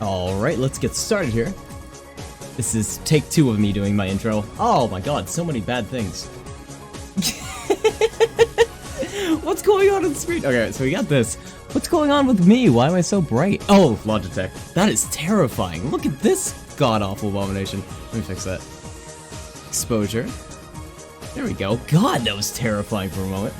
Alright, let's get started here. This is take 2 of me doing my intro. Oh my god, so many bad things. What's going on the screen? Okay, so we got this. What's going on with me? Why am I so bright? Oh, Logitech. That is terrifying. Look at this god-awful abomination. Let me fix that. Exposure. There we go. God, that was terrifying for a moment.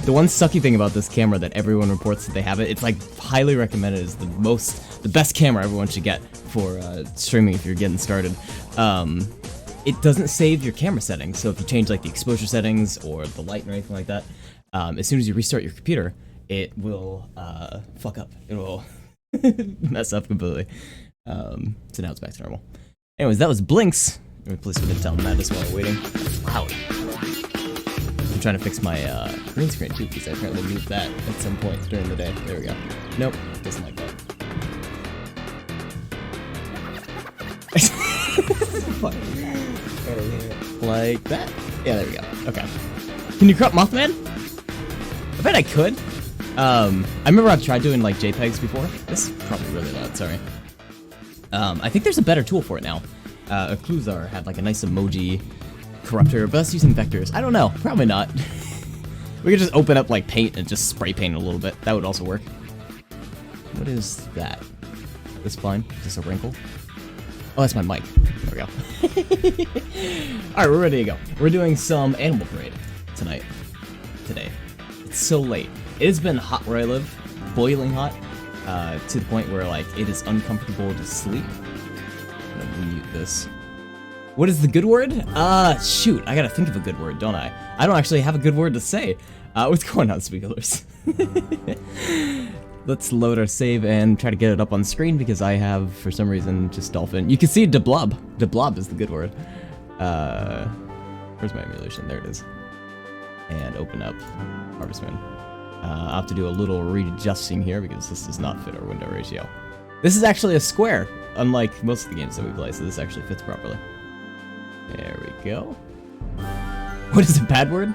The one sucky thing about this camera that everyone reports that they have it's like highly recommended as the best camera everyone should get for streaming if you're getting started. It doesn't save your camera settings, so if you change like the exposure settings or the light or anything like that, as soon as you restart your computer, it will fuck up. It will mess up completely. So now it's back to normal. Anyways, that was Blinks. Let me place with Intel Madness while we're waiting. Wow. I'm trying to fix my green screen too, because I apparently moved that at some point during the day. There we go. Nope, doesn't like that. Like that? Yeah, there we go. Okay. Can you crop Mothman? I bet I could. I remember I've tried doing like JPEGs before. This is probably really loud, sorry. I think there's a better tool for it now. Occlusar had like a nice emoji corruptor, but us using vectors. I don't know, probably not. We could just open up like paint and just spray paint a little bit. That would also work. What is that? This fine? Is this a wrinkle? Oh, that's my mic. There we go. Alright, we're ready to go. We're doing some Animal Parade tonight. Today. It's so late. It has been hot where I live. Boiling hot. To the point where like it is uncomfortable to sleep. I'm gonna mute this. What is the good word? Shoot, I gotta think of a good word, don't I? I don't actually have a good word to say. What's going on, Speakerless? Let's load our save and try to get it up on screen because I have, for some reason, just Dolphin. You can see Deblob. Deblob is the good word. Where's my emulation? There it is. And open up Harvest Moon. I'll have to do a little readjusting here because this does not fit our window ratio. This is actually a square, unlike most of the games that we play, so this actually fits properly. There we go. What is a bad word?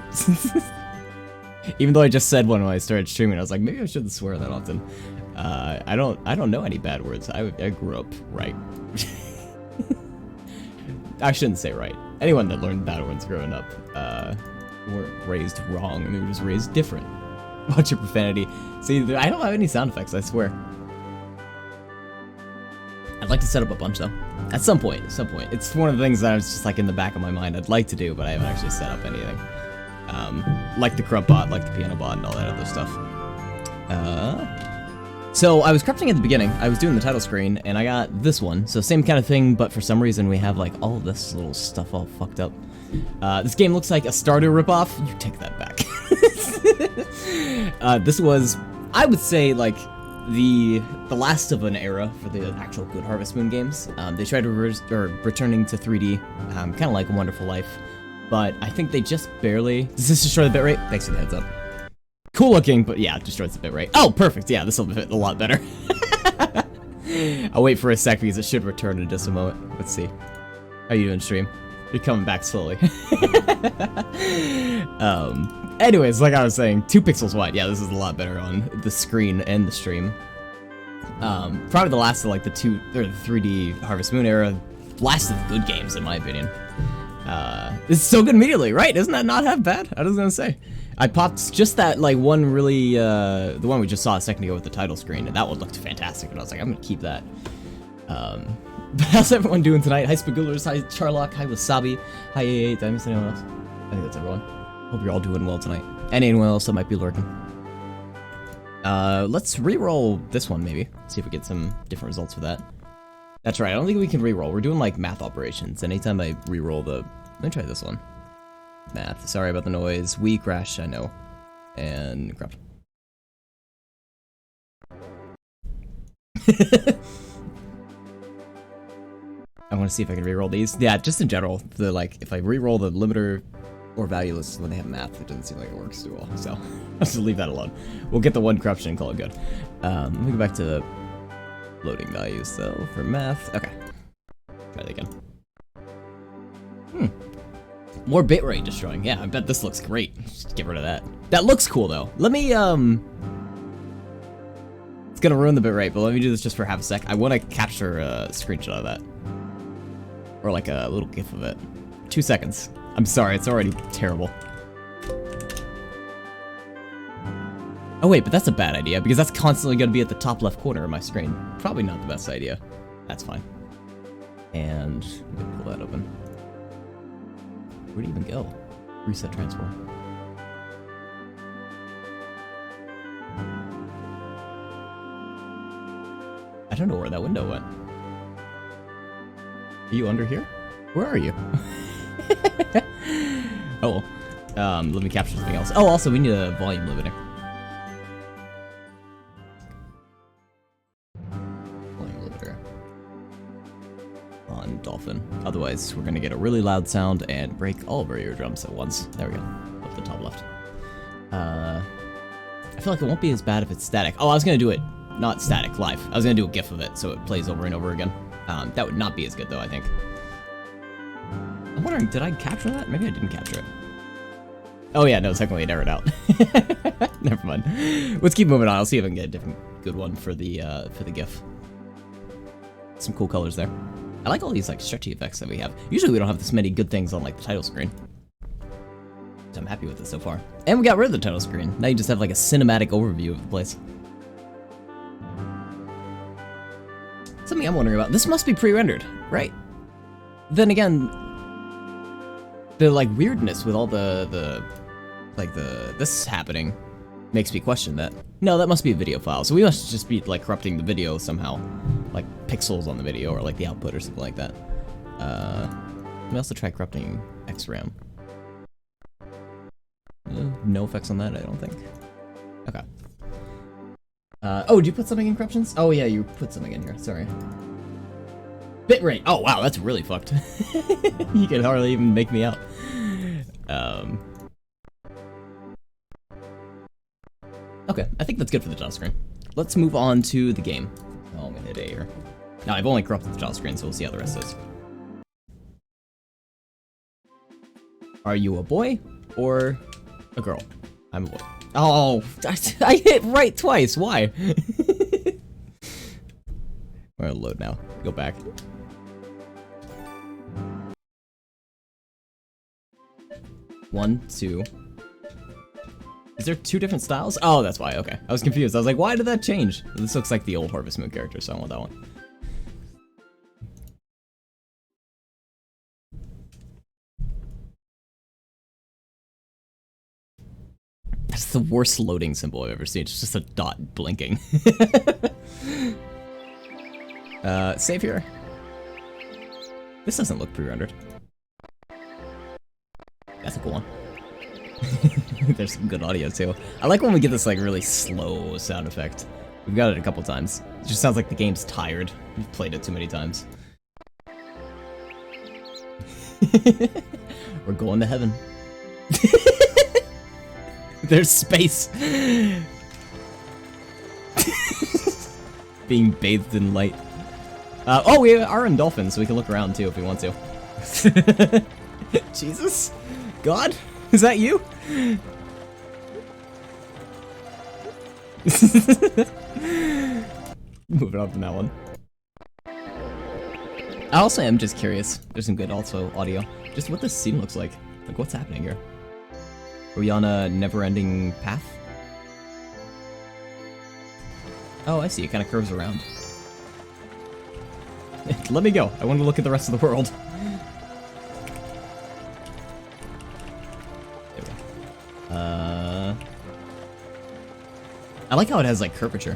Even though I just said one when I started streaming, I was like, maybe I shouldn't swear that often. I don't know any bad words. I grew up right. I shouldn't say right. Anyone that learned bad words growing up weren't raised wrong, and they were just raised different. Watch your profanity. See, I don't have any sound effects, I swear. I'd like to set up a bunch though. At some point. It's one of the things that I was just like in the back of my mind I'd like to do, but I haven't actually set up anything. Like the corrupt bot, like the piano bot, and all that other stuff. So I was corrupting at the beginning. I was doing the title screen, and I got this one. So same kind of thing, but for some reason we have like all of this little stuff all fucked up. This game looks like a Stardew ripoff. You take that back. This was, I would say, like the last of an era for the actual good Harvest Moon games. They tried to returning to 3D, kind of like A Wonderful Life, but I think they just barely. Does this destroy the bitrate? Thanks for the heads up. Cool looking, but yeah, it destroys the bitrate. Oh, perfect. Yeah, this will fit a lot better. I'll wait for a sec because it should return in just a moment. Let's see. How you doing, stream? You're coming back slowly. Anyways, like I was saying, 2 pixels wide. Yeah, this is a lot better on the screen and the stream. Probably the last of like the 3D Harvest Moon era. Last of the good games, in my opinion. It's so good immediately, right? Isn't that not half bad? I was gonna say. I popped just that like one really, the one we just saw a second ago with the title screen, and that one looked fantastic, and I was like, I'm gonna keep that. How's everyone doing tonight? Hi Spagulers, hi Charlock, hi Wasabi, hi A8, did I miss anyone else? I think that's everyone. Hope you're all doing well tonight. And anyone else that might be lurking. Let's re-roll this one maybe. See if we get some different results for that. That's right, I don't think we can re-roll. We're doing like math operations. Anytime I re-roll the... Let me try this one. Math. Sorry about the noise. We crash, I know. And corrupt. I want to see if I can re-roll these. Yeah, just in general, the like if I re-roll the limiter or valueless when they have math, it doesn't seem like it works too well. So let's just leave that alone. We'll get the one corruption and call it good. Let me go back to the loading values though for math. Okay. Try that again. More bitrate destroying. Yeah, I bet this looks great. Just get rid of that. That looks cool though. Let me gonna ruin the bitrate, but let me do this just for half a sec. I want to capture a screenshot of that. Or like a little gif of it. 2 seconds. I'm sorry, it's already terrible. Oh wait, but that's a bad idea, because that's constantly gonna be at the top left corner of my screen. Probably not the best idea. That's fine. And let me pull that open. Where'd it even go? Reset transform. I don't know where that window went. Are you under here? Where are you? Oh, let me capture something else. Oh, also we need a volume limiter. Volume limiter on Dolphin. Otherwise, we're gonna get a really loud sound and break all of our eardrums at once. There we go. Up the top left. I feel like it won't be as bad if it's static. Oh, I was gonna do it not static, live. I was gonna do a GIF of it so it plays over and over again. That would not be as good though, I think. I'm wondering, did I capture that? Maybe I didn't capture it. Oh yeah, no, technically it errored out. Never mind. Let's keep moving on. I'll see if I can get a different good one for the GIF. Some cool colors there. I like all these like stretchy effects that we have. Usually we don't have this many good things on like the title screen. So I'm happy with it so far. And we got rid of the title screen. Now you just have like a cinematic overview of the place. Something I'm wondering about. This must be pre-rendered, right? Then again, the like weirdness with all this happening makes me question that. No, that must be a video file. So we must just be like corrupting the video somehow, like pixels on the video or like the output or something like that. Let me also try corrupting XRAM. No effects on that, I don't think. Okay. Oh, did you put something in corruptions? Oh yeah, you put something in here, sorry. Bitrate! Oh wow, that's really fucked. You can hardly even make me out. Okay, I think that's good for the title screen. Let's move on to the game. Oh, I'm gonna hit A here. Now, I've only corrupted the title screen, so we'll see how the rest is. Are you a boy or a girl? I'm a boy. Oh, I hit right twice. Why? We're gonna load now. Go back. One, two. Is there two different styles? Oh, that's why. Okay. I was confused. I was like, why did that change? This looks like the old Harvest Moon character, so I want that one. That's the worst loading symbol I've ever seen. It's just a dot blinking. Save here. This doesn't look pre-rendered. That's a cool one. There's some good audio too. I like when we get this like really slow sound effect. We've got it a couple times. It just sounds like the game's tired. We've played it too many times. We're going to heaven. There's space. Being bathed in light. Oh, we are in dolphins, so we can look around too if we want to. Jesus? God? Is that you? Moving on from that one. I also am just curious. There's some good also audio. Just what this scene looks like. Like what's happening here? Are we on a never-ending path? Oh, I see. It kind of curves around. Let me go. I want to look at the rest of the world. There we go. I like how it has like curvature,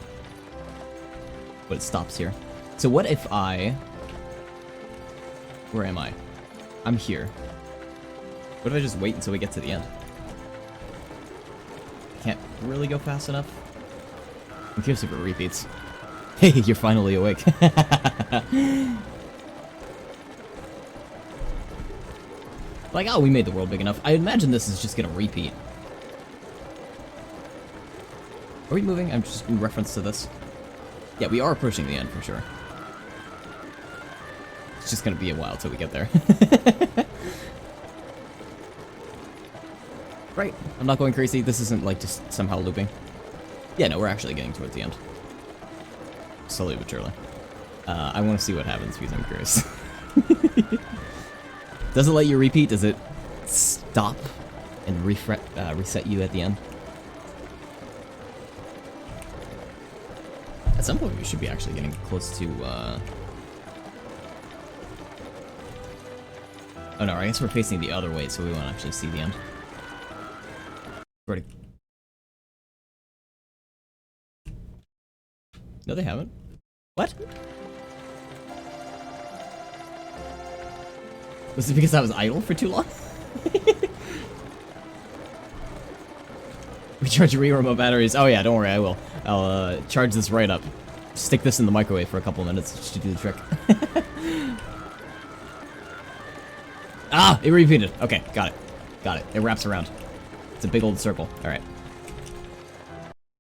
but it stops here. So what if I... Where am I? I'm here. What if I just wait until we get to the end? Can't really go fast enough. I'm curious if it repeats. Hey, you're finally awake. Like, oh, we made the world big enough. I imagine this is just gonna repeat. Are we moving? I'm just in reference to this. Yeah, we are approaching the end for sure. It's just gonna be a while till we get there. Right, I'm not going crazy. This isn't like just somehow looping. Yeah, no, we're actually getting towards the end. slowly but surely. I want to see what happens because I'm curious. Does it let you repeat? Does it stop and reset you at the end? At some point, we should be actually getting close to. Oh no, I guess we're facing the other way, so we won't actually see the end. No, they haven't. What? Was it because I was idle for too long? Recharge your Wii remote batteries. Oh yeah, don't worry, I will. I'll charge this right up. Stick this in the microwave for a couple of minutes just to do the trick. Ah, it repeated. Okay, got it. Got it. It wraps around. It's a big old circle. Alright.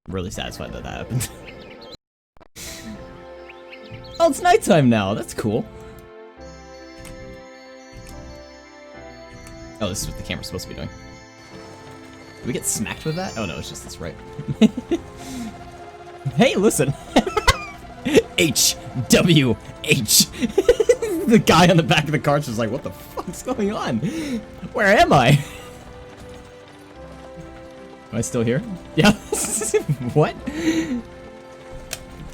I'm really satisfied that that happened. Oh, it's nighttime now. That's cool. Oh, this is what the camera's supposed to be doing. Did we get smacked with that? Oh no, it's just this right. Hey, listen. H W H. The guy on the back of the cart's just like, what the fuck's going on? Where am I? Am I still here? Yeah. What? I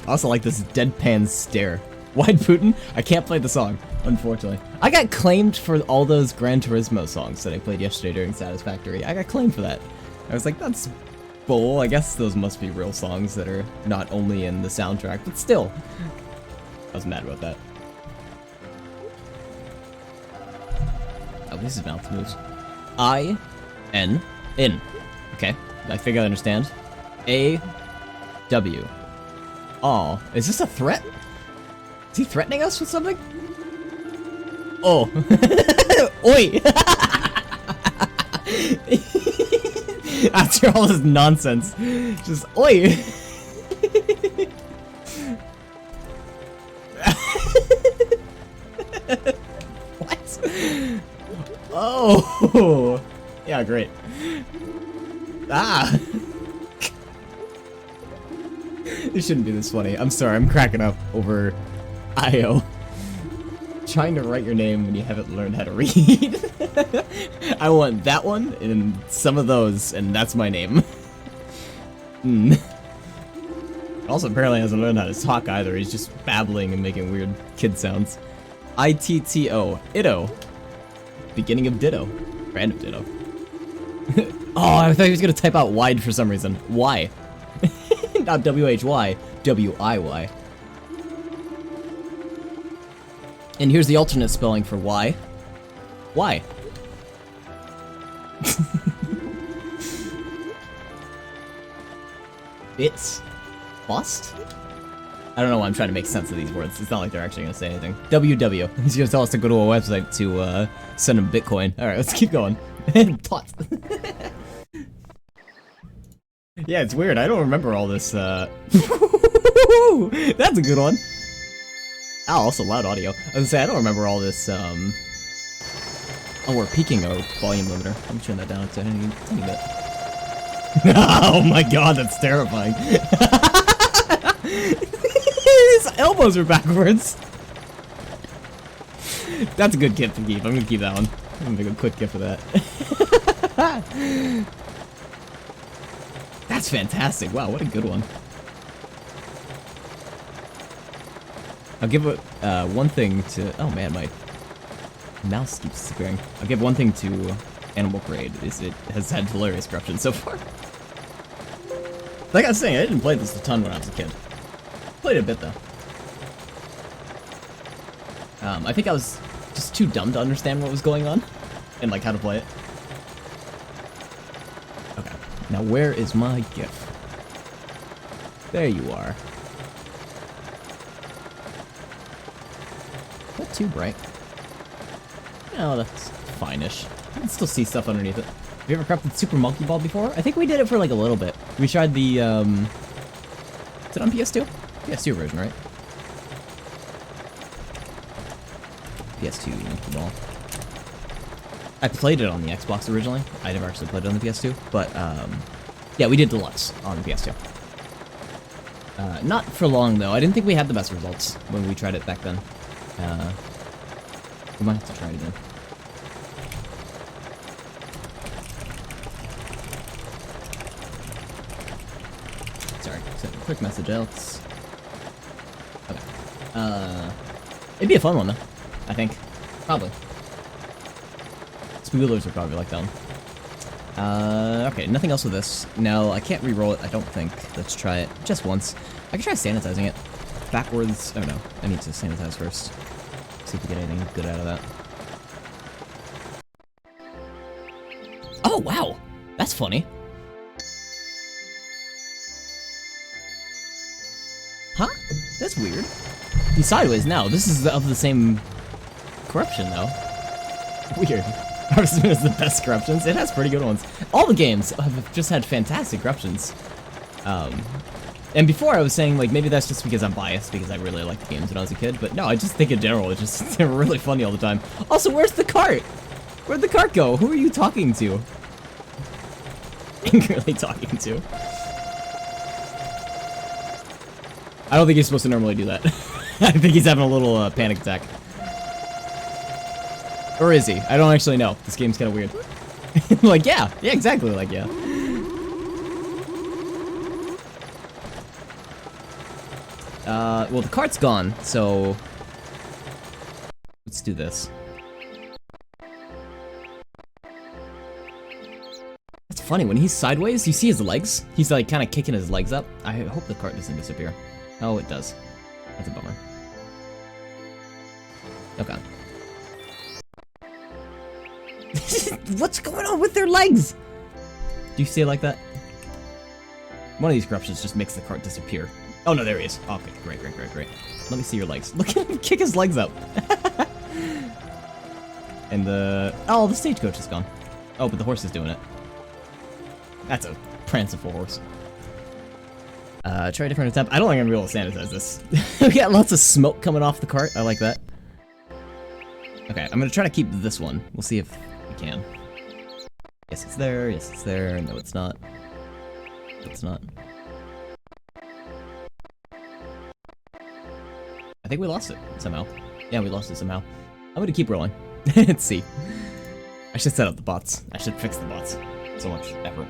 also like this deadpan stare. Wide Putin? I can't play the song, unfortunately. I got claimed for all those Gran Turismo songs that I played yesterday during Satisfactory. I got claimed for that. I was like, that's bull. I guess those must be real songs that are not only in the soundtrack, but still. I was mad about that. Oh, this is mouth moves. I-N. In. Okay, I think I understand. A-W. Oh, is this a threat? Is he threatening us with something? Oh. Oi! After all this nonsense. Just, oi! What? Oh! Yeah, great. Ah! This shouldn't be this funny. I'm sorry, I'm cracking up over IO. Trying to write your name when you haven't learned how to read. I want that one and some of those, and that's my name. Also, apparently hasn't learned how to talk either. He's just babbling and making weird kid sounds. I-T-T-O. Itto. Beginning of ditto. Or end of ditto. Oh, I thought he was gonna type out wide for some reason. Why? Not W-H-Y. W-I-Y. And here's the alternate spelling for Y. Why? It's bust? I don't know why I'm trying to make sense of these words. It's not like they're actually gonna say anything. WW. He's gonna tell us to go to a website to send him Bitcoin. Alright, let's keep going. Tots. Yeah, it's weird. I don't remember all this, That's a good one. Oh, also loud audio. I was gonna say, I don't remember all this, Oh, we're peaking our volume limiter. Let me turn that down to a tiny bit. Oh my god, that's terrifying. His elbows are backwards. That's a good gift to keep. I'm gonna keep that one. I'm gonna make a quick gift of that. That's fantastic. Wow, what a good one. I'll give it one thing to. Oh man, my mouse keeps disappearing. I'll give one thing to Animal Parade is it has had hilarious corruption so far. Like I was saying, I didn't play this a ton when I was a kid. Played it a bit though. I think I was just too dumb to understand what was going on and like how to play it. Okay, now where is my GIF? There you are. Not too bright. Oh, that's fine-ish. I can still see stuff underneath it. Have you ever crafted Super Monkey Ball before? I think we did it for like a little bit. We tried the, is it on PS2? PS2 version, right? PS2 Monkey Ball. I played it on the Xbox originally. I never actually played it on the PS2, but, yeah, we did Deluxe on the PS2. Not for long, though. I didn't think we had the best results when we tried it back then. We might have to try it again. Sorry, send a quick message else. Okay. It'd be a fun one, though. I think. Probably. Spoilers are probably like that one. Okay, nothing else with this. No, I can't re-roll it, I don't think. Let's try it just once. I can try sanitizing it. Backwards. Oh no, I need to sanitize first. See if we get anything good out of that. Oh, wow! That's funny. Huh? That's weird. He's sideways now. This is of the same corruption, though. Weird. Harvest Moon has the best corruptions. It has pretty good ones. All the games have just had fantastic corruptions. And before I was saying, like, maybe that's just because I'm biased, because I really liked the games when I was a kid, but no, I just think in general, it's just, they're really funny all the time. Also, where's the cart? Where'd the cart go? Who are you talking to? Angrily talking to. I don't think he's supposed to normally do that. I think he's having a little panic attack. Or is he? I don't actually know. This game's kind of weird. Like, yeah. Yeah, exactly like, yeah. Well, the cart's gone, so... let's do this. It's funny, when he's sideways, you see his legs? He's, like, kind of kicking his legs up. I hope the cart doesn't disappear. Oh, it does. That's a bummer. Okay. What's going on with their legs? Do you see it like that? One of these corruptions just makes the cart disappear. Oh no, there he is. Okay, great. Let me see your legs. Look at him kick his legs up. And oh, the stagecoach is gone. Oh, but the horse is doing it. That's a pranciful horse. Try a different attempt. I don't think I'm gonna be able to sanitize this. We got lots of smoke coming off the cart. I like that. Okay, I'm gonna try to keep this one. We'll see if we can. Yes, it's there. Yes, it's there. No, it's not. It's not. I think we lost it somehow. Yeah, we lost it somehow. I'm gonna keep rolling. Let's see. I should set up the bots. I should fix the bots. So much effort.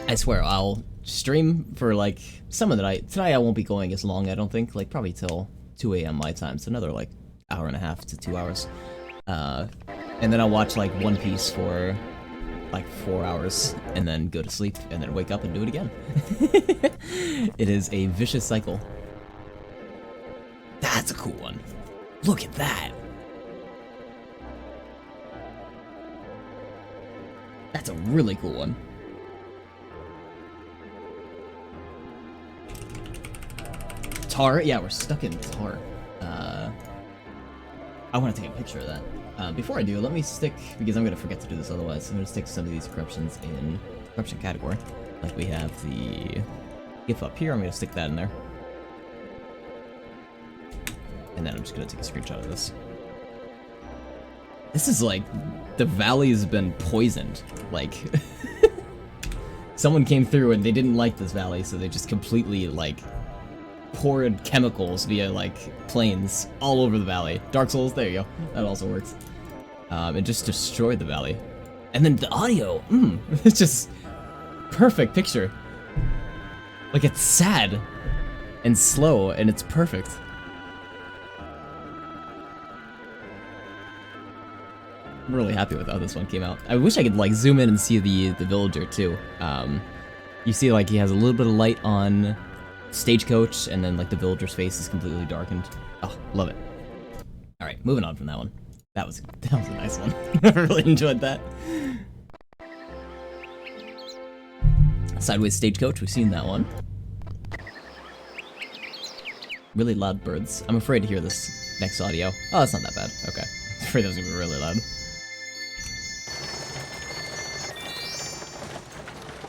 I swear, I'll stream for like some of the night. Tonight I won't be going as long, I don't think. Like probably till 2 AM my time. So another like hour and a half to 2 hours. And then I'll watch like One Piece for like 4 hours and then go to sleep and then wake up and do it again. It is a vicious cycle. That's a cool one. Look at that. That's a really cool one. Tar? Yeah, we're stuck in Tar. I want to take a picture of that. Before I do, let me stick, because I'm going to forget to do this otherwise, I'm going to stick some of these corruptions in the corruption category. Like we have the GIF up here, I'm going to stick that in there. And then I'm just going to take a screenshot of this. This is like, the valley's been poisoned. Like, someone came through and they didn't like this valley, so they just completely, like, poured chemicals via, like, planes all over the valley. Dark Souls, there you go. That also works. It just destroyed the valley. And then the audio, it's just perfect picture. Like, it's sad and slow, and it's perfect. I'm really happy with how this one came out. I wish I could, like, zoom in and see the villager, too. You see, like, he has a little bit of light on Stagecoach, and then, like, the villager's face is completely darkened. Oh, love it. Alright, moving on from that one. That was a nice one. I really enjoyed that. Sideways Stagecoach, we've seen that one. Really loud birds. I'm afraid to hear this next audio. Oh, that's not that bad. Okay. I'm afraid that was gonna be really loud.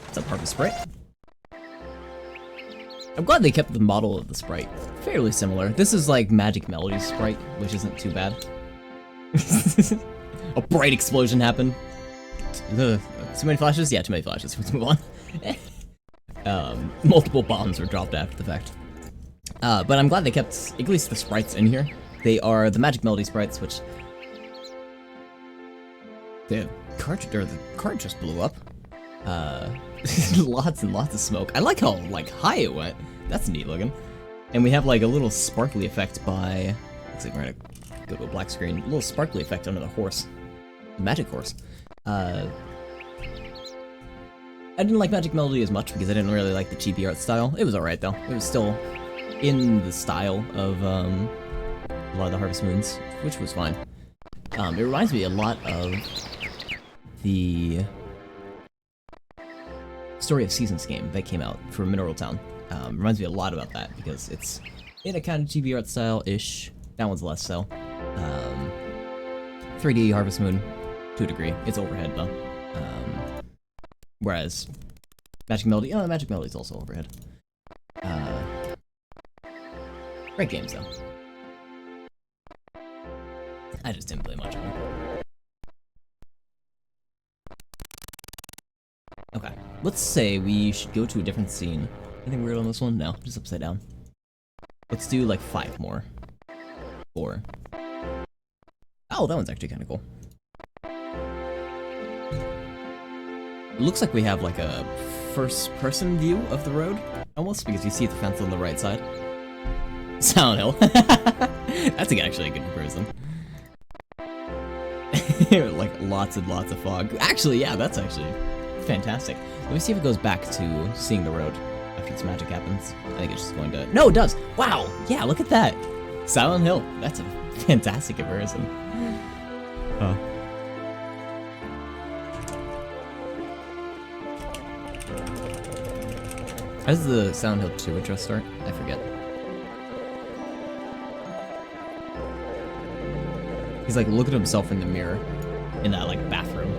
What's up, Harvest Sprite? I'm glad they kept the model of the sprite fairly similar. This is like Magic Melody's sprite, which isn't too bad. A bright explosion happened. Too many flashes? Yeah, too many flashes. Let's move on. Multiple bombs were dropped after the fact. But I'm glad they kept at least the sprites in here. They are the Magic Melody sprites, which the card just blew up. Lots and lots of smoke. I like how high it went. That's neat looking. And we have like a little sparkly effect by. Looks like we're gonna go to a black screen. A little sparkly effect under the horse, the magic horse. I didn't like Magic Melody as much because I didn't really like the cheapy art style. It was alright though. It was still in the style of a lot of the Harvest Moons, which was fine. It reminds me a lot of the Story of Seasons game that came out for Mineral Town. Reminds me a lot about that because it's in a kind of chibi art style-ish. That one's less so. 3D Harvest Moon, to a degree. It's overhead though. Whereas Magic Melody, Magic Melody's also overhead. Great games though. I just didn't play much of them. Okay, let's say we should go to a different scene. Anything weird on this one? No, just upside down. Let's do like 5 more. 4. Oh, that one's actually kind of cool. It looks like we have like a first-person view of the road, almost, because you see the fence on the right side. Silent Hill. That's actually a good comparison. Like lots and lots of fog. Actually, yeah, that's actually fantastic. Let me see if it goes back to seeing the road after this magic happens. I think it's just going to... No, it does! Wow! Yeah, look at that! Silent Hill. That's a fantastic comparison. Huh. How does the Silent Hill 2 intro start? I forget. He's like looking at himself in the mirror in that like bathroom.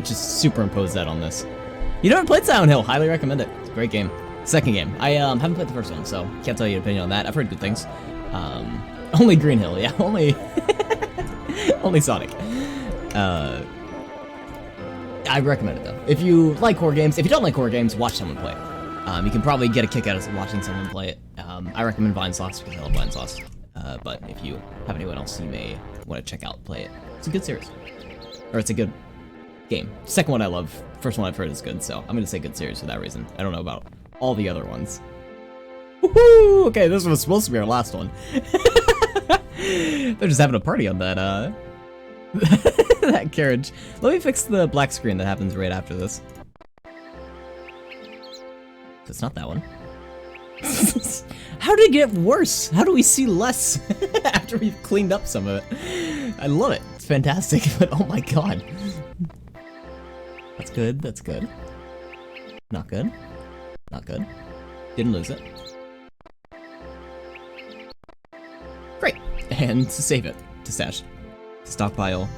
Just superimpose that on this. You never played Silent Hill? Highly recommend it. It's a great game. Second game. I haven't played the first one, so can't tell you an opinion on that. I've heard good things. Only Green Hill, yeah. Only only Sonic. I recommend it though. If you like horror games, if you don't like horror games, watch someone play it. You can probably get a kick out of watching someone play it. I recommend Vinesauce because I love Vinesauce. But if you have anyone else you may want to check out, play it. It's a good series. Or it's a good game. Second one I love. First one I've heard is good, so I'm gonna say good series for that reason. I don't know about all the other ones. Woohoo! Okay, this was supposed to be our last one. They're just having a party on that, that carriage. Let me fix the black screen that happens right after this. It's not that one. How did it get worse? How do we see less after we've cleaned up some of it? I love it. It's fantastic, but oh my god. That's good, that's good. Not good. Not good. Didn't lose it. Great. And to save it. To stash. To stockpile.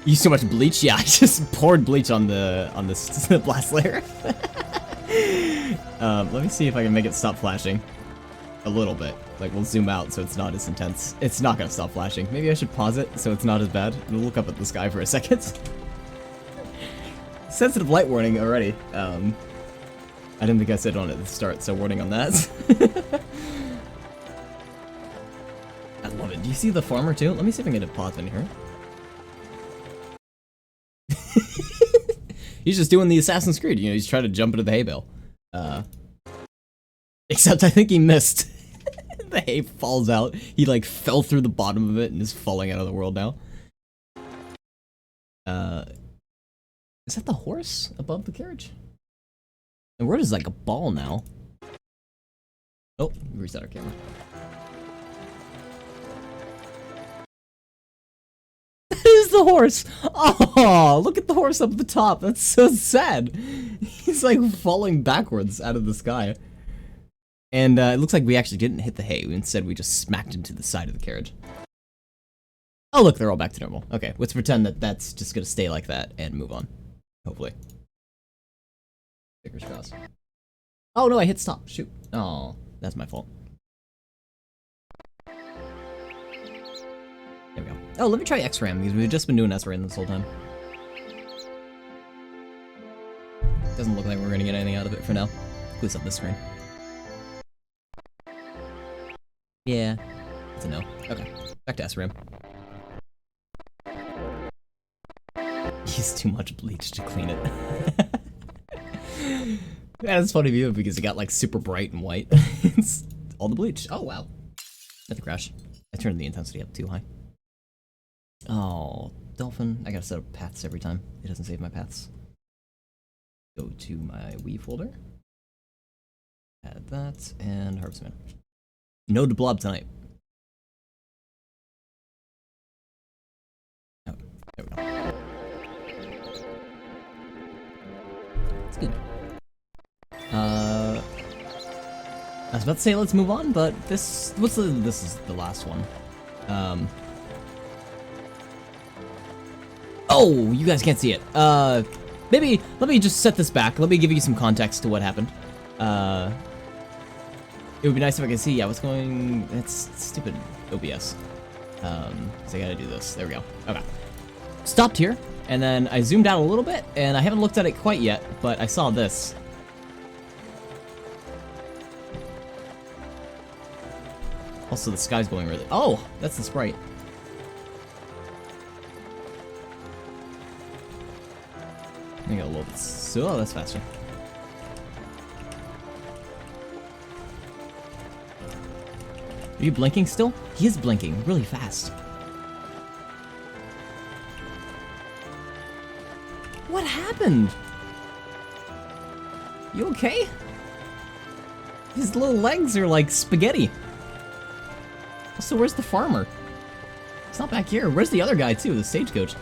Use so much bleach? Yeah, I just poured bleach on this blast layer. Let me see if I can make it stop flashing. A little bit. Like, we'll zoom out so it's not as intense. It's not gonna stop flashing. Maybe I should pause it so it's not as bad. We'll look up at the sky for a second. Sensitive light warning already. I didn't think I said on it at the start, so warning on that. I love it. Do you see the farmer too? Let me see if I can get a pause in here. He's just doing the Assassin's Creed, you know, he's trying to jump into the hay bale. Except I think he missed. The hay falls out. He like fell through the bottom of it and is falling out of the world now. Is that the horse above the carriage? And where is like a ball now? Oh, reset our camera. That is the horse! Oh, look at the horse up at the top. That's so sad. He's like falling backwards out of the sky. And it looks like we actually didn't hit the hay. Instead, we just smacked into the side of the carriage. Oh, look, they're all back to normal. Okay, let's pretend that that's just gonna stay like that and move on. Hopefully. Fingers crossed. Oh no, I hit stop. Shoot. Oh, that's my fault. There we go. Oh, let me try X-Ram, because we've just been doing S-Ram this whole time. Doesn't look like we're gonna get anything out of it for now. At least on this screen. Yeah, it's a no. Okay, back to S-Ram. He's too much bleach to clean it. Yeah, it's funny view because it got like super bright and white. It's all the bleach. Oh wow. At the crash. I turned the intensity up too high. Oh, Dolphin. I gotta set up paths every time. It doesn't save my paths. Go to my Wii folder. Add that and Harvestman. No to Blob tonight. Oh, there we go. It's good. I was about to say let's move on, but this is the last one. Oh, you guys can't see it. Maybe let me just set this back. Let me give you some context to what happened. It would be nice if I could see. Yeah, what's going? It's stupid OBS. So I gotta do this. There we go. Okay. Stopped here, and then I zoomed out a little bit, and I haven't looked at it quite yet, but I saw this. Also, the sky's going really. Oh, that's the sprite. Let me go a little bit. So, oh, that's faster. Are you blinking still? He is blinking really fast. What happened? You okay? His little legs are like spaghetti. So where's the farmer? It's not back here. Where's the other guy too, the stagecoach?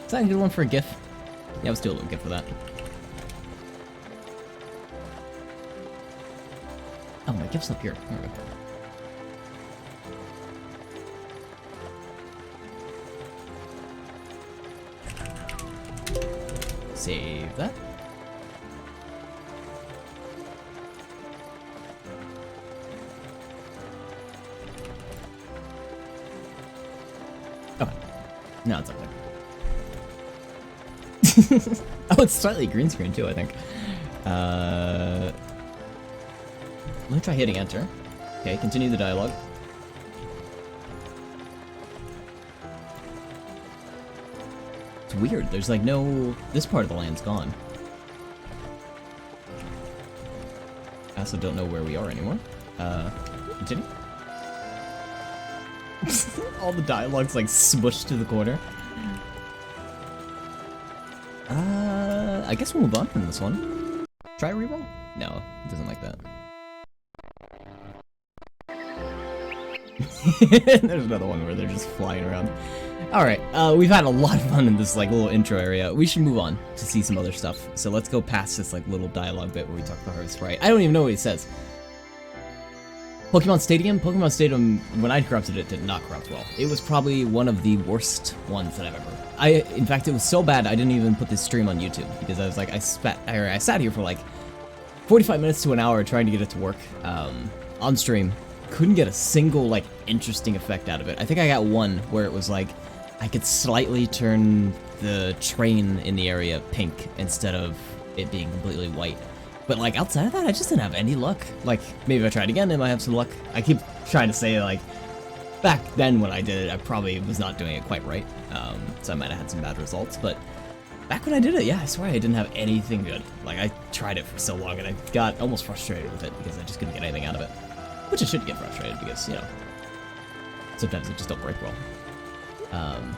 Is that a good one for a GIF? Yeah, let's do a little GIF for that. Oh, my GIF's up here. There we go. Save that. Okay. Now it's up there. Oh, it's slightly green screen too, I think. Let me try hitting enter. Okay, continue the dialogue. It's weird, there's like no... This part of the land's gone. I also don't know where we are anymore. Continue. All the dialogue's like smushed to the corner. I guess we'll move on from this one. Try a reroll? No, it doesn't like that. There's another one where they're just flying around. Alright, we've had a lot of fun in this like little intro area. We should move on to see some other stuff. So let's go past this like little dialogue bit where we talk about Harvest Sprite. I don't even know what it says. Pokemon Stadium? Pokemon Stadium, when I corrupted it, did not corrupt well. It was probably one of the worst ones that I've ever... In fact, it was so bad I didn't even put this stream on YouTube because I was like, I sat here for like 45 minutes to an hour trying to get it to work on stream. Couldn't get a single like interesting effect out of it. I think I got one where it was like I could slightly turn the train in the area pink instead of it being completely white. But like outside of that, I just didn't have any luck. Like maybe if I tried again, I might have some luck. I keep trying to say like back then when I did it, I probably was not doing it quite right. So I might have had some bad results. But back when I did it, yeah, I swear I didn't have anything good. Like I tried it for so long and I got almost frustrated with it because I just couldn't get anything out of it. Which I should get frustrated because, you know, sometimes it just don't break well.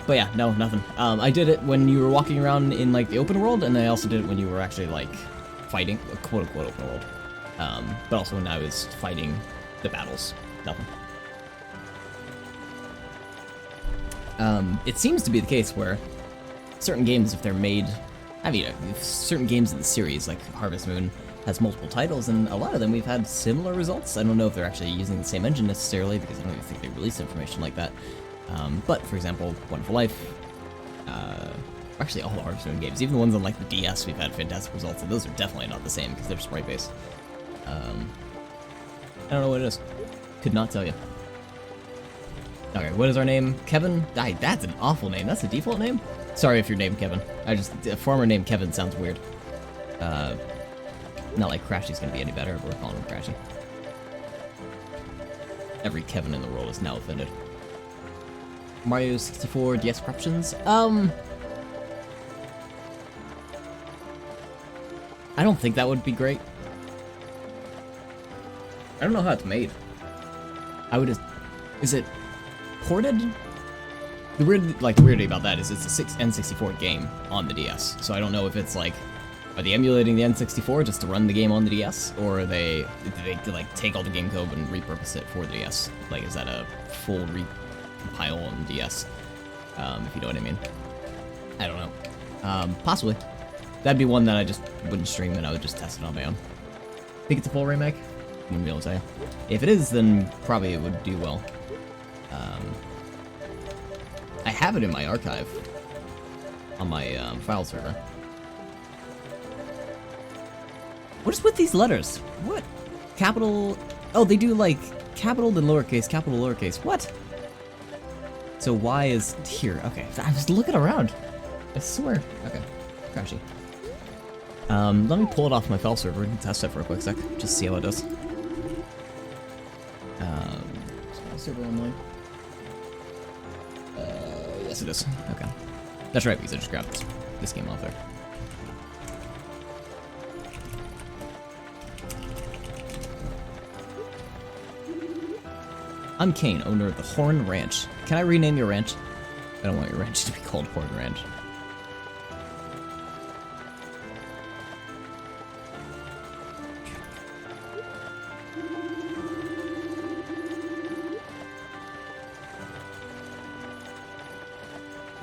But yeah, no, nothing. I did it when you were walking around in like the open world, and I also did it when you were actually like fighting, quote unquote open world. But also when I was fighting the battles. Nothing. It seems to be the case where certain games, if they're made, I mean, certain games in the series, like Harvest Moon, has multiple titles, and a lot of them we've had similar results. I don't know if they're actually using the same engine necessarily, because I don't even think they release information like that. But, for example, Wonderful Life, actually all the Harvest Moon games, even the ones on like the DS, we've had fantastic results, and those are definitely not the same, because they're sprite-based. I don't know what it is. Could not tell you. Okay, what is our name? Kevin? That's an awful name. That's the default name? Sorry if you're named Kevin. A farmer named Kevin sounds weird. Not like Crashy's gonna be any better, but we're calling him Crashy. Every Kevin in the world is now offended. Mario 64 DS corruptions? I don't think that would be great. I don't know how it's made. Is it ported? The weirdity about that is it's a N64 game on the DS, so I don't know if it's like, are they emulating the N64 just to run the game on the DS, or do they like take all the game code and repurpose it for the DS? Like, is that a full recompile on the DS? If you know what I mean. I don't know. Possibly. That'd be one that I just wouldn't stream and I would just test it on my own. Think it's a full remake? Wouldn't be able to tell you. If it is, then probably it would do well. I have it in my archive on my file server. What is with these letters? What? Capital... Oh, they do, like, capital then lowercase, capital lowercase. What? So Y is here. Okay, I was looking around. I swear. Okay, Crashy. Let me pull it off my file server and test it for a quick sec. Just see how it does. File server online. Yes, it is. Okay. That's right, because I just grabbed this game off there. I'm Kane, owner of the Horn Ranch. Can I rename your ranch? I don't want your ranch to be called Horn Ranch.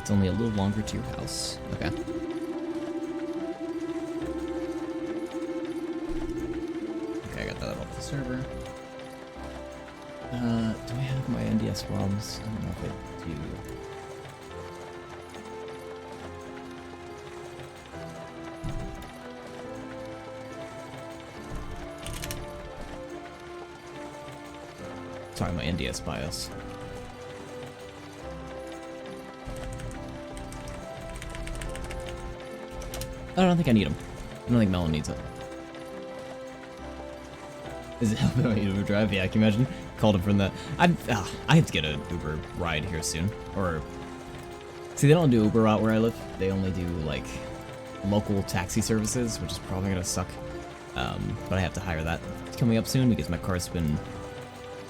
It's only a little longer to your house. Okay. Okay, I got that off the server. Do I have my NDS ROMs? I don't know if I do. Sorry, my NDS BIOS. I don't think I need them. I don't think Melon needs it. Is it helping my Uber drive? Yeah, can you imagine? Called him from that. I have to get an Uber ride here soon. Or, see, they don't do Uber out where I live. They only do, like, local taxi services, which is probably gonna suck. But I have to hire that. It's coming up soon because my car's been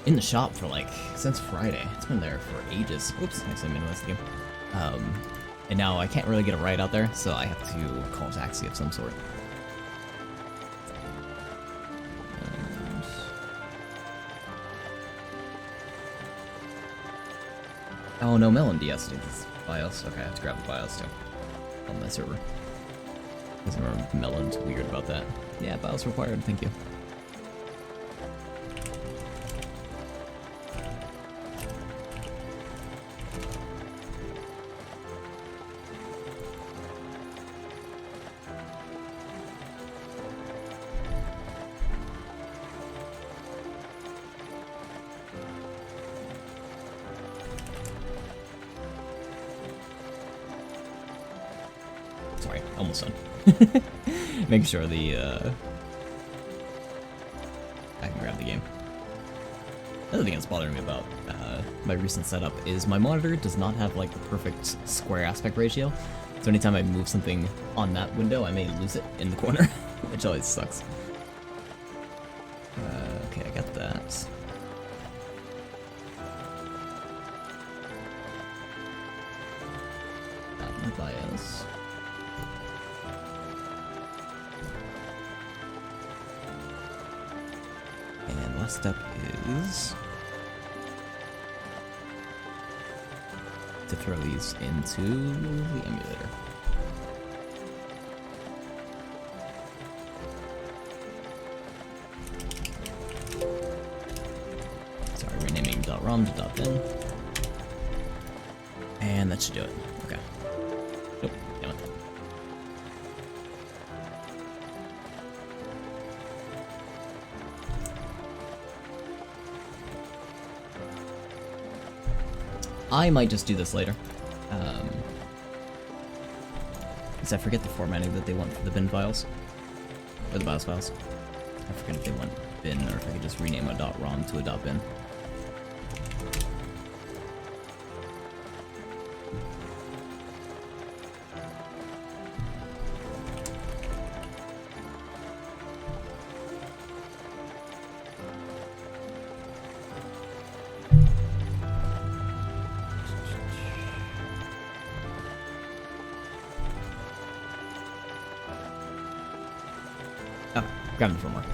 in the shop for, like, since Friday. It's been there for ages. Oops, actually, I minimized the game. And now I can't really get a ride out there, so I have to call a taxi of some sort. Oh no, Melon DS needs BIOS. Okay, I have to grab the BIOS too. On my server. Because I remember Melon's weird about that. Yeah, BIOS required, thank you. Sorry, almost done. Make sure the, I can grab the game. Another thing that's bothering me about my recent setup is my monitor does not have, like, the perfect square aspect ratio. So anytime I move something on that window, I may lose it in the corner, which always sucks. Okay, I got that. Got my BIOS. And last step is to throw these into the emulator. Sorry, renaming .rom to .bin. And that should do it. Okay. Nope, damn it. I might just do this later. Because I forget the formatting that they want for the bin files. Or the BIOS files. I forget if they want bin or if I could just rename a .rom to a .bin. Oh, grabbing the firmware.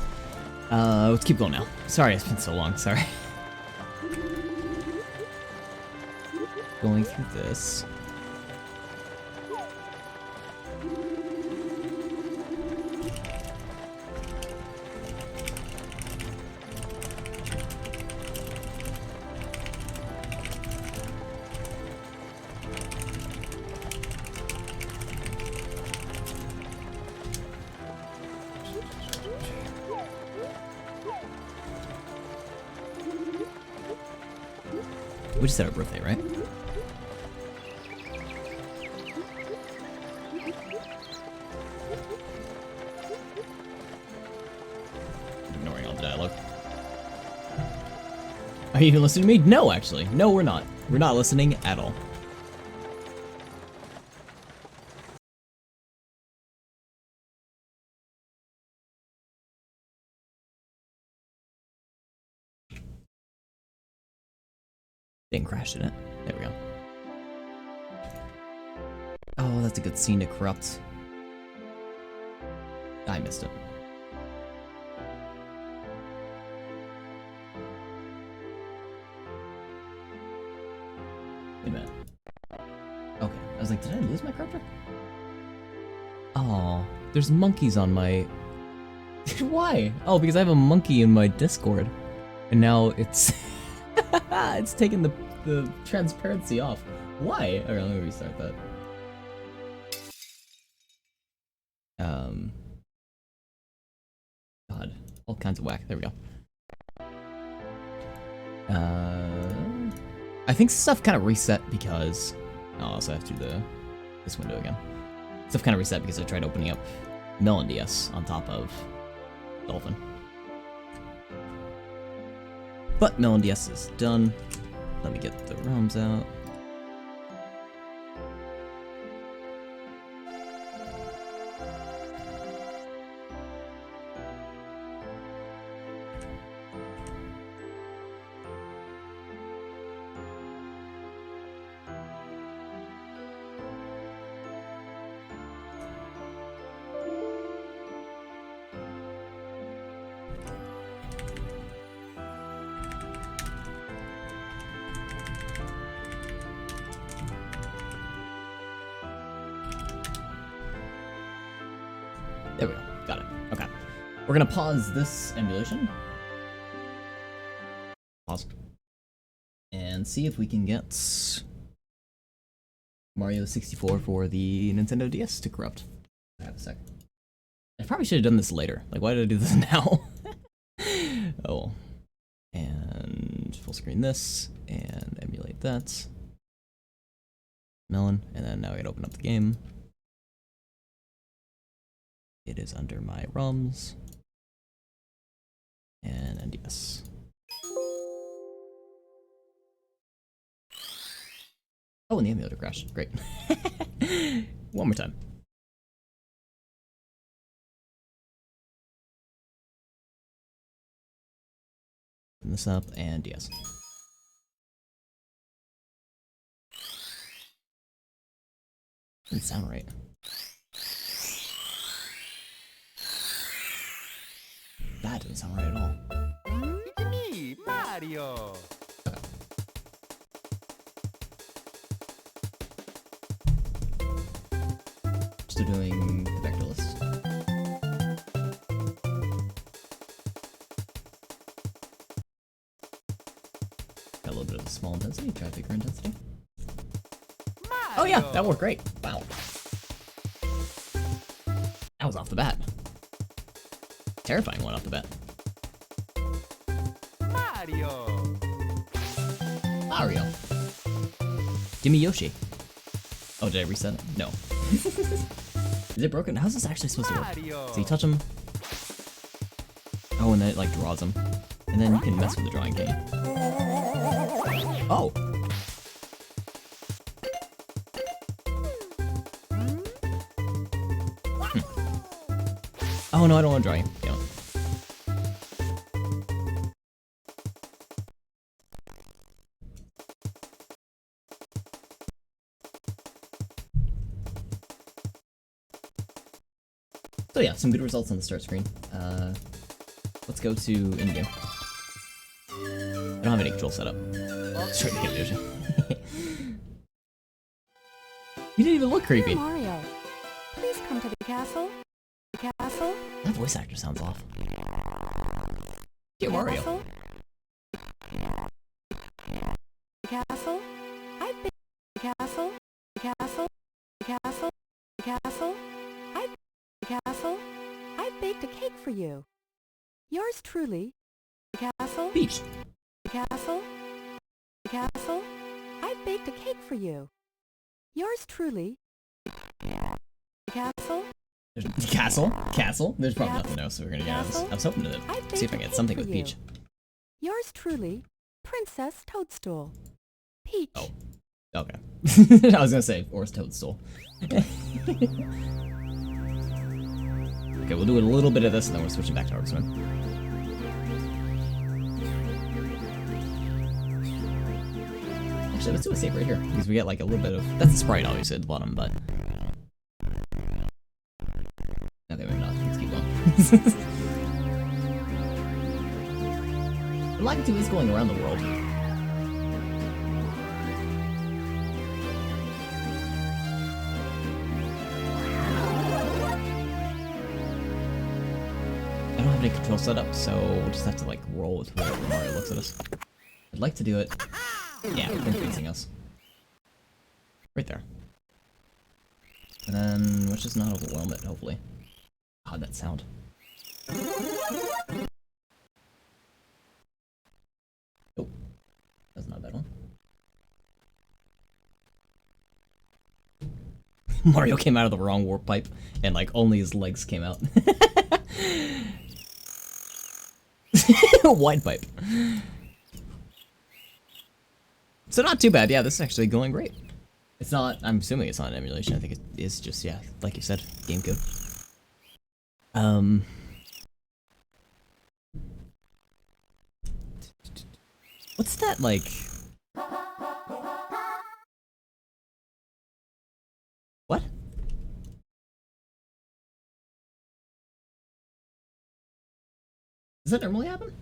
Let's keep going now. Sorry, it's been so long, sorry. Going through this. We just had our birthday, right? Ignoring all the dialogue. Are you even listening to me? No, actually. No, we're not. We're not listening at all. Didn't crash, did it? There we go. Oh, that's a good scene to corrupt. I missed it. Wait a minute. Okay, I was like, did I lose my corruptor? Oh, there's monkeys on my... Why? Oh, because I have a monkey in my Discord. And now it's... it's taking the transparency off. Why? Okay, let me restart that. God, all kinds of whack. There we go. I think stuff kind of reset because... I'll also have to do this window again. Stuff kind of reset because I tried opening up Melon DS on top of Dolphin. But Melon DS is done. Let me get the ROMs out. There we go. Got it. Okay. We're gonna pause this emulation. Pause. And see if we can get Mario 64 for the Nintendo DS to corrupt. I have a sec. I probably should have done this later. Like, why did I do this now? Oh. And full screen this, and emulate that. Melon, and then now I gotta open up the game. It is under my ROMs and NDS. Oh, and the emulator crashed. Great. One more time. Open this up and DS. Didn't sound right. That didn't sound right at all. It's me, Mario. Okay. Still doing vector list. Got a little bit of a small intensity, try bigger intensity. Mario. Oh yeah, that worked great. Wow. That was off the bat. Terrifying one off the bat. Mario. Mario. Gimme Yoshi. Oh, did I reset it? No. Is it broken? How's this actually supposed to work? Mario. So you touch him. Oh, and then it like draws him. And then you can mess with the drawing, can't you? Oh! Oh no, I don't want to draw you. Yeah. So yeah, some good results on the start screen. Let's go to in-game. I don't have any control set up. Straight to get Yoshi. You didn't even look creepy. Dear Mario, please come to the castle. The castle. That voice actor sounds off. Dear Mario. Castle. The castle. I've been the castle. The castle. The castle. The castle. The castle. I've baked a cake for you. Yours truly. The castle. Peach. The castle. The castle. I've baked a cake for you. Yours truly. The castle. There's castle? Castle? There's probably nothing else we're gonna get out of this. Castle? I was hoping to see if I can get something with Peach. Yours truly, Princess Toadstool. Peach. Oh. Okay. I was gonna say, or Toadstool. Okay, we'll do a little bit of this and then we're switching back to Arcsman. Actually, let's do a save right here, because we get like a little bit of... That's the sprite obviously at the bottom, but... Okay, maybe not. Let's keep going. I'd like to do this going around the world. I don't have any control set up, so we'll just have to like roll with whatever Mario looks at us. I'd like to do it. Yeah, we've been facing us. Right there. And then let's just not overwhelm it, hopefully. God, that sound. Oh, that's not a bad one. Mario came out of the wrong warp pipe, and like only his legs came out. Wide pipe. So not too bad. Yeah, this is actually going great. It's not. I'm assuming it's not an emulation. I think it is just, yeah, like you said, game code. What's that like? What? Does that normally happen?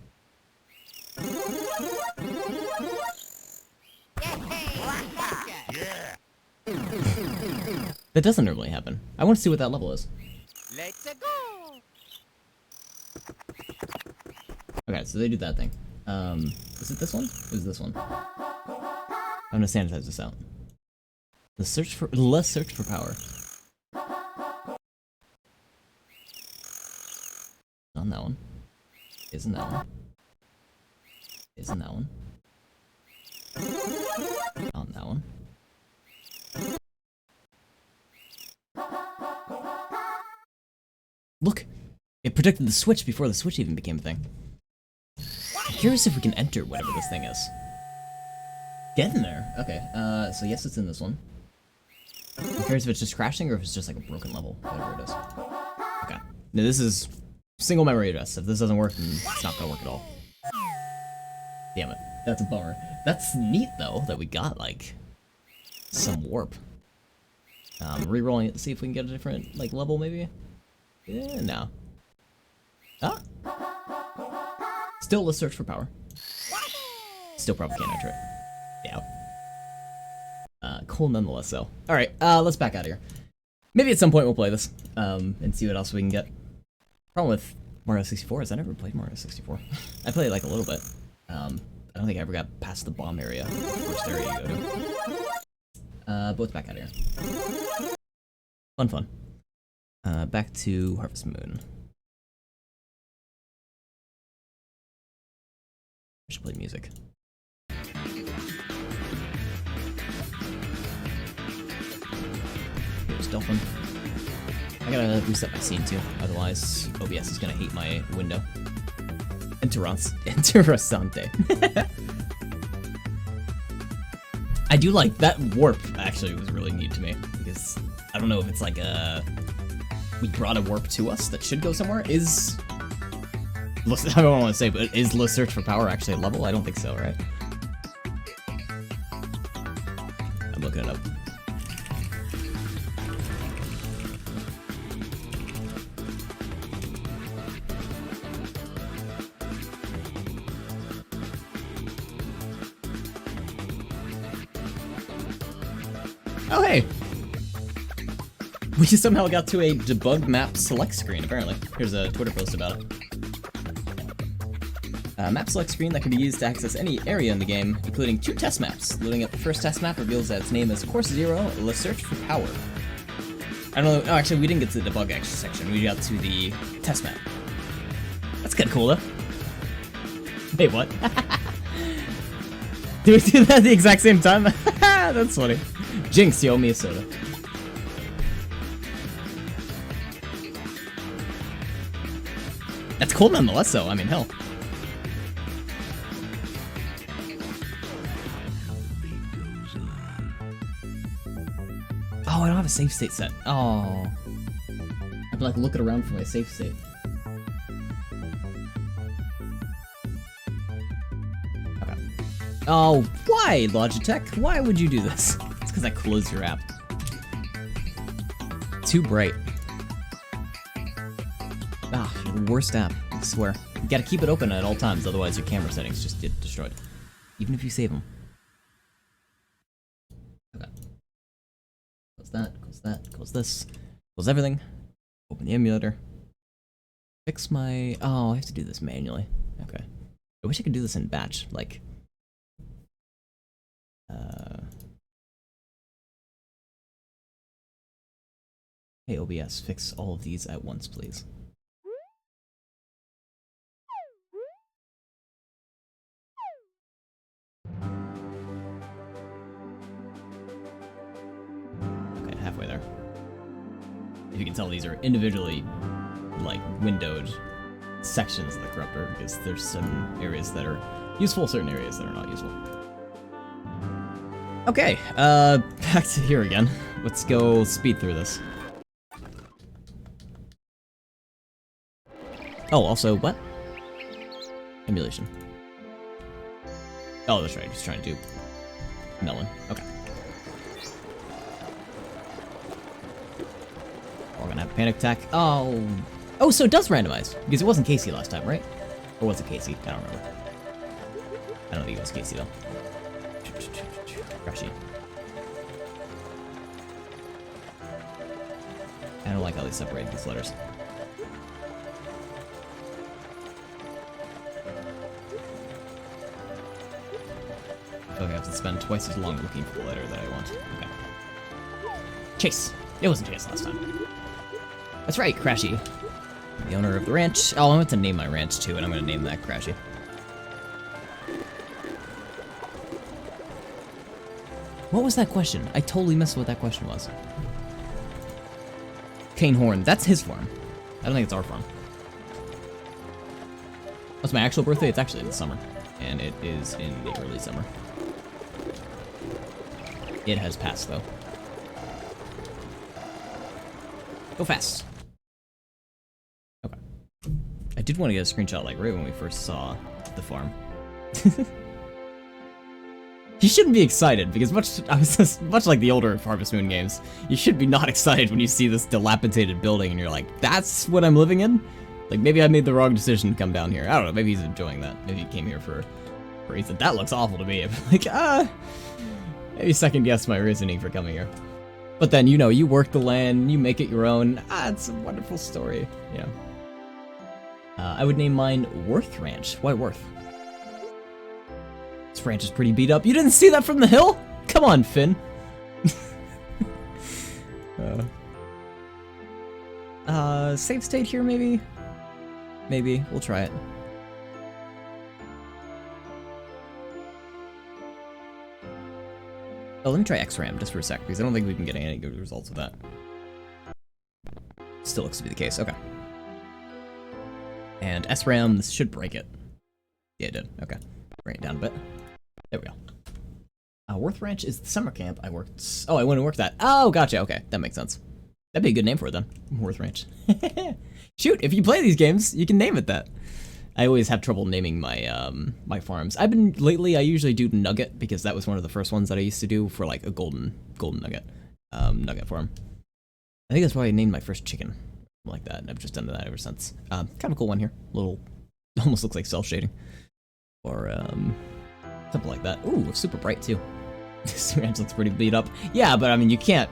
That doesn't normally happen. I want to see what that level is. Let's go. Okay, so they do that thing. Is it this one? Or is it this one? I'm gonna sanitize this out. Let's search for power. On that one. Isn't that one? Isn't that one? On that one. Look! It predicted the switch before the switch even became a thing. I'm curious if we can enter whatever this thing is. Get in there! Okay, so yes, it's in this one. I'm curious if it's just crashing or if it's just like a broken level, whatever it is. Okay. Now this is single memory address. If this doesn't work, then it's not gonna work at all. Damn it. That's a bummer. That's neat though, that we got like some warp. Rerolling it to see if we can get a different like level maybe? Yeah, no. Ah! Still, let's search for power. Still probably can't enter it. Yeah. Cool nonetheless though. Alright, let's back out of here. Maybe at some point we'll play this, and see what else we can get. Problem with Mario 64 is I never played Mario 64. I played like a little bit. I don't think I ever got past the bomb area, the first area you go to. Both back out of here. Fun. Back to Harvest Moon. I should play music. Just Dolphin. I gotta reset my scene too, otherwise OBS is gonna hate my window. Interessante. I do like that warp, actually was really neat to me, because I don't know if it's like we brought a warp to us that should go somewhere. Is, I don't want to say, but is Let's Search for Power actually a level? I don't think so, right? I'm looking it up. Oh, hey! We just somehow got to a debug map select screen, apparently. Here's a Twitter post about it. Map select screen that can be used to access any area in the game, including 2 test maps. Loading up the first test map reveals that its name is Course Zero, Let's Search for Power. I don't know, oh, actually, we didn't get to the debug section. We got to the test map. That's kinda cool, though. Wait, what? Did we do that at the exact same time? That's funny. Jinx, you owe me a soda. That's cool nonetheless, though. I mean, hell. Oh, I don't have a save state set. Oh. I'm like looking around for my save state. Okay. Oh, why, Logitech? Why would you do this? It's because I closed your app. Too bright. Ah, the worst app, I swear. You gotta keep it open at all times, otherwise your camera settings just get destroyed. Even if you save them. Okay. Close that, close this. Close everything. Open the emulator. Fix my... Oh, I have to do this manually. Okay. I wish I could do this in batch, like... Hey OBS, fix all of these at once, please. Okay, halfway there. If you can tell, these are individually, like, windowed sections of the corruptor, because there's some areas that are useful, certain areas that are not useful. Okay, back to here again. Let's go speed through this. Oh, also, what? Emulation. Oh, that's right, just trying to do melon. Okay. We're gonna have a panic attack. Oh. Oh, so it does randomize. Because it wasn't Casey last time, right? Or was it Casey? I don't remember. I don't think it was Casey, though. Crashy. I don't like how they separated these letters. Okay, I have to spend twice as long looking for the letter that I want. Okay. Chase! It wasn't Chase last time. That's right, Crashy. The owner of the ranch. Oh, I meant to name my ranch too, and I'm gonna name that Crashy. What was that question? I totally missed what that question was. Cane Horn, that's his farm. I don't think it's our farm. What's my actual birthday? It's actually in the summer. And it is in the early summer. It has passed, though. Go fast. Okay. I did want to get a screenshot, like, right when we first saw the farm. You shouldn't be excited, because much like the older Harvest Moon games, you should be not excited when you see this dilapidated building and you're like, that's what I'm living in? Like, maybe I made the wrong decision to come down here. I don't know, maybe he's enjoying that. Maybe he came here for a reason. That looks awful to me. I'm like, maybe second guess my reasoning for coming here. But then, you know, you work the land, you make it your own. It's a wonderful story, you know. I would name mine Worth Ranch. Why Worth? This ranch is pretty beat up. You didn't see that from the hill? Come on, Finn. Save state here, maybe? Maybe. We'll try it. Oh, let me try XRAM just for a sec, because I don't think we can get any good results with that. still looks to be the case. Okay. And SRAM, this should break it. Yeah, it did. Okay. Bring it down a bit. There we go. Worth Ranch is the summer camp I worked. Oh, I went and worked that. Oh, gotcha. Okay, that makes sense. That'd be a good name for it then. Worth Ranch. Shoot, if you play these games, you can name it that. I always have trouble naming my my farms. Lately I usually do Nugget because that was one of the first ones that I used to do for like a golden nugget nugget farm. I think that's why I named my first chicken like that, and I've just done that ever since. Kind of a cool one here. Little, almost looks like cell shading, or something like that. Ooh, super bright too. This ranch looks pretty beat up. Yeah, but I mean you can't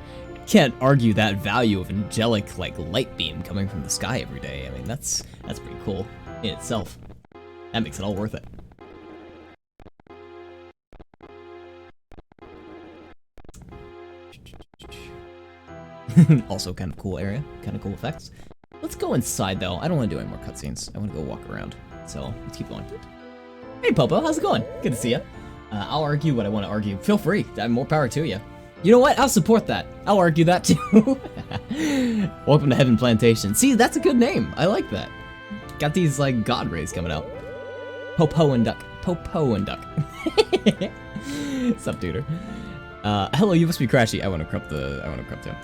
argue that value of angelic like light beam coming from the sky every day. I mean that's pretty cool in itself. That makes it all worth it. Also kind of cool area, kind of cool effects. Let's go inside though. I don't want to do any more cutscenes. I want to go walk around. So let's keep going. Hey Popo, how's it going? Good to see you. I'll argue what I want to argue. Feel free. More power to you. You know what? I'll support that. I'll argue that too. Welcome to Heaven Plantation. See, that's a good name. I like that. Got these like god rays coming out. Popo and Duck. Popo and Duck. Sup, duder? Hello, you must be Crashy. I want to corrupt him.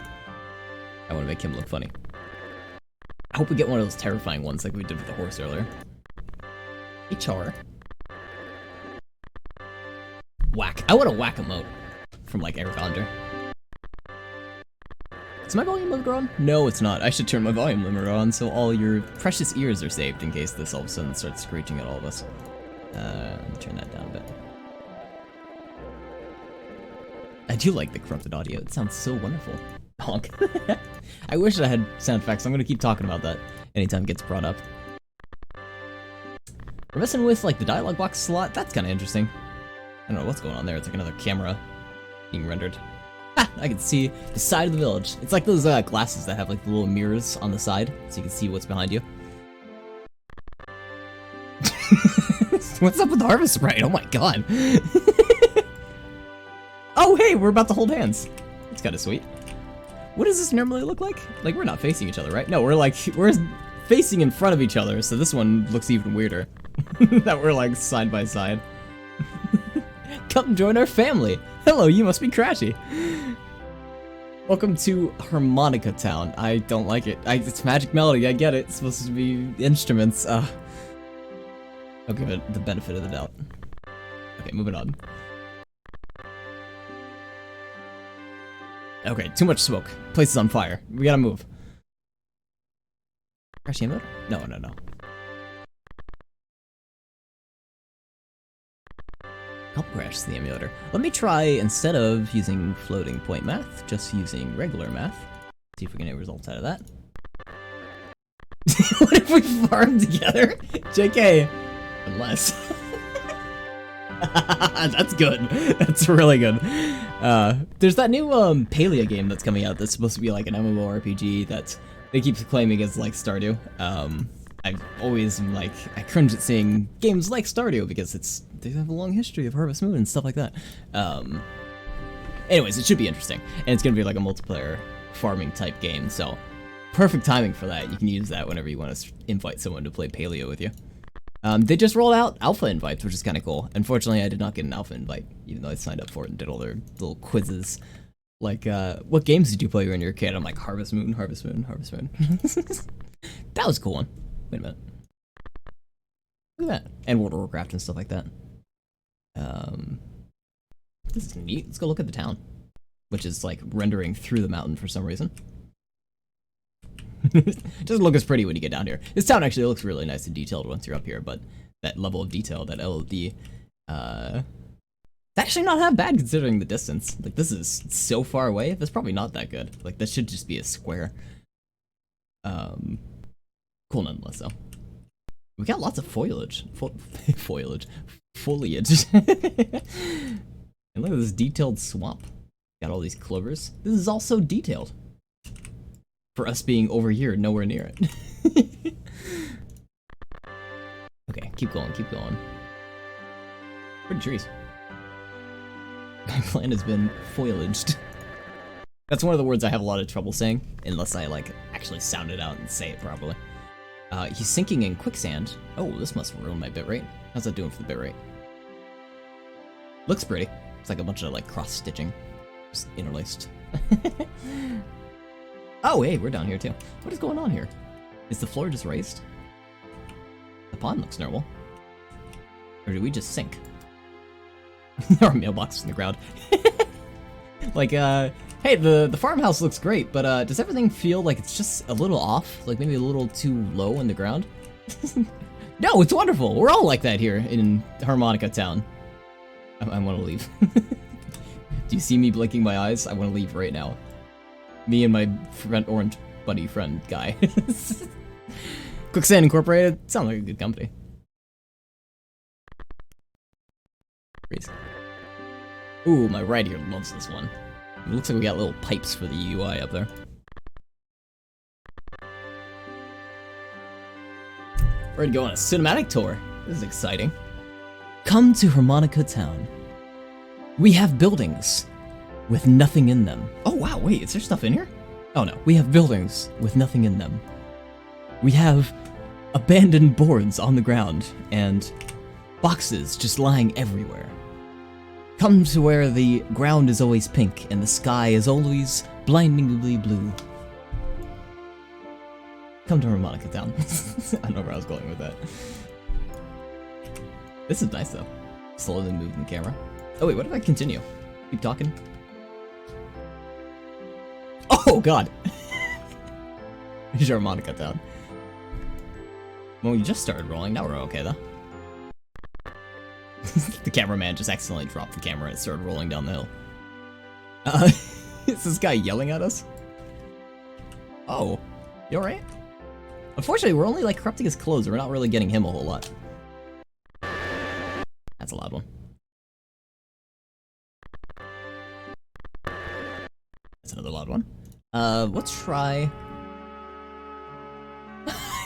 I want to make him look funny. I hope we get one of those terrifying ones like we did with the horse earlier. HR. Whack. I want to whack emote from like Eric Onder. Is my volume limiter on? No, it's not. I should turn my volume limiter on so all your precious ears are saved in case this all of a sudden starts screeching at all of us. Let me turn that down a bit. I do like the corrupted audio. It sounds so wonderful. Honk. I wish I had sound effects. I'm gonna keep talking about that anytime it gets brought up. We're messing with like the dialogue box slot. That's kind of interesting. I don't know what's going on there. It's like another camera being rendered. Ah, I can see the side of the village. It's like those glasses that have like the little mirrors on the side, so you can see what's behind you. What's up with the harvest sprite? Oh my god. Oh hey, we're about to hold hands. That's kind of sweet. What does this normally look like? Like we're not facing each other, right? No, we're facing in front of each other, so this one looks even weirder. That we're like side by side. Come join our family. Hello, you must be Crashy. Welcome to Harmonica Town. I don't like it. It's Magic Melody, I get it. It's supposed to be instruments. I'll give it the benefit of the doubt. Okay, moving on. Okay, too much smoke. Place is on fire. We gotta move. Crashy emote? No. Help crash the emulator. Let me try, instead of using floating point math, just using regular math. See if we can get results out of that. What if we farm together? JK. Unless. That's good. That's really good. There's that new Palia game that's coming out that's supposed to be like an MMORPG that they keep claiming is like Stardew. I've always like, I cringe at seeing games like Stardew because they have a long history of Harvest Moon and stuff like that. Anyways, it should be interesting, and it's gonna be like a multiplayer farming type game, so perfect timing for that. You can use that whenever you want to invite someone to play Paleo with you. They just rolled out alpha invites, which is kind of cool. Unfortunately, I did not get an alpha invite, even though I signed up for it and did all their little quizzes. Like, what games did you play when you were a kid? I'm like, Harvest Moon, Harvest Moon, Harvest Moon. That was a cool one. Wait a minute. Look at that. And World of Warcraft and stuff like that. This is neat. Let's go look at the town. Which is, like, rendering through the mountain for some reason. Doesn't look as pretty when you get down here. This town actually looks really nice and detailed once you're up here, but that level of detail, that LOD, it's actually not that bad considering the distance. Like, this is so far away, that's probably not that good. Like, this should just be a square. Cool nonetheless, though. We got lots of foliage. Foliage. And look at this detailed swamp. Got all these clovers. This is all so detailed. For us being over here, nowhere near it. Okay, keep going, keep going. Pretty trees. My plan has been foliaged. That's one of the words I have a lot of trouble saying, unless I, like, actually sound it out and say it properly. He's sinking in quicksand. Oh, this must ruin my bitrate. How's that doing for the bitrate? Looks pretty. It's like a bunch of, like, cross-stitching. Just interlaced. Oh, hey, we're down here, too. What is going on here? Is the floor just raised? The pond looks normal. Or did we just sink? Our mailbox in the ground. Like, hey, the farmhouse looks great, but does everything feel like it's just a little off? Like maybe a little too low in the ground? No, it's wonderful. We're all like that here in Harmonica Town. I want to leave. Do you see me blinking my eyes? I want to leave right now. Me and my friend, orange buddy friend guy. Quicksand Incorporated sounds like a good company. Ooh, my right here loves this one. It looks like we got little pipes for the UI up there. We're gonna go on a cinematic tour. This is exciting. Come to Harmonica Town. We have buildings with nothing in them. Oh wow, wait, is there stuff in here? Oh no, we have buildings with nothing in them. We have abandoned boards on the ground and boxes just lying everywhere. Come to where the ground is always pink and the sky is always blindingly blue. Come to Harmonica Town. I don't know where I was going with that. This is nice though. Slowly moving the camera. Oh wait, what if I continue? Keep talking. Oh god! Here's Harmonica Town. Well, we just started rolling, now we're okay though. The cameraman just accidentally dropped the camera and it started rolling down the hill. Is this guy yelling at us? Oh, you alright? Unfortunately, we're only like corrupting his clothes, we're not really getting him a whole lot. That's a loud one. That's another loud one. Let's try...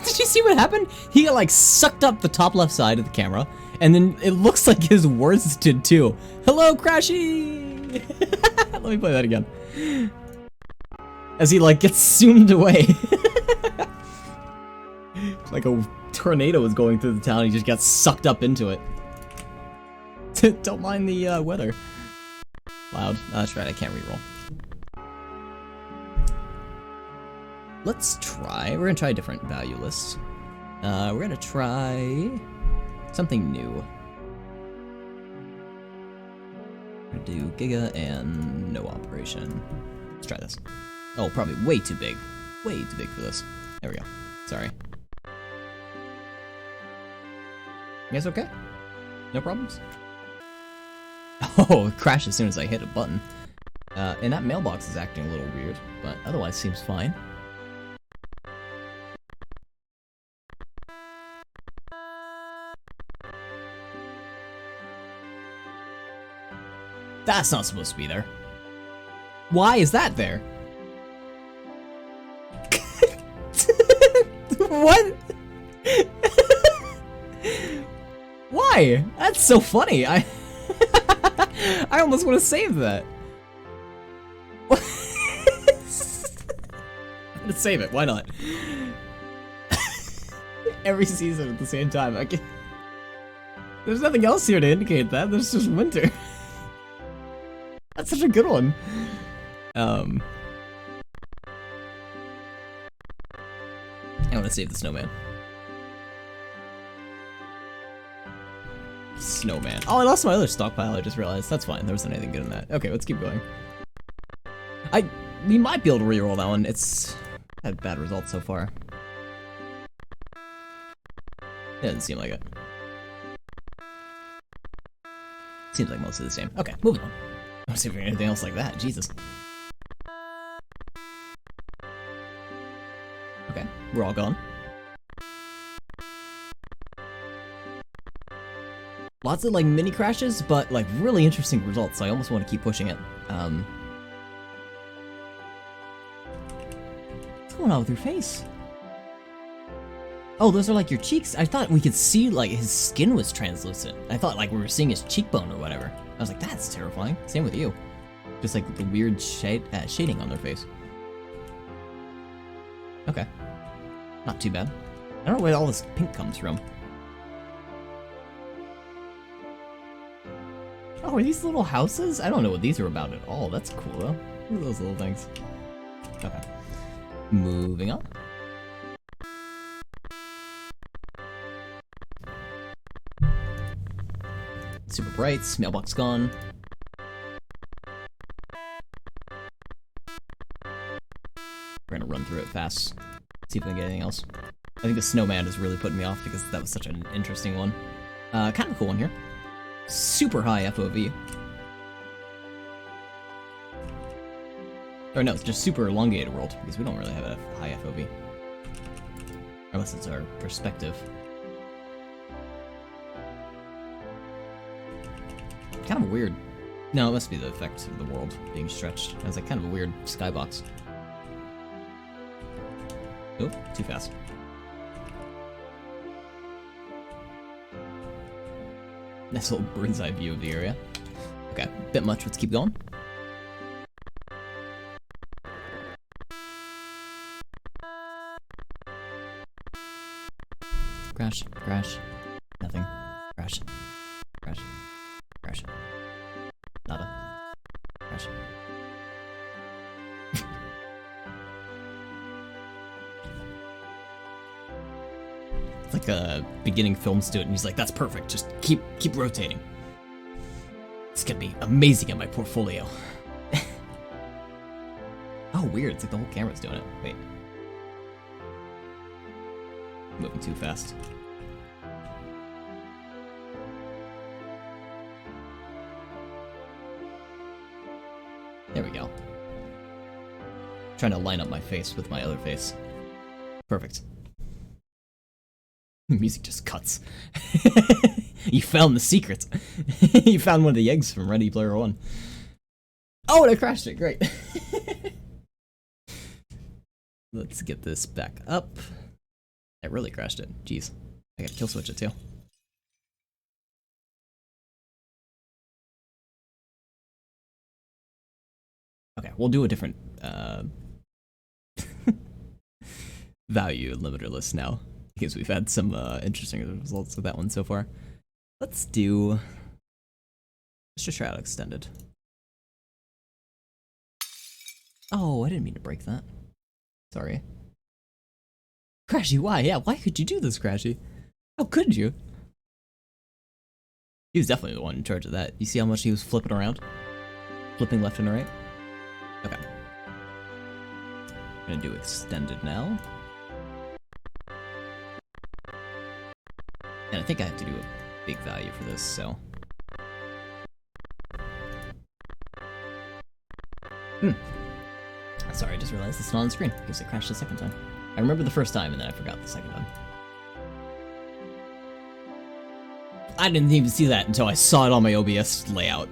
Did you see what happened? He got like sucked up the top left side of the camera, and then it looks like his words did too. Hello, Crashy! Let me play that again. As he like gets zoomed away. Like a tornado was going through the town, he just got sucked up into it. Don't mind the weather. Loud. That's right, I can't reroll. Let's try, we're gonna try a different value list. We're gonna try something new. We're gonna do Giga and no operation. Let's try this. Oh, probably way too big. Way too big for this. There we go. Sorry. You guys okay? No problems? Oh, it crashed as soon as I hit a button. And that mailbox is acting a little weird, but otherwise seems fine. That's not supposed to be there. Why is that there? What? Why? That's so funny. I almost want to save that. I'm gonna save it. Why not? Every season at the same time. I can't... There's nothing else here to indicate that. There's just winter. That's such a good one. I want to save the snowman. Snowman. Oh, I lost my other stockpile, I just realized. That's fine, there wasn't anything good in that. Okay, let's keep going. We might be able to reroll that one. It's had bad results so far. It doesn't seem like it. Seems like mostly the same. Okay, moving on. I don't see if there's anything else like that. Jesus. Okay, we're all gone. Lots of like mini crashes, but like really interesting results. So I almost want to keep pushing it. What's going on with your face? Oh, those are like your cheeks? I thought we could see like his skin was translucent. I thought like we were seeing his cheekbone or whatever. I was like, that's terrifying. Same with you. Just like the weird shading on their face. Okay. Not too bad. I don't know where all this pink comes from. Oh, are these little houses? I don't know what these are about at all. That's cool though. Look at those little things. Okay. Moving on. Super brights, mailbox gone. We're gonna run through it fast. See if we can get anything else. I think the snowman is really putting me off because that was such an interesting one. Kind of a cool one here. Super high FOV. Or no, it's just super elongated world, because we don't really have a high FOV. Unless it's our perspective. Kind of weird. No, it must be the effect of the world being stretched. It's like kind of a weird skybox. Oh, too fast. Nice little bird's eye view of the area. Okay, bit much, let's keep going. Crash, crash, nothing. Crash, crash, crash. Nada. Crash. It's like a beginning film student, and he's like, that's perfect, just keep rotating. It's gonna be amazing in my portfolio. Oh, weird, it's like the whole camera's doing it. Wait. Moving too fast. There we go. Trying to line up my face with my other face. Perfect. The music just cuts. You found the secret. You found one of the eggs from Ready Player One. Oh, and I crashed it. Great. Let's get this back up. I really crashed it. Jeez. I gotta kill switch it too. Okay, we'll do a different value limiter list now, because we've had some interesting results with that one so far. Let's just try out extended. Oh, I didn't mean to break that. Sorry. Crashy, why? Yeah, why could you do this, Crashy? How could you? He was definitely the one in charge of that. You see how much he was flipping around? Flipping left and right? Okay. I'm gonna do extended now. And I think I have to do a big value for this, so. Sorry, I just realized it's not on screen because it crashed the second time. I remember the first time and then I forgot the second time. I didn't even see that until I saw it on my OBS layout.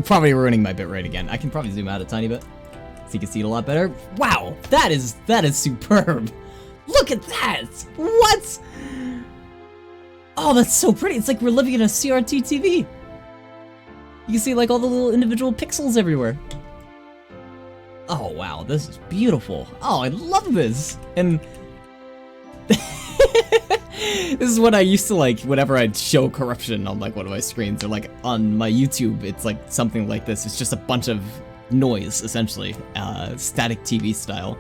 Probably ruining my bitrate again. I can probably zoom out a tiny bit so you can see it a lot better. Wow, that is superb. Look at that! What? Oh, that's so pretty. It's like we're living in a CRT TV. You can see like all the little individual pixels everywhere. Oh wow, this is beautiful. Oh, I love this. And this is what I used to like whenever I'd show corruption on like one of my screens, or like on my YouTube, it's like something like this. It's just a bunch of noise, essentially, static TV style.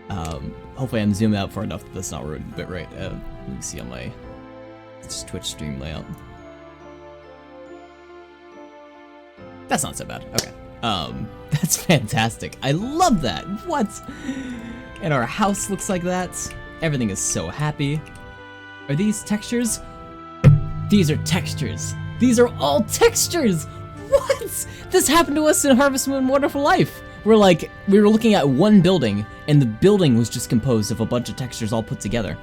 Hopefully I'm zoomed out far enough that that's not ruined the bitrate. Let me see on my Twitch stream layout. That's not so bad. Okay. That's fantastic. I love that. What? And our house looks like that. Everything is so happy. Are these textures? These are textures. These are all textures. What? This happened to us in Harvest Moon Wonderful Life. We were looking at one building, and the building was just composed of a bunch of textures all put together.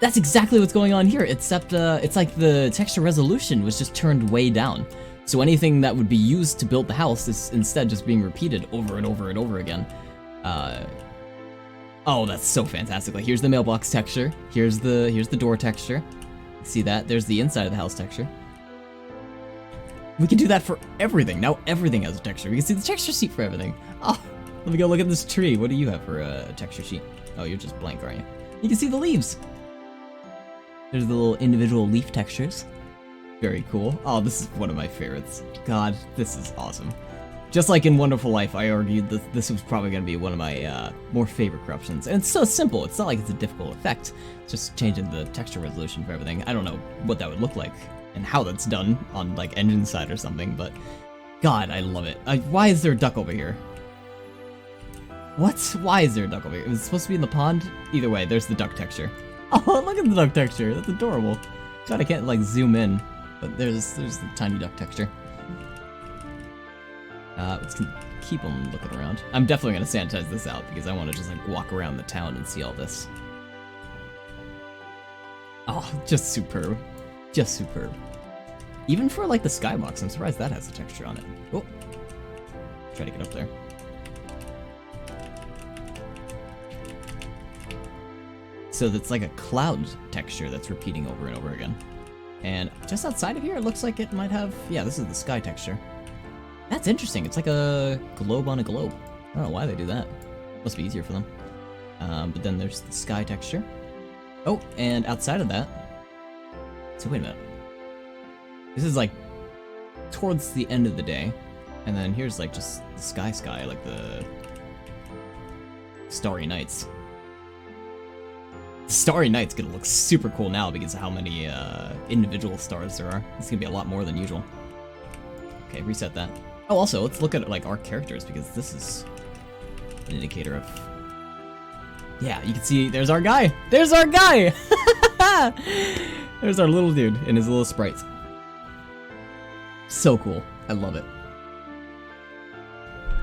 That's exactly what's going on here, except it's like the texture resolution was just turned way down. So anything that would be used to build the house is instead just being repeated over and over and over again. Oh, that's so fantastic. Like, here's the mailbox texture. Here's the door texture. See that? There's the inside of the house texture. We can do that for everything. Now everything has a texture. We can see the texture sheet for everything. Oh, let me go look at this tree. What do you have for a texture sheet? Oh, you're just blank, aren't you? You can see the leaves. There's the little individual leaf textures. Very cool. Oh, this is one of my favorites. God, this is awesome. Just like in Wonderful Life, I argued that this was probably going to be one of my more favorite corruptions. And it's so simple. It's not like it's a difficult effect. It's just changing the texture resolution for everything. I don't know what that would look like and how that's done on like engine side or something, but God, I love it. Why is there a duck over here? What? Why is there a duck over here? It was supposed to be in the pond? Either way, there's the duck texture. Oh, look at the duck texture. That's adorable. God, I can't like zoom in, but there's the tiny duck texture. Let's keep on looking around. I'm definitely gonna sanitize this out because I want to just like walk around the town and see all this. Oh, just superb. Just superb. Even for like the skybox, I'm surprised that has a texture on it. Oh, try to get up there. So that's like a cloud texture that's repeating over and over again. And just outside of here, it looks like it might have, yeah, this is the sky texture. That's interesting. It's like a globe on a globe. I don't know why they do that. Must be easier for them. But then there's the sky texture. Oh, and outside of that, so wait a minute. This is like towards the end of the day. And then here's like just the sky, like the Starry Nights. The Starry Night's gonna look super cool now because of how many individual stars there are. It's gonna be a lot more than usual. Okay, reset that. Oh, also, let's look at like our characters because this is an indicator of... Yeah, you can see there's our guy! There's our guy! There's our little dude and his little sprites. So cool. I love it.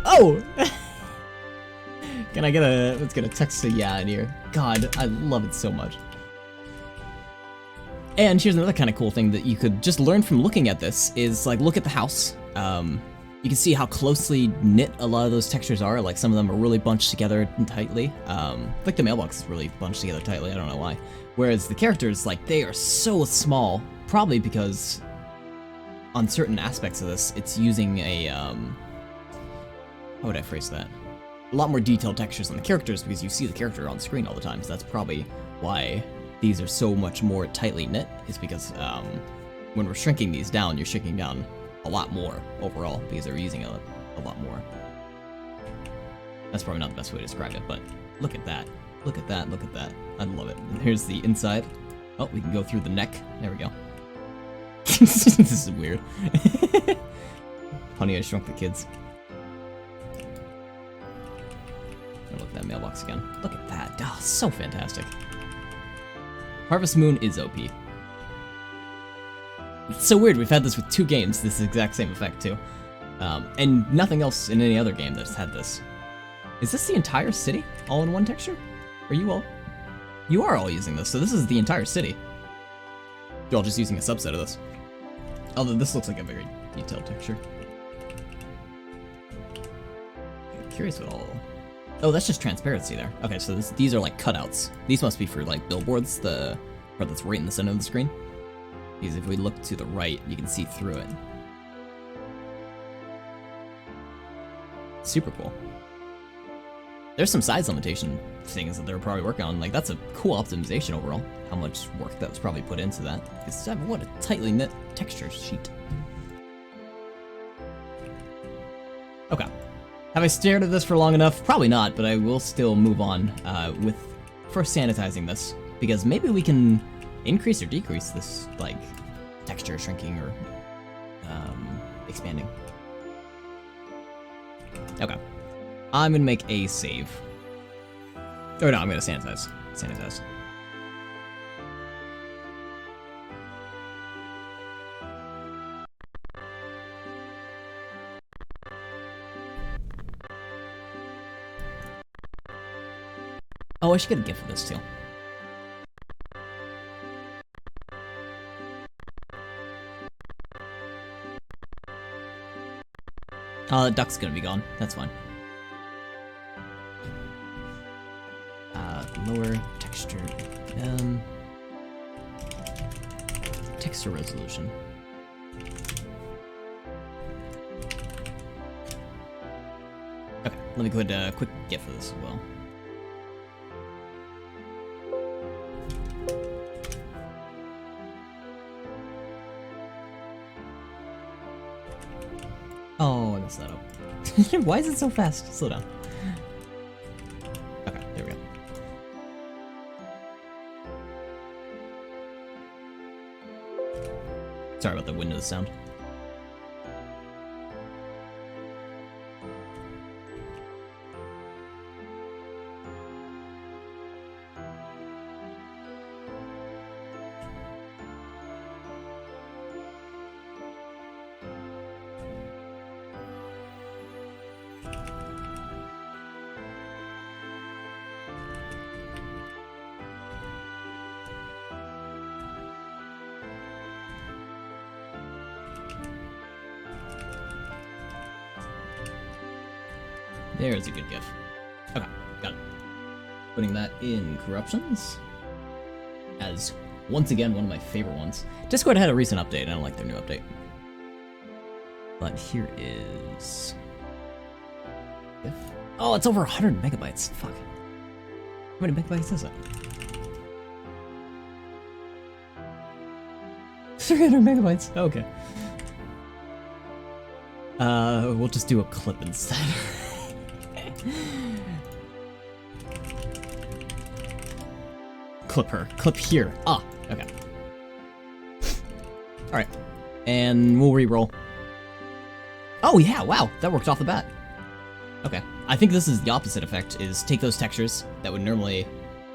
Oh! Can I get a... Let's get a text to yeah in here. God, I love it so much. And here's another kind of cool thing that you could just learn from looking at this is like look at the house. You can see how closely knit a lot of those textures are. Like some of them are really bunched together tightly. Like the mailbox is really bunched together tightly. I don't know why. Whereas the characters, like they are so small, probably because on certain aspects of this, it's using a how would I phrase that? A lot more detailed textures on the characters because you see the character on screen all the time. So that's probably why these are so much more tightly knit. Is because when we're shrinking these down, you're shrinking down a lot more overall because they're using a lot more. That's probably not the best way to describe it, but look at that. Look at that, look at that. I love it. And here's the inside. Oh, we can go through the neck. There we go. This is weird. Honey, I Shrunk the Kids. Look at that mailbox again. Look at that. Oh, so fantastic. Harvest Moon is OP. It's so weird, we've had this with 2 games, this exact same effect too. And nothing else in any other game that's had this. Is this the entire city? All in one texture? Are you all? You are all using this, so this is the entire city. You're all just using a subset of this. Although this looks like a very detailed texture. I'm curious what all... Oh, that's just transparency there. Okay, so these are like cutouts. These must be for like billboards, the part that's right in the center of the screen. Because if we look to the right, you can see through it. Super cool. There's some size limitation things that they're probably working on. Like, that's a cool optimization overall. How much work that was probably put into that. Because what a tightly knit texture sheet. Okay. Have I stared at this for long enough? Probably not, but I will still move on with first sanitizing this. Because maybe we can increase or decrease this, like, texture shrinking or expanding. Okay. I'm gonna make a save. Oh no, I'm gonna sanitize. Sanitize. Oh, I should get a gift for this too. Oh, the duck's gonna be gone. That's fine. Lower texture. Texture resolution. Let me put a quick GIF for this as well. Oh, I messed that up. Why is it so fast? Slow down. Okay, there we go. Sorry about the Windows sound. There's a good GIF. Okay, got it. Putting that in Corruptions as, once again, one of my favorite ones. Discord had a recent update. I don't like their new update. But here is... GIF. Oh, it's over 100 megabytes. Fuck. How many megabytes is it? 300 megabytes. Okay. We'll just do a clip instead. Clip her. Clip here. Ah, okay. Alright. And we'll re-roll. Oh yeah, wow, that worked off the bat. Okay. I think this is the opposite effect, is take those textures that would normally...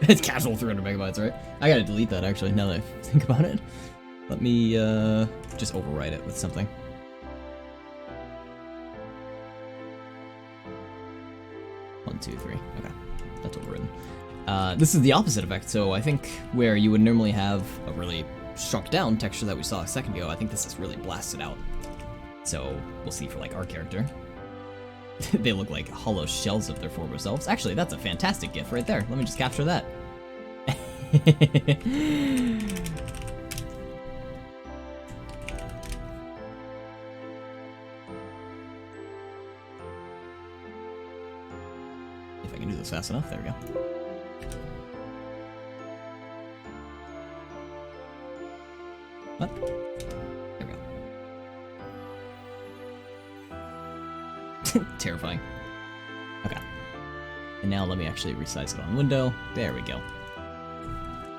It's casual 300 megabytes, right? I gotta delete that, actually, now that I think about it. Let me, just overwrite it with something. One, two, three. Okay, that's overwritten. This is the opposite effect, so I think where you would normally have a really shrunk down texture that we saw a second ago, I think this is really blasted out. So we'll see for like our character. They look like hollow shells of their former selves. Actually, that's a fantastic GIF right there. Let me just capture that. If I can do this fast enough, there we go. What? There we go. Terrifying. Okay. And now let me actually resize it on window. There we go.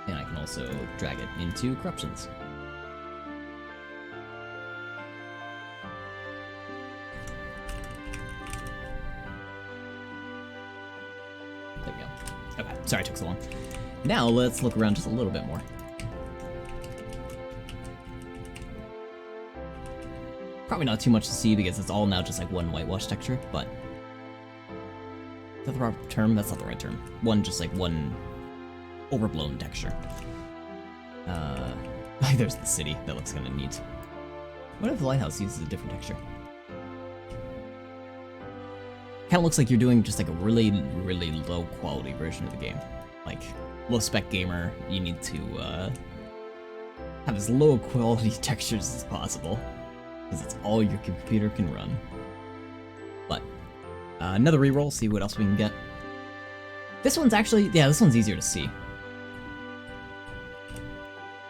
And I can also drag it into Corruptions. There we go. Okay, sorry it took so long. Now let's look around just a little bit more. Probably not too much to see because it's all now just like one whitewash texture, but... Is that the right term? That's not the right term. One, just like one overblown texture. Like there's the city. That looks kind of neat. What if the lighthouse uses a different texture? Kind of looks like you're doing just like a really, really low quality version of the game. Like, low spec gamer, you need to have as low quality textures as possible. Because it's all your computer can run. But, another reroll, see what else we can get. This one's actually, yeah, this one's easier to see.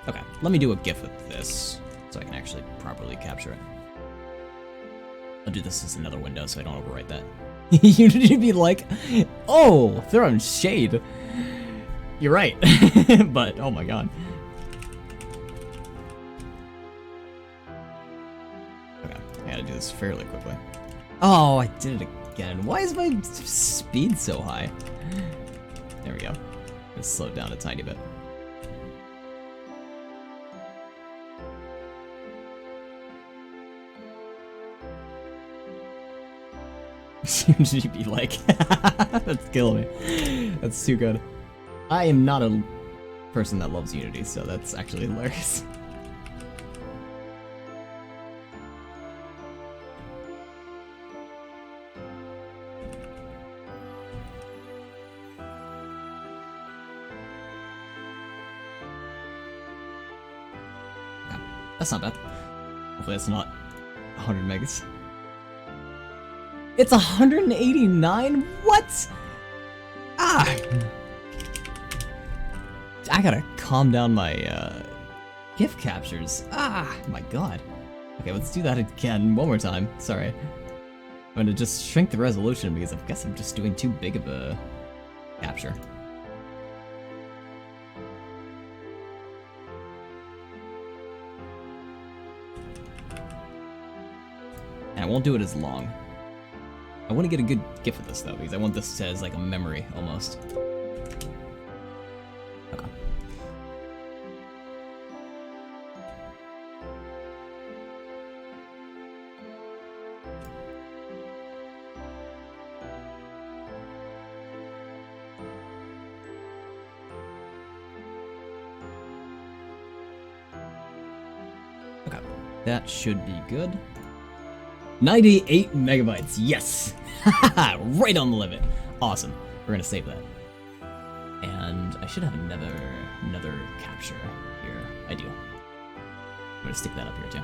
Okay, let me do a GIF of this, so I can actually properly capture it. I'll do this as another window so I don't overwrite that. You'd be like, oh, they're on shade. You're right, but oh my god. Okay, I gotta do this fairly quickly. Oh, I did it again. Why is my speed so high? There we go. Let's slow it down a tiny bit. You'd be like, that's killing me. That's too good. I am not a person that loves Unity, so that's actually hilarious. Okay, that's not bad. Hopefully that's not 100 megas. It's 189? What? Ah! I gotta calm down my, GIF captures. Ah, my god. Okay, let's do that again one more time. Sorry. I'm gonna just shrink the resolution because I guess I'm just doing too big of a capture. And I won't do it as long. I want to get a good GIF of this though, because I want this as like a memory almost. Okay. Okay, that should be good. 98 megabytes, yes! Right on the limit. Awesome. We're gonna save that. And I should have another capture here. I do. I'm gonna stick that up here too.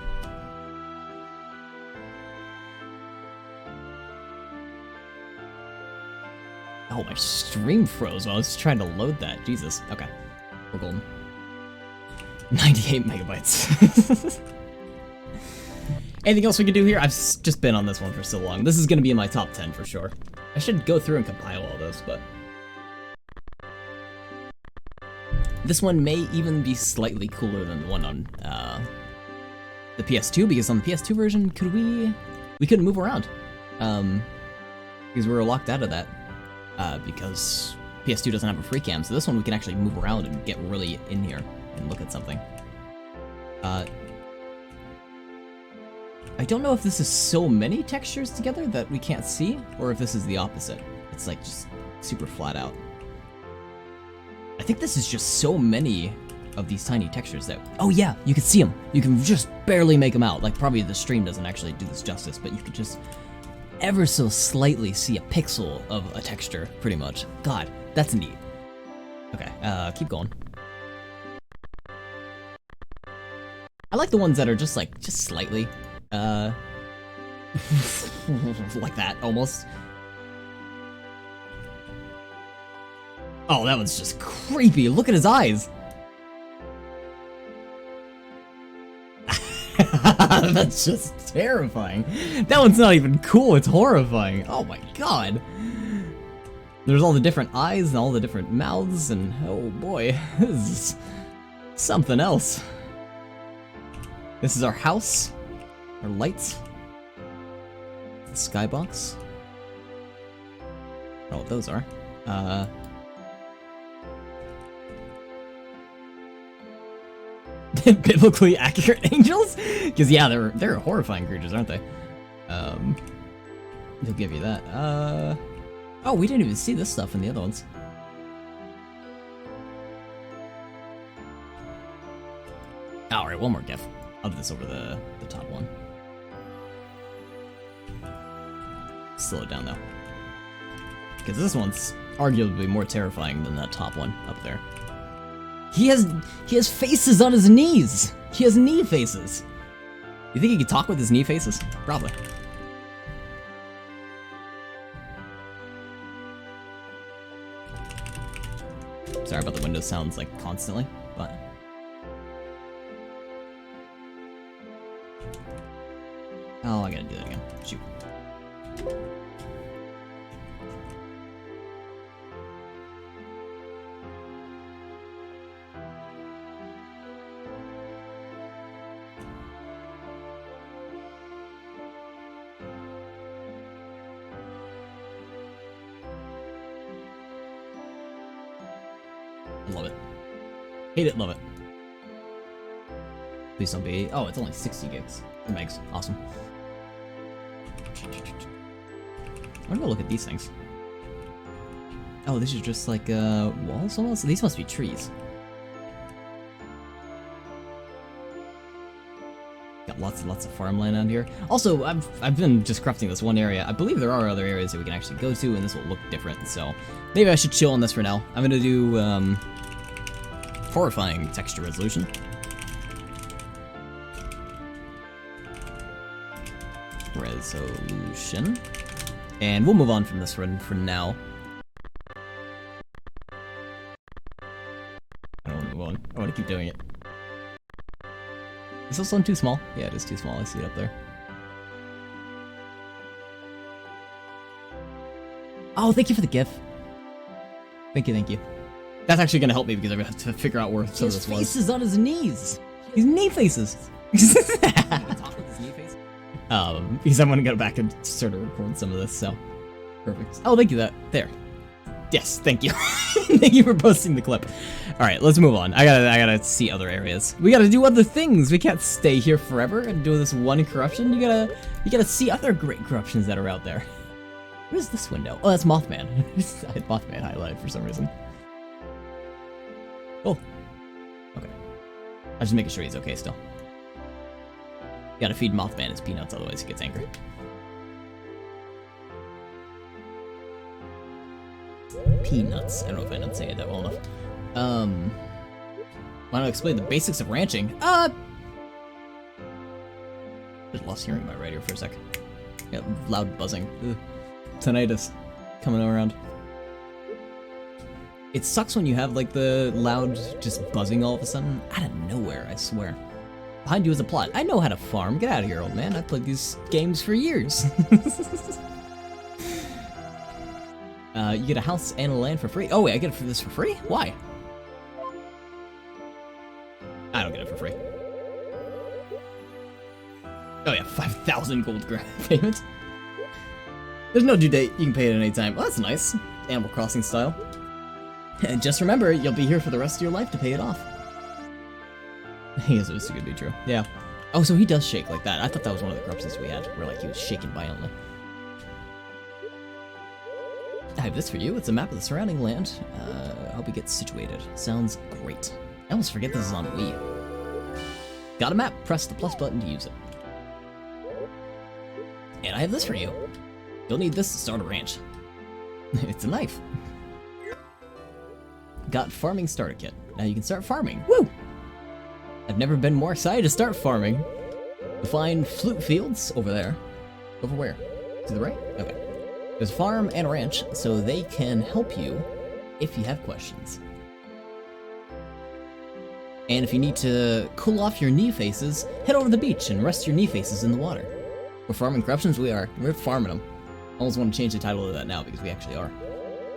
Oh, my stream froze while I was trying to load that. Jesus. Okay. We're golden. 98 megabytes. Anything else we can do here? I've just been on this one for so long. This is going to be in my top 10 for sure. I should go through and compile all those, but... This one may even be slightly cooler than the one on the PS2, because on the PS2 version, we couldn't move around. Because we were locked out of that. Because PS2 doesn't have a free cam, so this one we can actually move around and get really in here and look at something. I don't know if this is so many textures together that we can't see, or if this is the opposite. It's like just super flat out. I think this is just so many of these tiny textures that... Oh yeah, you can see them. You can just barely make them out. Like probably the stream doesn't actually do this justice, but you can just ever so slightly see a pixel of a texture, pretty much. God, that's neat. Okay, keep going. I like the ones that are just slightly, like that, almost. Oh, that one's just creepy. Look at his eyes. That's just terrifying. That one's not even cool, it's horrifying. Oh my god. There's all the different eyes and all the different mouths, and oh boy, this is something else. This is our house, our lights, the skybox. I don't know what those are. Biblically accurate angels? Because yeah, they're horrifying creatures, aren't they? They'll give you that. Oh, we didn't even see this stuff in the other ones. Alright, one more GIF. I'll do this over the top one. Slow it down though. Because this one's arguably more terrifying than that top one up there. He has faces on his knees! He has knee faces! You think he can talk with his knee faces? Probably. Sorry about the Windows sounds like constantly, but... Oh, I gotta do that again. Shoot. Love it. Hate it, love it. Please don't be... Oh, it's only 60 gigs. Or megs. Awesome. I'm gonna go look at these things. Oh, these are just like, walls almost? These must be trees. Got lots and lots of farmland out here. Also, I've been just crafting this one area. I believe there are other areas that we can actually go to, and this will look different, so maybe I should chill on this for now. I'm gonna do, horrifying texture resolution. Resolution. And we'll move on from this run for now. I don't want to move on. I want to keep doing it. Is this one too small? Yeah, it is too small. I see it up there. Oh, thank you for the GIF. Thank you, thank you. That's actually gonna help me because I'm gonna have to figure out where some of this was. His face is on his knees. His knee faces. Because I'm gonna go back and sort of record some of this, so. Perfect. Oh, thank you, there. Yes, thank you. Thank you for posting the clip. Alright, let's move on. I gotta see other areas. We gotta do other things. We can't stay here forever and do this one corruption. You gotta see other great corruptions that are out there. What is this window? Oh, that's Mothman. I had Mothman highlighted for some reason. Oh. Okay. I'm just making sure he's okay still. You gotta feed Mothman his peanuts, otherwise he gets angry. Peanuts. I don't know if I didn't say it that well enough. Why don't I explain the basics of ranching? Just lost hearing my radio for a sec. Got loud buzzing. Ugh. Tinnitus coming around. It sucks when you have like the loud just buzzing all of a sudden out of nowhere, I swear. Behind you is a plot. I know how to farm. Get out of here, old man. I've played these games for years. You get a house and a land for free. Oh wait, I get this for free? Why? I don't get it for free. Oh yeah, 5,000 gold payment. There's no due date, you can pay it at any time. Well, that's nice. Animal Crossing style. And just remember, you'll be here for the rest of your life to pay it off. I guess this is gonna be true. Yeah. Oh, so he does shake like that. I thought that was one of the corruptions we had, where like he was shaking violently. I have this for you. It's a map of the surrounding land. Help you get situated. Sounds great. I almost forget this is on Wii. Got a map. Press the plus button to use it. And I have this for you. You'll need this to start a ranch. It's a knife. Got farming starter kit. Now you can start farming. Woo! I've never been more excited to start farming. You'll find flute fields over there. Over where? To the right? Okay. There's a farm and a ranch, so they can help you if you have questions. And if you need to cool off your knee faces, head over to the beach and rest your knee faces in the water. We're farming corruptions? We are. We're farming them. I almost want to change the title of that now because we actually are.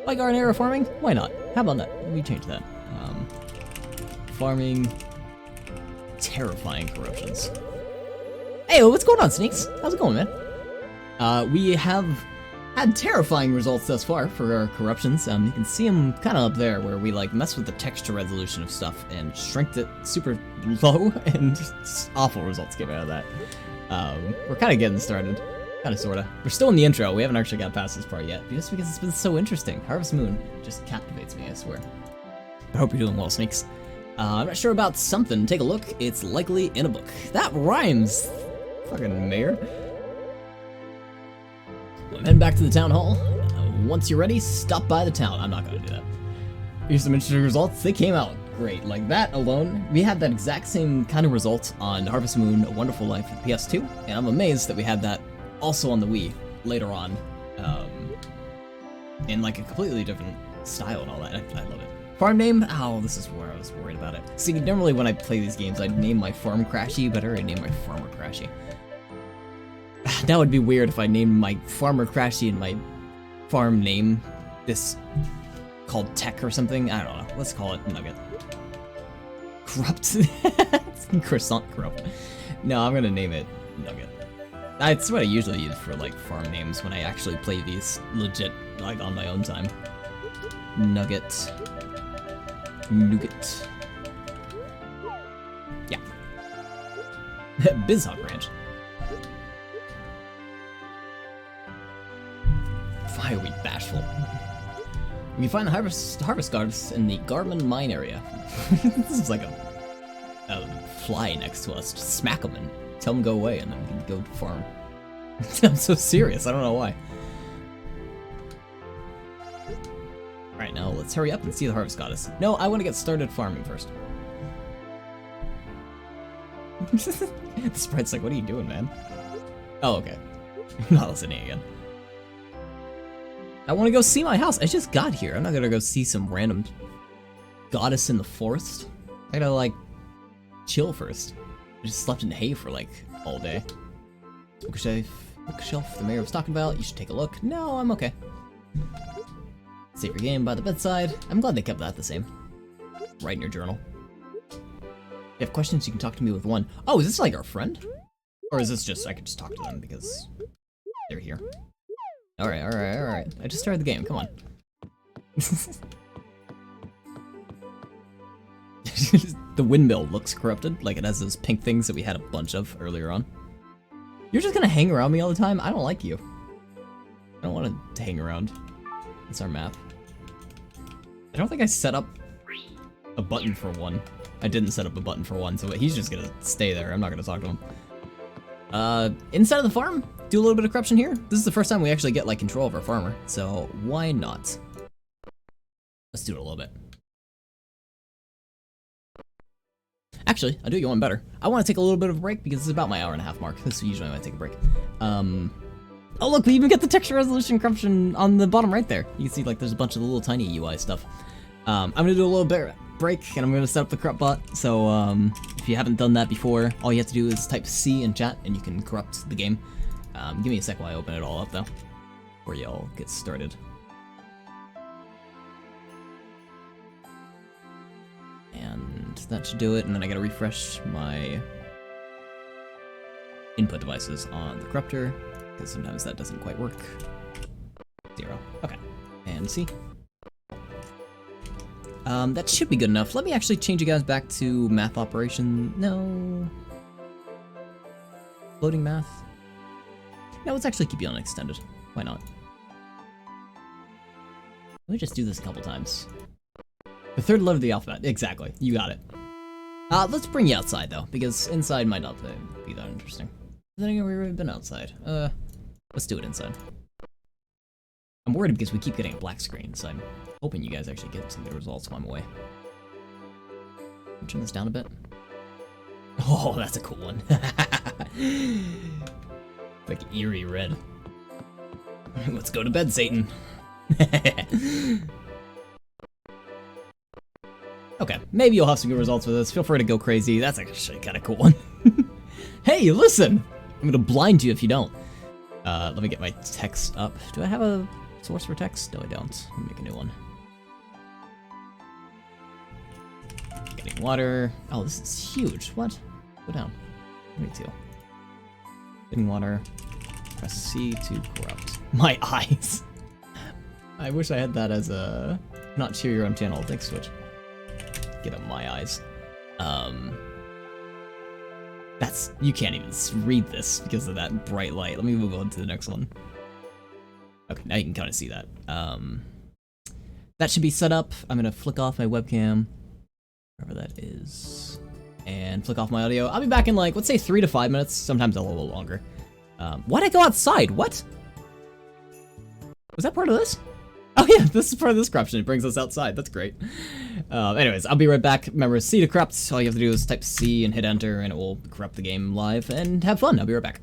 Like Garnera farming? Why not? How about that? Let me change that. Farming terrifying corruptions. Hey, what's going on, Sneaks? How's it going, man? We have had terrifying results thus far for our corruptions. You can see them kind of up there where we like mess with the texture resolution of stuff and shrinked it super low, and just awful results came out of that. We're kind of getting started. Kind of, sorta. We're still in the intro. We haven't actually got past this part yet, just because it's been so interesting. Harvest Moon just captivates me, I swear. I hope you're doing well, Sneaks. I'm not sure about something. Take a look. It's likely in a book. That rhymes! Fucking mayor. I'm heading back to the town hall. Once you're ready, stop by the town. I'm not gonna do that. Here's some interesting results. They came out great. Like that alone, we had that exact same kind of result on Harvest Moon: A Wonderful Life for PS2, and I'm amazed that we had that also on the Wii later on, in like a completely different style and all that. I love it. Farm name? Oh, this is where I was worried about it. See, normally when I play these games, I'd name my farm Crashy, but I already named my farmer Crashy. That would be weird if I named my farmer Crashy and my farm name this called Tech or something. I don't know. Let's call it Nugget. Corrupt. Croissant Corrupt. No, I'm gonna name it Nugget. That's what I usually use for like farm names when I actually play these legit, like on my own time. Nugget. Nougat. Yeah. Bizhawk Ranch. Fireweed Bashful. You can find the harvest guards in the Garmin mine area. This is like a fly next to us. Just smack them and tell them go away, and then we can go farm. I'm so serious. I don't know why. Alright, now let's hurry up and see the harvest goddess. No, I want to get started farming first. The sprite's like, what are you doing, man? Oh, okay. I'm not listening again. I want to go see my house. I just got here. I'm not gonna go see some random goddess in the forest. I gotta, like, chill first. I just slept in hay for, like, all day. Bookshelf the mayor was talking about. You should take a look. No, I'm okay. Save your game by the bedside. I'm glad they kept that the same. Write in your journal. If you have questions, you can talk to me with one. Oh, is this like our friend? Or is this just, I could just talk to them because they're here. Alright, alright, alright. I just started the game, come on. The windmill looks corrupted, like it has those pink things that we had a bunch of earlier on. You're just gonna hang around me all the time? I don't like you. I don't want to hang around. That's our map. I don't think I set up a button for one. I didn't set up a button for one, so he's just gonna stay there. I'm not gonna talk to him. Inside of the farm, do a little bit of corruption here. This is the first time we actually get, like, control of our farmer, so why not? Let's do it a little bit. Actually, I'll do you one better. I want to take a little bit of a break because it's about my hour-and-a-half mark. This is usually when I take a break. Oh look, we even get the texture resolution corruption on the bottom right there. You can see, like, there's a bunch of little tiny UI stuff. I'm gonna do a little bit break, and I'm gonna set up the corrupt bot. So, if you haven't done that before, all you have to do is type C in chat, and you can corrupt the game. Give me a sec while I open it all up, though, before y'all get started. And that should do it, and then I gotta refresh my input devices on the corruptor, because sometimes that doesn't quite work. 0. Okay. And C. That should be good enough. Let me actually change you guys back to math operation. No. Loading math. No, let's actually keep you on extended. Why not? Let me just do this a couple times. The third letter of the alphabet. Exactly. You got it. Let's bring you outside, though, because inside might not be that interesting. Then again, we've already been outside. Let's do it inside. I'm worried because we keep getting a black screen, so I'm hoping you guys actually get some good results while I'm away. Turn this down a bit. Oh, that's a cool one. Like eerie red. Let's go to bed, Satan. Okay, maybe you'll have some good results with this. Feel free to go crazy. That's actually kind of cool one. Hey, listen! I'm gonna blind you if you don't. Let me get my text up. Do I have a source for text? No, I don't. Let me make a new one. Getting water. Oh, this is huge. What? Go down. Me too. Getting water. Press C to corrupt. My eyes. I wish I had that as a not cheer your own channel. Thanks, Switch. Get up my eyes. That's, you can't even read this because of that bright light. Let me move on to the next one. Okay, now you can kind of see that. That should be set up. I'm gonna flick off my webcam, wherever that is, and flick off my audio. I'll be back in, like, let's say 3 to 5 minutes, sometimes a little longer. Why'd I go outside? What? Was that part of this? Oh yeah, this is part of this corruption. It brings us outside. That's great. Anyways, I'll be right back. Remember, C to corrupt. All you have to do is type C and hit enter, and it will corrupt the game live. And have fun. I'll be right back.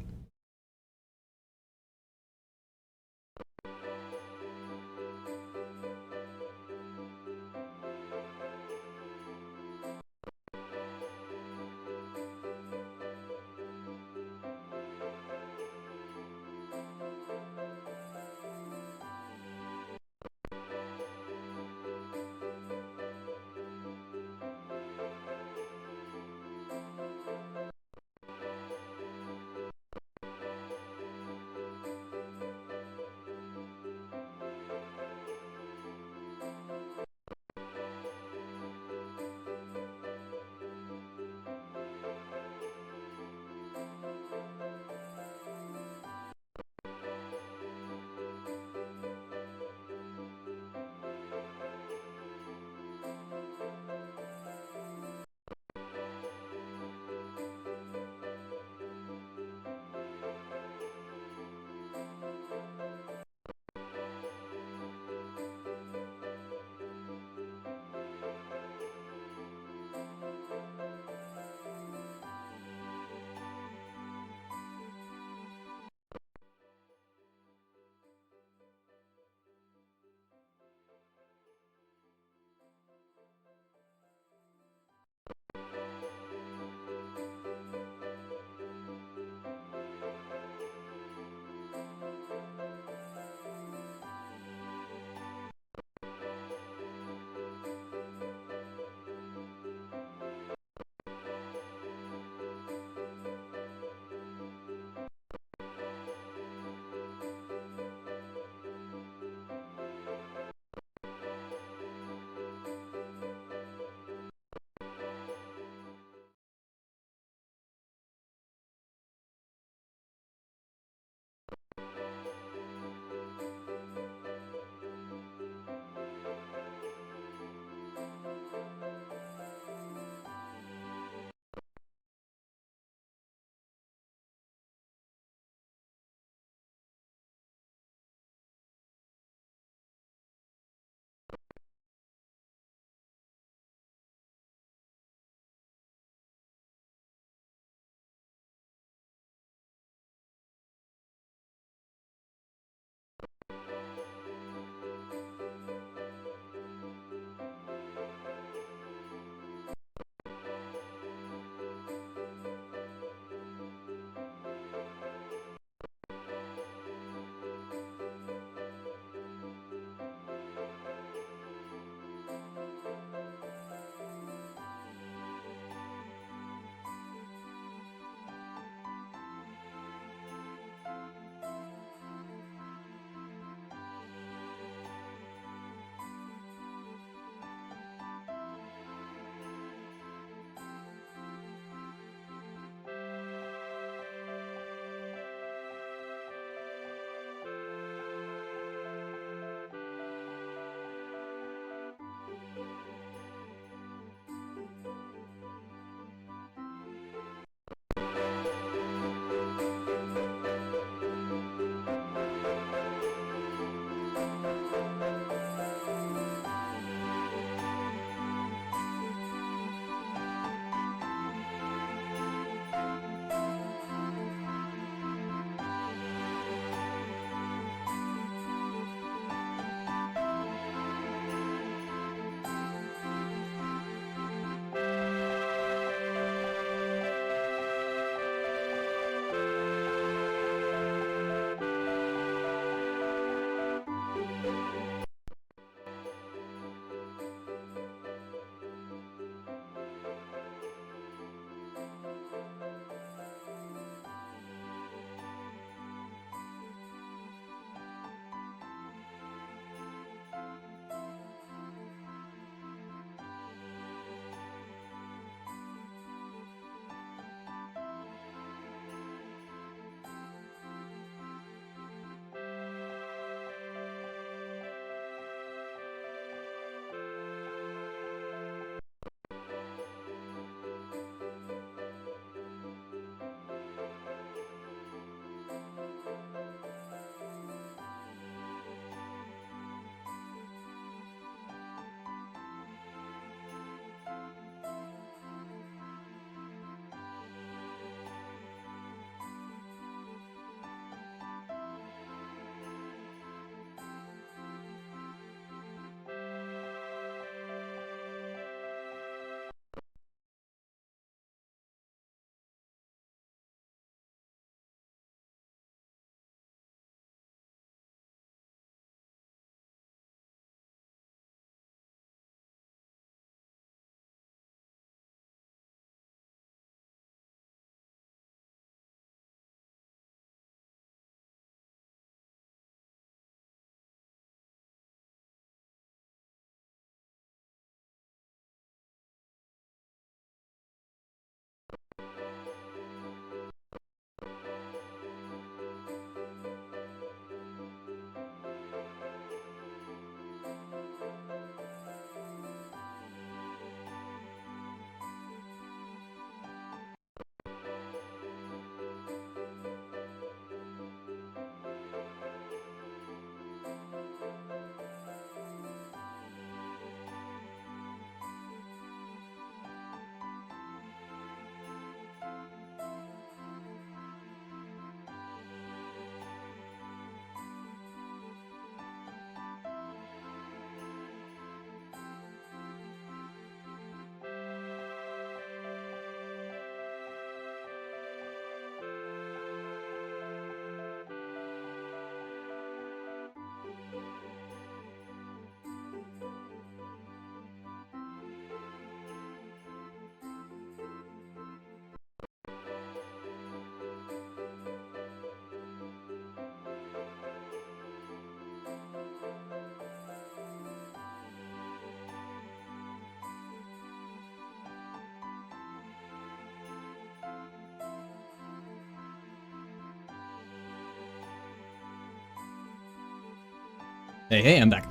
Hey, I'm back.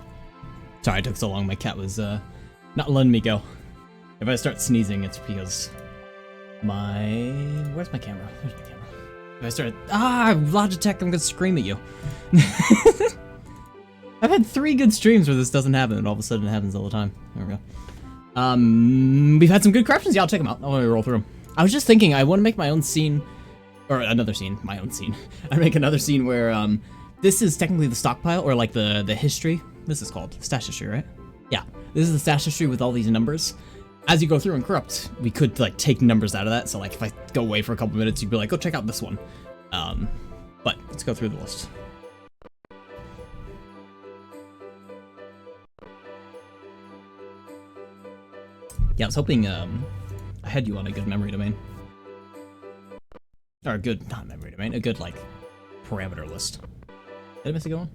Sorry I took so long. My cat was not letting me go. If I start sneezing, it's because where's my camera? There's my camera. If I start Logitech, I'm gonna scream at you. I've had 3 good streams where this doesn't happen, and all of a sudden it happens all the time. There we go. We've had some good corruptions. Yeah, I'll check them out. I'll let me roll through them. I was just thinking, I want to make my own scene, or another scene, my own scene. I make another scene where this is technically the stockpile, or like the history. This is called stash history, right? Yeah, this is the stash history with all these numbers. As you go through and corrupt, we could like take numbers out of that. So like if I go away for a couple minutes, you'd be like, go check out this one. But let's go through the list. Yeah, I was hoping I had you on a good memory domain. Or a good, not memory domain, a good like parameter list. Did I miss a good one?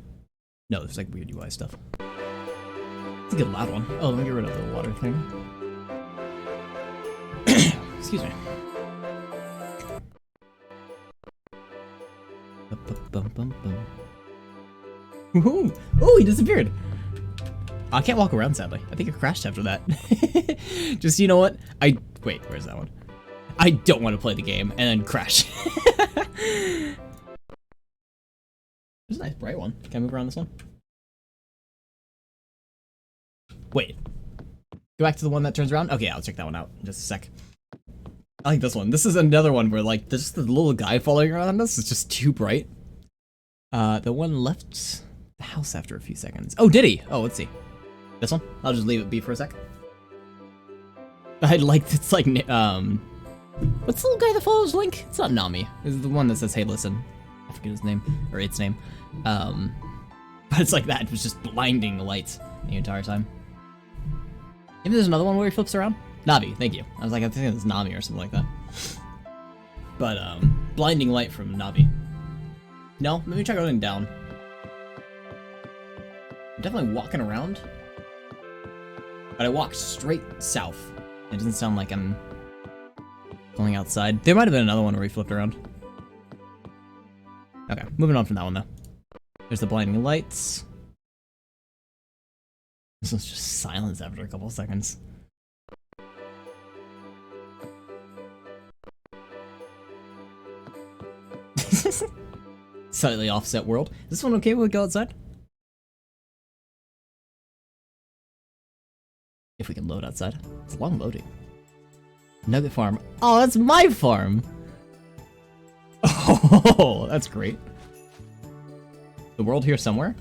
No, there's like weird UI stuff. It's a good loud one. Oh, let me get rid of the water thing. Excuse me. Woohoo! Oh, he disappeared! I can't walk around, sadly. I think it crashed after that. Just, you know what? Wait, where's that one? I don't want to play the game and then crash. There's a nice bright one. Can I move around this one? Wait. Go back to the one that turns around? Okay, I'll check that one out in just a sec. I like this one. This is another one where, like, there's the little guy following around us is just too bright. The one left the house after a few seconds. Oh, did he? Oh, let's see. This one? I'll just leave it be for a sec. I like, it's like, what's the little guy that follows Link? It's not Nami. It's the one that says, hey, listen. I forget his name, or its name. But it's like that. It was just blinding lights the entire time. Maybe there's another one where he flips around? Navi, thank you. I was like, I think it's Nami or something like that. But, blinding light from Navi. No, let me try going down. I'm definitely walking around. But I walked straight south. It doesn't sound like I'm going outside. There might have been another one where he flipped around. Okay, moving on from that one though. There's the blinding lights. This one's just silence after a couple of seconds. Slightly offset world. Is this one okay? Will we go outside? If we can load outside. It's long loading. Nugget farm. Oh, that's my farm! Oh, that's great. The world here somewhere?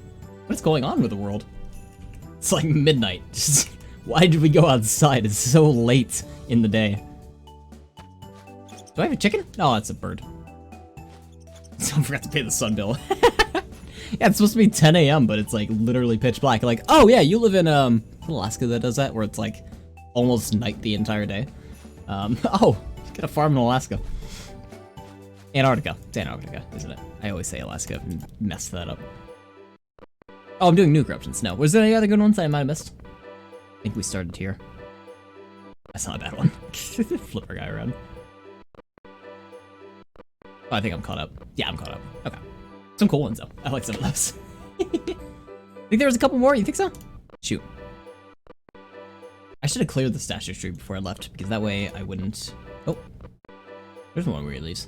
What's going on with the world? It's like midnight. Just, why did we go outside? It's so late in the day. Do I have a chicken? Oh, that's a bird. I forgot to pay the sun bill. Yeah, it's supposed to be 10 a.m., but it's like literally pitch black. Like, oh yeah, you live in Alaska that does that, where it's like almost night the entire day. Oh, get a farm in Alaska. Antarctica. It's Antarctica, isn't it? I always say Alaska and mess that up. Oh, I'm doing new corruptions. No. Was there any other good ones I might have missed? I think we started here. That's not a bad one. Flip our guy around. Oh, I think I'm caught up. Yeah, I'm caught up. Okay. Some cool ones, though. I like some of those. Think there was a couple more? You think so? Shoot. I should have cleared the stash history before I left, because that way I wouldn't... Oh. There's one where he leaves.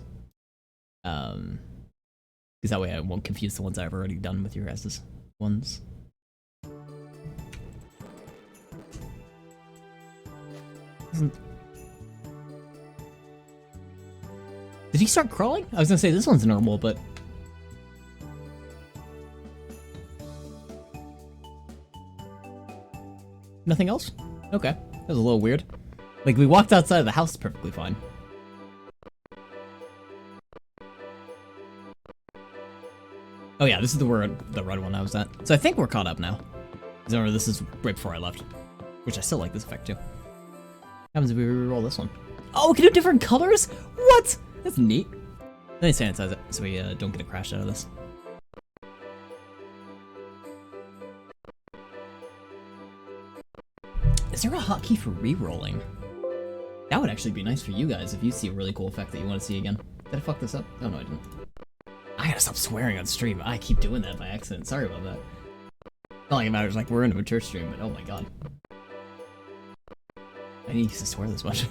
Because that way I won't confuse the ones I've already done with your guys' ones. Did he start crawling? I was gonna say this one's normal, but... Nothing else? Okay. That was a little weird. Like, we walked outside of the house perfectly fine. Oh yeah, this is the red one I was at. So I think we're caught up now. Remember, this is right before I left. Which I still like this effect too. What happens if we re-roll this one? Oh, we can do different colors? What? That's neat. Let me sanitize it so we don't get a crash out of this. Is there a hotkey for re-rolling? That would actually be nice for you guys if you see a really cool effect that you want to see again. Did I fuck this up? Oh no, I didn't. I gotta stop swearing on stream. I keep doing that by accident. Sorry about that. Not like it matters, like we're in a mature stream, but oh my god. I need to swear this much.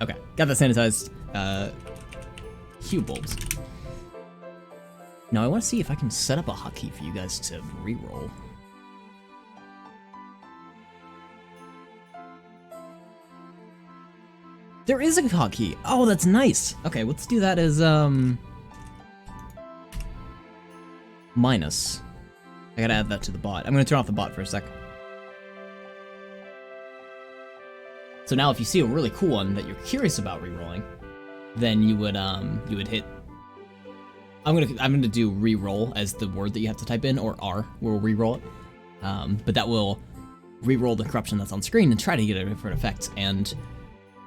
Okay, got that sanitized. Hue bulbs. Now I want to see if I can set up a hotkey for you guys to reroll. There is a hotkey. Oh, that's nice. Okay, let's do that as minus. I gotta add that to the bot. I'm gonna turn off the bot for a sec. So now if you see a really cool one that you're curious about rerolling, then you would hit. I'm gonna do reroll as the word that you have to type in, or R will reroll it. But that will reroll the corruption that's on screen and try to get a different effect. And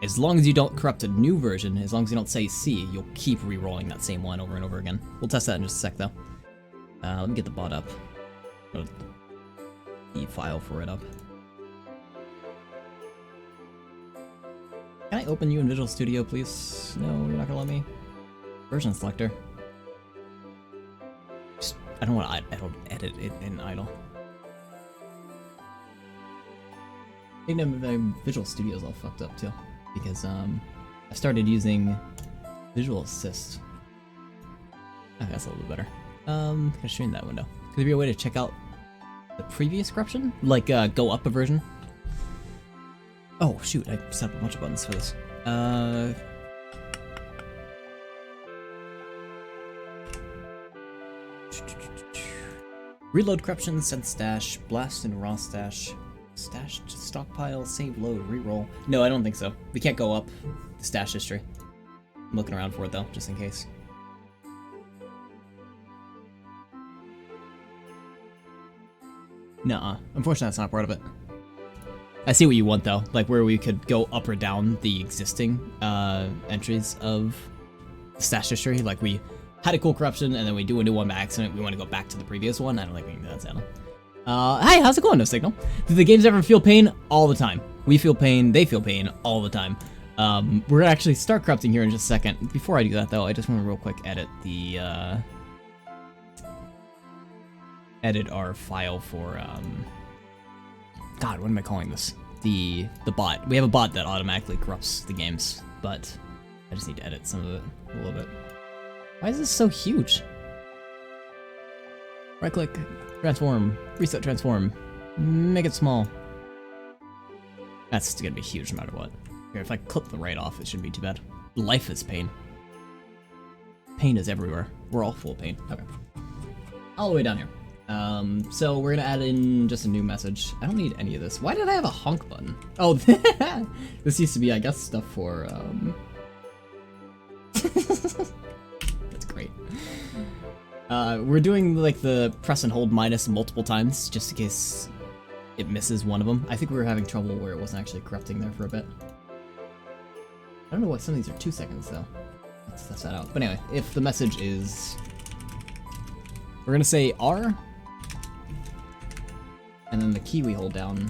as long as you don't corrupt a new version, as long as you don't say C, you'll keep rerolling that same one over and over again. We'll test that in just a sec though. Let me get the bot up. The file for it up. Can I open you in Visual Studio, please? No, you're not gonna let me. Version selector. Just, I don't want to edit it in idle. I think my Visual Studio's all fucked up too, because I started using Visual Assist. Okay, that's a little bit better. Can I stream that window? Could there be a way to check out the previous corruption? Like, go up a version? Oh, shoot, I set up a bunch of buttons for this. Reload corruption, send stash, blast and raw stash, stash to stockpile, save load, reroll. No, I don't think so. We can't go up the stash history. I'm looking around for it though, just in case. Nuh-uh. Unfortunately, that's not part of it. I see what you want though, like where we could go up or down the existing entries of the stash history. Like we had a cool corruption and then we do a new one by accident. We want to go back to the previous one. I don't think we can do that, Santa. Hey, how's it going, No Signal? Do the games ever feel pain? All the time. We feel pain, they feel pain all the time. We're gonna actually start corrupting here in just a second. Before I do that though, I just want to real quick edit the edit our file for God, what am I calling this? The bot. We have a bot that automatically corrupts the games, but I just need to edit some of it a little bit. Why is this so huge? Right click, transform, reset transform, make it small. That's gonna be huge no matter what. Here, if I clip the right off, it shouldn't be too bad. Life is pain. Pain is everywhere. We're all full of pain. Okay. All the way down here. So we're gonna add in just a new message. I don't need any of this. Why did I have a honk button? Oh, this used to be, I guess, stuff for, That's great. We're doing, like, the press and hold minus multiple times, just in case it misses one of them. I think we were having trouble where it wasn't actually corrupting there for a bit. I don't know why some of these are 2 seconds, though. Let's test that out. But anyway, if the message is... We're gonna say R, and then the key we hold down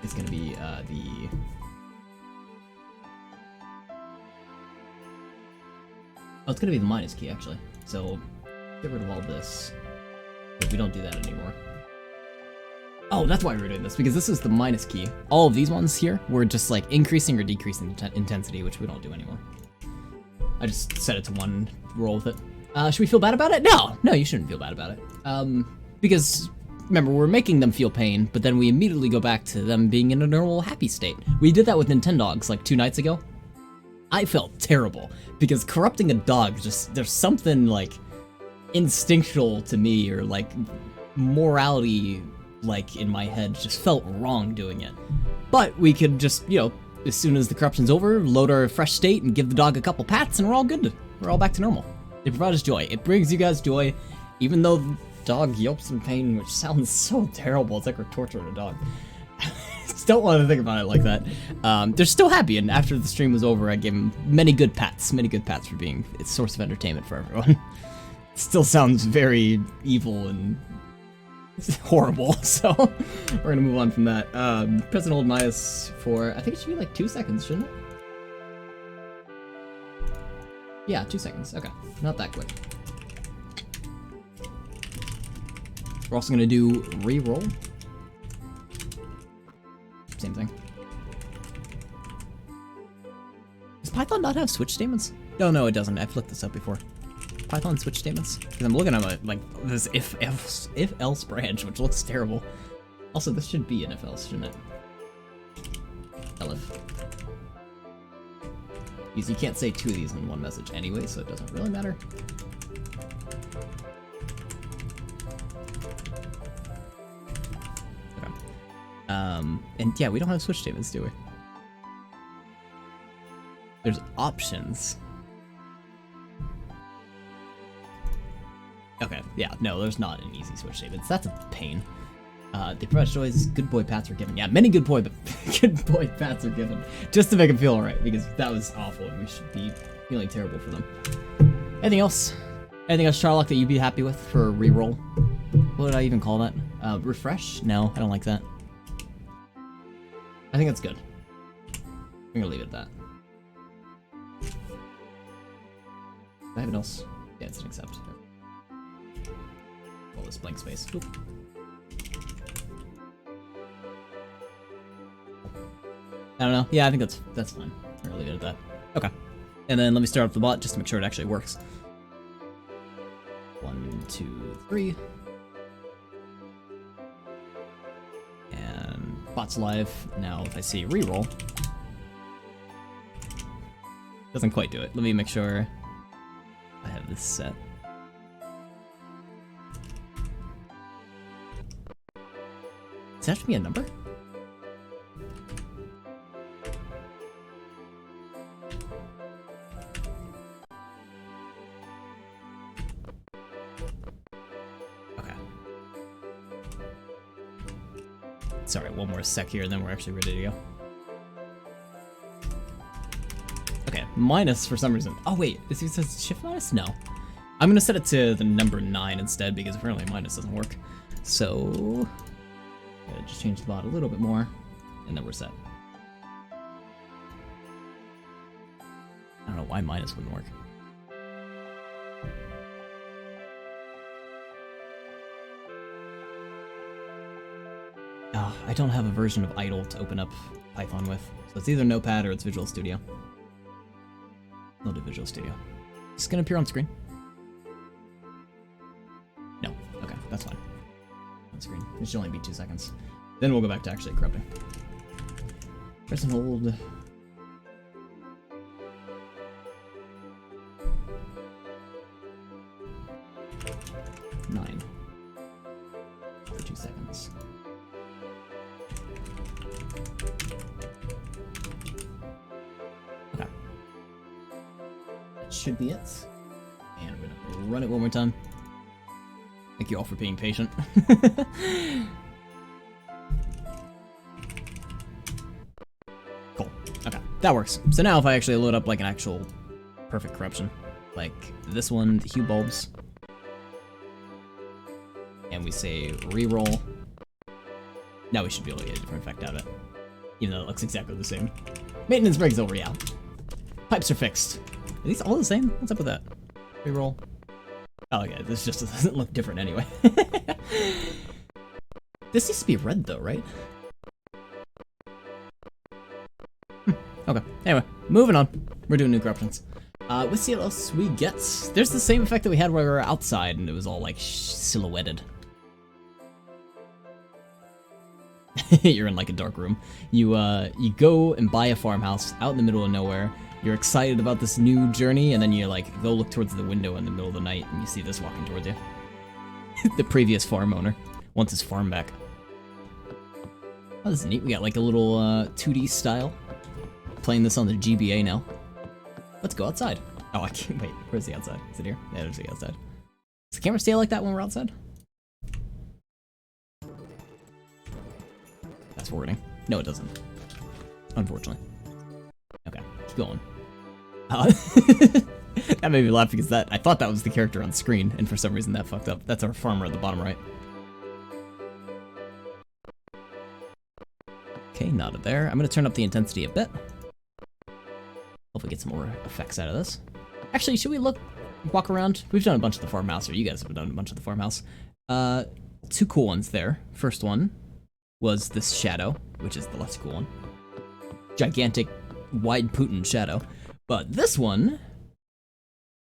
is gonna be the... Oh, it's gonna be the minus key, actually. So, get rid of all this. But we don't do that anymore. Oh, that's why we're doing this, because this is the minus key. All of these ones here were just like increasing or decreasing intensity, which we don't do anymore. I just set it to one, roll with it. Should we feel bad about it? No, you shouldn't feel bad about it. Because, remember, we're making them feel pain, but then we immediately go back to them being in a normal, happy state. We did that with Nintendogs like 2 nights ago. I felt terrible, because corrupting a dog, just, there's something, like, instinctual to me, or, like, morality, like, in my head, just felt wrong doing it. But we could just, you know, as soon as the corruption's over, load our fresh state and give the dog a couple pats, and we're all good. We're all back to normal. It provides joy. It brings you guys joy, even though the dog yelps in pain, which sounds so terrible. It's like we're torturing a dog. Just don't want to think about it like that. They're still happy, and after the stream was over, I gave them many good pats for being a source of entertainment for everyone. It still sounds very evil and horrible, so we're gonna move on from that. Press and hold minus for, I think it should be like 2 seconds, shouldn't it? Yeah, 2 seconds. Okay, not that quick. We're also gonna do re-roll. Same thing. Does Python not have switch statements? No, it doesn't. I've looked this up before. Python switch statements? Because I'm looking at my, like, this if-else branch, which looks terrible. Also, this should be an if-else, shouldn't it? Elif. Because you can't say two of these in one message anyway, so it doesn't really matter. Okay. And yeah, we don't have switch statements, do we? There's options. Okay, yeah, no, there's not an easy switch statements. That's a pain. They provide choices, good boy pats are given. Yeah, many good boy pats are given. Just to make them feel alright, because that was awful and we should be feeling terrible for them. Anything else? Anything else, Charlock, that you'd be happy with for a reroll? What would I even call that? Refresh? No, I don't like that. I think that's good. I'm gonna leave it at that. Do I have anything else? Yeah, it's an accept. All this blank space. Oop. I don't know. Yeah, I think that's fine. I'm gonna leave it at that. Okay. And then let me start up the bot just to make sure it actually works. 1, 2, 3. And bot's live. Now if I see reroll, doesn't quite do it. Let me make sure I have this set. Does that have to be a number? Okay. Sorry, one more sec here and then we're actually ready to go. Okay, minus for some reason. Oh wait, is it says shift minus? No. I'm gonna set it to the number 9 instead because apparently minus doesn't work. So just change the bot a little bit more, and then we're set. I don't know why minus wouldn't work. Oh, I don't have a version of idle to open up Python with, so it's either Notepad or it's Visual Studio. I'll do Visual Studio. Is this gonna appear on screen? No. Okay, that's fine. On screen. It should only be 2 seconds. Then we'll go back to actually corrupting. Press and hold. 9 for 2 seconds. Okay. That should be it. And we're gonna run it one more time. Thank you all for being patient. Cool. Okay, that works. So now if I actually load up like an actual perfect corruption, like this one, the hue bulbs, and we say reroll, now we should be able to get a different effect out of it, even though it looks exactly the same. Maintenance breaks over, yeah. Pipes are fixed. Are these all the same? What's up with that? Reroll. Oh, okay, this just doesn't look different anyway. This needs to be red though, right? Okay, anyway, moving on. We're doing new corruptions. Let's see what else we get. There's the same effect that we had where we were outside and it was all like silhouetted. You're in like a dark room. You go and buy a farmhouse out in the middle of nowhere. You're excited about this new journey, and then you like go look towards the window in the middle of the night, and you see this walking towards you. The previous farm owner wants his farm back. Oh, this is neat. We got like a little 2D style. Playing this on the GBA now. Let's go outside. Oh, I can't wait. Where's the outside? Is it here? Yeah, there's the outside. Does the camera stay like that when we're outside? That's forwarding. No, it doesn't. Unfortunately. Okay, keep going. That made me laugh because I thought that was the character on screen, and for some reason that fucked up. That's our farmer at the bottom right. Okay, not there. I'm gonna turn up the intensity a bit. Hopefully get some more effects out of this. Actually, should we walk around? We've done a bunch of the farmhouse, or you guys have done a bunch of the farmhouse. two cool ones there. First one was this shadow, which is the less cool one. Gigantic, wide Putin shadow. But this one,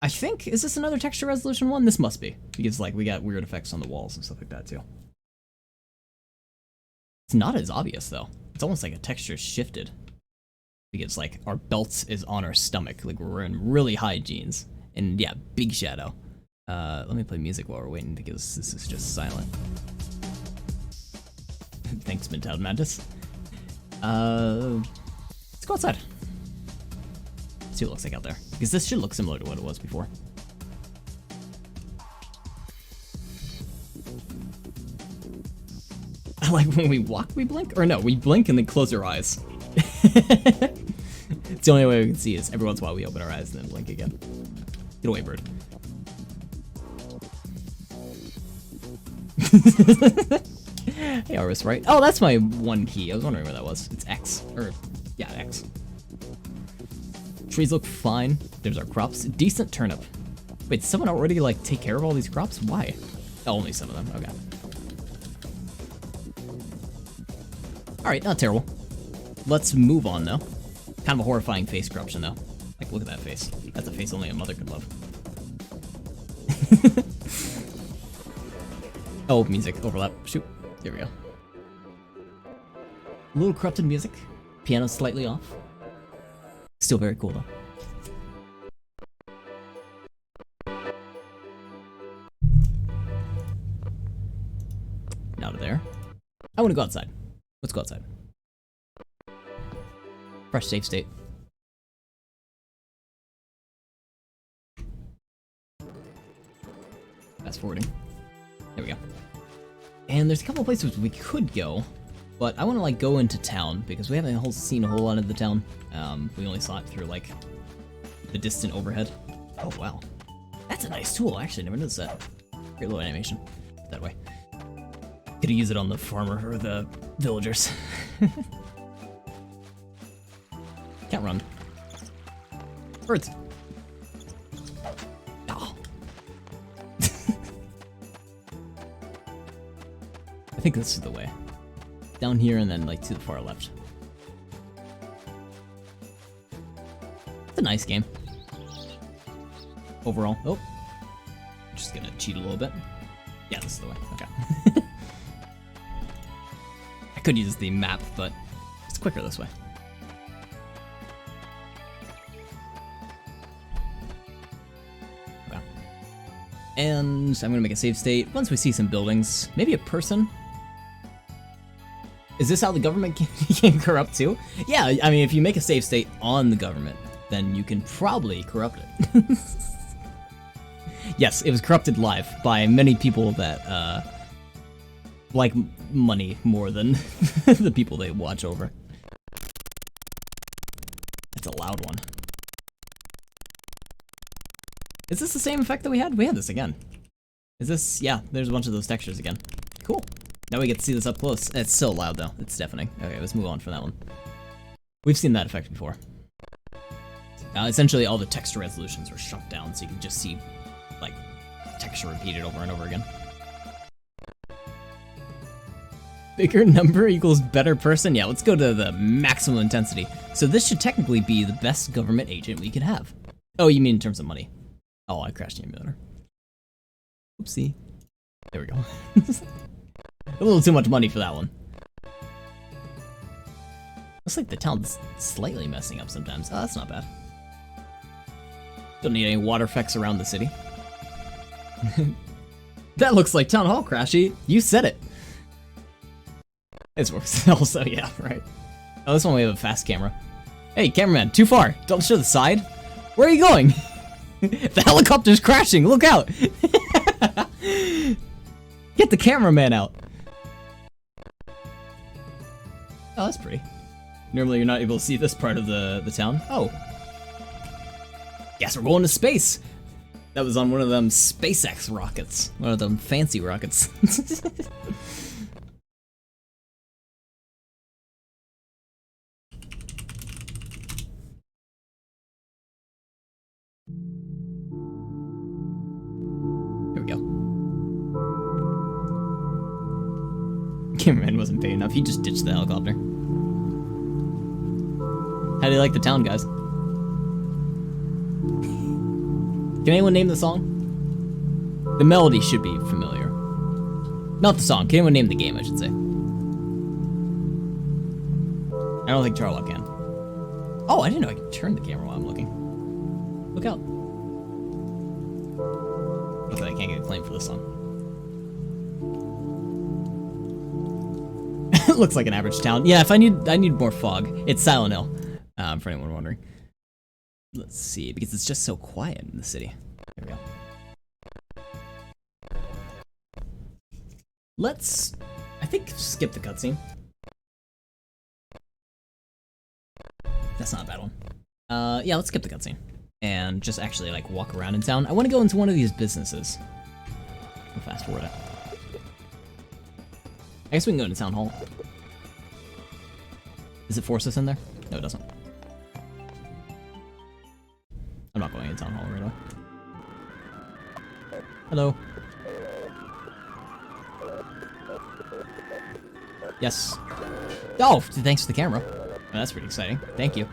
I think, is this another texture resolution one? This must be, because like we got weird effects on the walls and stuff like that too. It's not as obvious though. It's almost like a texture shifted. Because like our belt is on our stomach, like we're in really high jeans. And yeah, big shadow. Let me play music while we're waiting because this is just silent. Thanks, Midtown Madness. Let's go outside. See what it looks like out there. Because this should look similar to what it was before. I like when we walk, we blink? Or no, we blink and then close our eyes. It's the only way we can see is every once in a while we open our eyes and then blink again. Get away, bird. Hey, Arvis, right? Oh, that's my one key. I was wondering where that was. It's X. Or, yeah, X. Trees look fine. There's our crops. Decent turnip. Wait, did someone already, like, take care of all these crops? Why? Oh, only some of them. Okay. Alright, not terrible. Let's move on, though. Kind of a horrifying face corruption, though. Like, look at that face. That's a face only a mother could love. Oh, music. Overlap. Shoot. There we go. A little corrupted music. Piano slightly off. Still very cool, though. Out of there. I want to go outside. Let's go outside. Fresh save state. Fast forwarding. There we go. And there's a couple of places we could go, but I want to like go into town because we haven't seen a whole lot of the town. We only saw it through like the distant overhead. Oh wow, that's a nice tool. I actually never noticed that. Great little animation that way. Could use it on the farmer or the villagers. Can't run. Birds. Oh. I think this is the way. Down here and then like to the far left. It's a nice game. Overall. Oh. Just gonna cheat a little bit. Yeah, this is the way. Okay. I could use the map, but it's quicker this way. Okay. And I'm gonna make a save state. Once we see some buildings, maybe a person. Is this how the government can corrupt too? Yeah, I mean, if you make a save state on the government, then you can probably corrupt it. Yes, it was corrupted live by many people that like money more than the people they watch over. That's a loud one. Is this the same effect that we had? We had this again. Is this? Yeah, there's a bunch of those textures again. Cool. Now we get to see this up close. It's so loud though. It's deafening. Okay, let's move on from that one. We've seen that effect before. Essentially all the texture resolutions were shrunk down so you can just see like texture repeated over and over again. Bigger number equals better person? Yeah, let's go to the maximum intensity. So this should technically be the best government agent we could have. Oh, you mean in terms of money? Oh, I crashed the emulator. Oopsie. There we go. A little too much money for that one. Looks like the town's slightly messing up sometimes. Oh, that's not bad. Don't need any water effects around the city. That looks like Town Hall, Crashy. You said it. This works also, yeah, right. Oh, this one we have a fast camera. Hey, cameraman, too far. Don't show the side. Where are you going? The helicopter's crashing. Look out. Get the cameraman out. Oh, that's pretty. Normally you're not able to see this part of the town. Oh. Guess we're going to space. That was on one of them SpaceX rockets. One of them fancy rockets. Here we go. Cameraman wasn't paid enough. He just ditched the helicopter. How do you like the town, guys? Can anyone name the song? The melody should be familiar. Not the song. Can anyone name the game, I should say? I don't think Charlotte can. Oh, I didn't know I could turn the camera while I'm looking. Look out. Looks like I can't get a claim for this song. Looks like an average town. Yeah, if I need more fog. It's Silent Hill, for anyone wondering. Let's see, because it's just so quiet in the city. There we go. Let's, I think, skip the cutscene. That's not a bad one. Yeah, let's skip the cutscene. And just actually, like, walk around in town. I want to go into one of these businesses. I'll fast forward it. I guess we can go into Town Hall. Does it force us in there? No, it doesn't. I'm not going into Town Hall right now. Hello. Yes. Oh, thanks for the camera. Oh, that's pretty exciting. Thank you.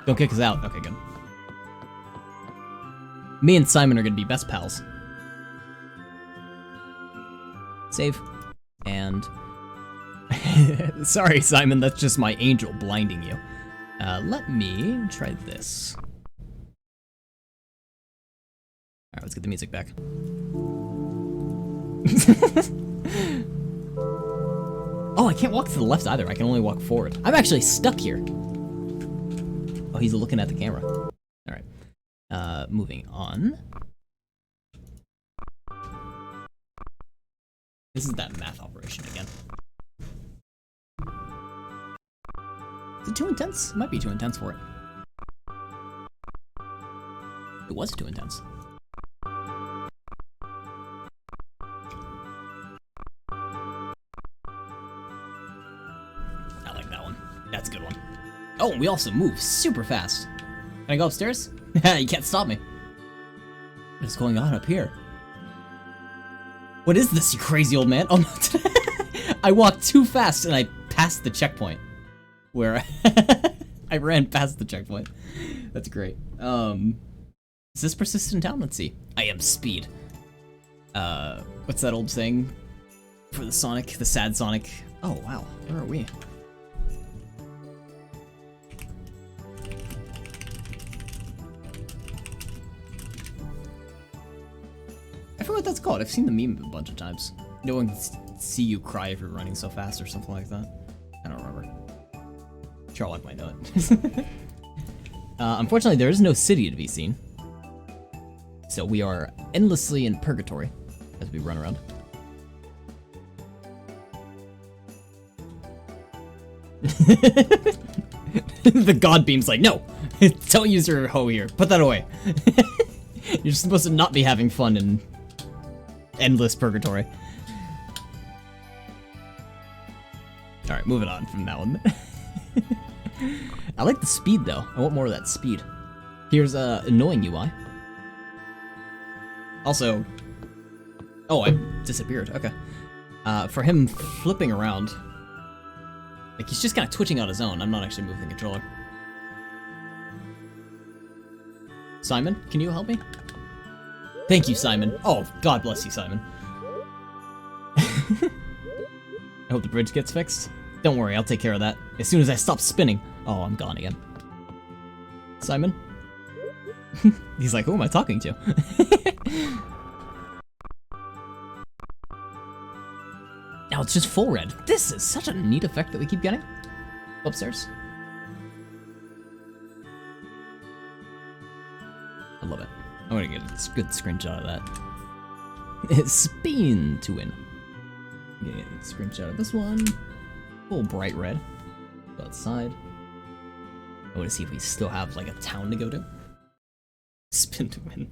Don't kick us out. Okay, good. Me and Simon are gonna be best pals. Save. And... Sorry, Simon, that's just my angel blinding you. Let me try this. Alright, let's get the music back. Oh, I can't walk to the left either. I can only walk forward. I'm actually stuck here. Oh, he's looking at the camera. Alright. Moving on. This is that math operation again. Is it too intense? It might be too intense for it. It was too intense. I like that one. That's a good one. Oh, and we also move super fast. Can I go upstairs? You can't stop me. What is going on up here? What is this, you crazy old man? Oh no, I walked too fast and I passed the checkpoint. Where I ran past the checkpoint. That's great. Is this persistent town? Let's see. I am speed. What's that old saying for the Sonic, the sad Sonic? Oh wow, where are we? I forget what that's called. I've seen the meme a bunch of times. No one can see you cry if you're running so fast or something like that. I don't remember. Charlotte might know it. Unfortunately, there is no city to be seen. So we are endlessly in purgatory as we run around. The god beam's like, no! Don't use your hoe here. Put that away. You're supposed to not be having fun in endless purgatory. Alright, moving on from that one. I like the speed though. I want more of that speed. Here's annoying UI. Also, oh, I disappeared. Okay. For him flipping around, like he's just kind of twitching on his own. I'm not actually moving the controller. Simon, can you help me? Thank you, Simon. Oh, God bless you, Simon. I hope the bridge gets fixed. Don't worry, I'll take care of that. As soon as I stop spinning. Oh, I'm gone again. Simon? He's like, who am I talking to? Now it's just full red. This is such a neat effect that we keep getting. Upstairs. I love it. I'm gonna get a good screenshot of that. Spin to win. I'm gonna get a screenshot of this one. Full bright red. Go outside. I want to see if we still have like a town to go to. Spin to win.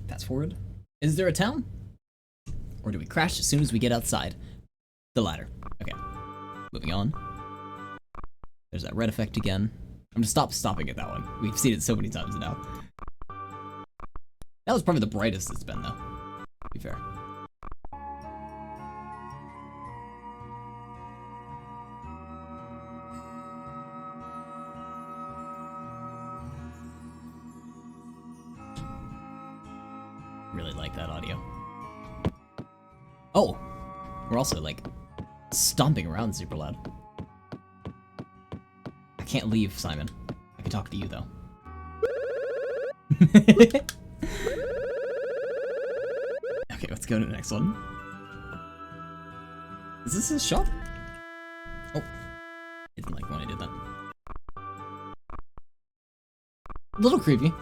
Fast forward. Is there a town? Or do we crash as soon as we get outside? The latter. Okay. Moving on. There's that red effect again. I'm gonna stopping at that one. We've seen it so many times now. That was probably the brightest it's been though. To be fair. Really like that audio. Oh! We're also, like, stomping around super loud. I can't leave, Simon. I can talk to you, though. Okay, let's go to the next one. Is this his shop? Oh. I didn't like when I did that. A little creepy,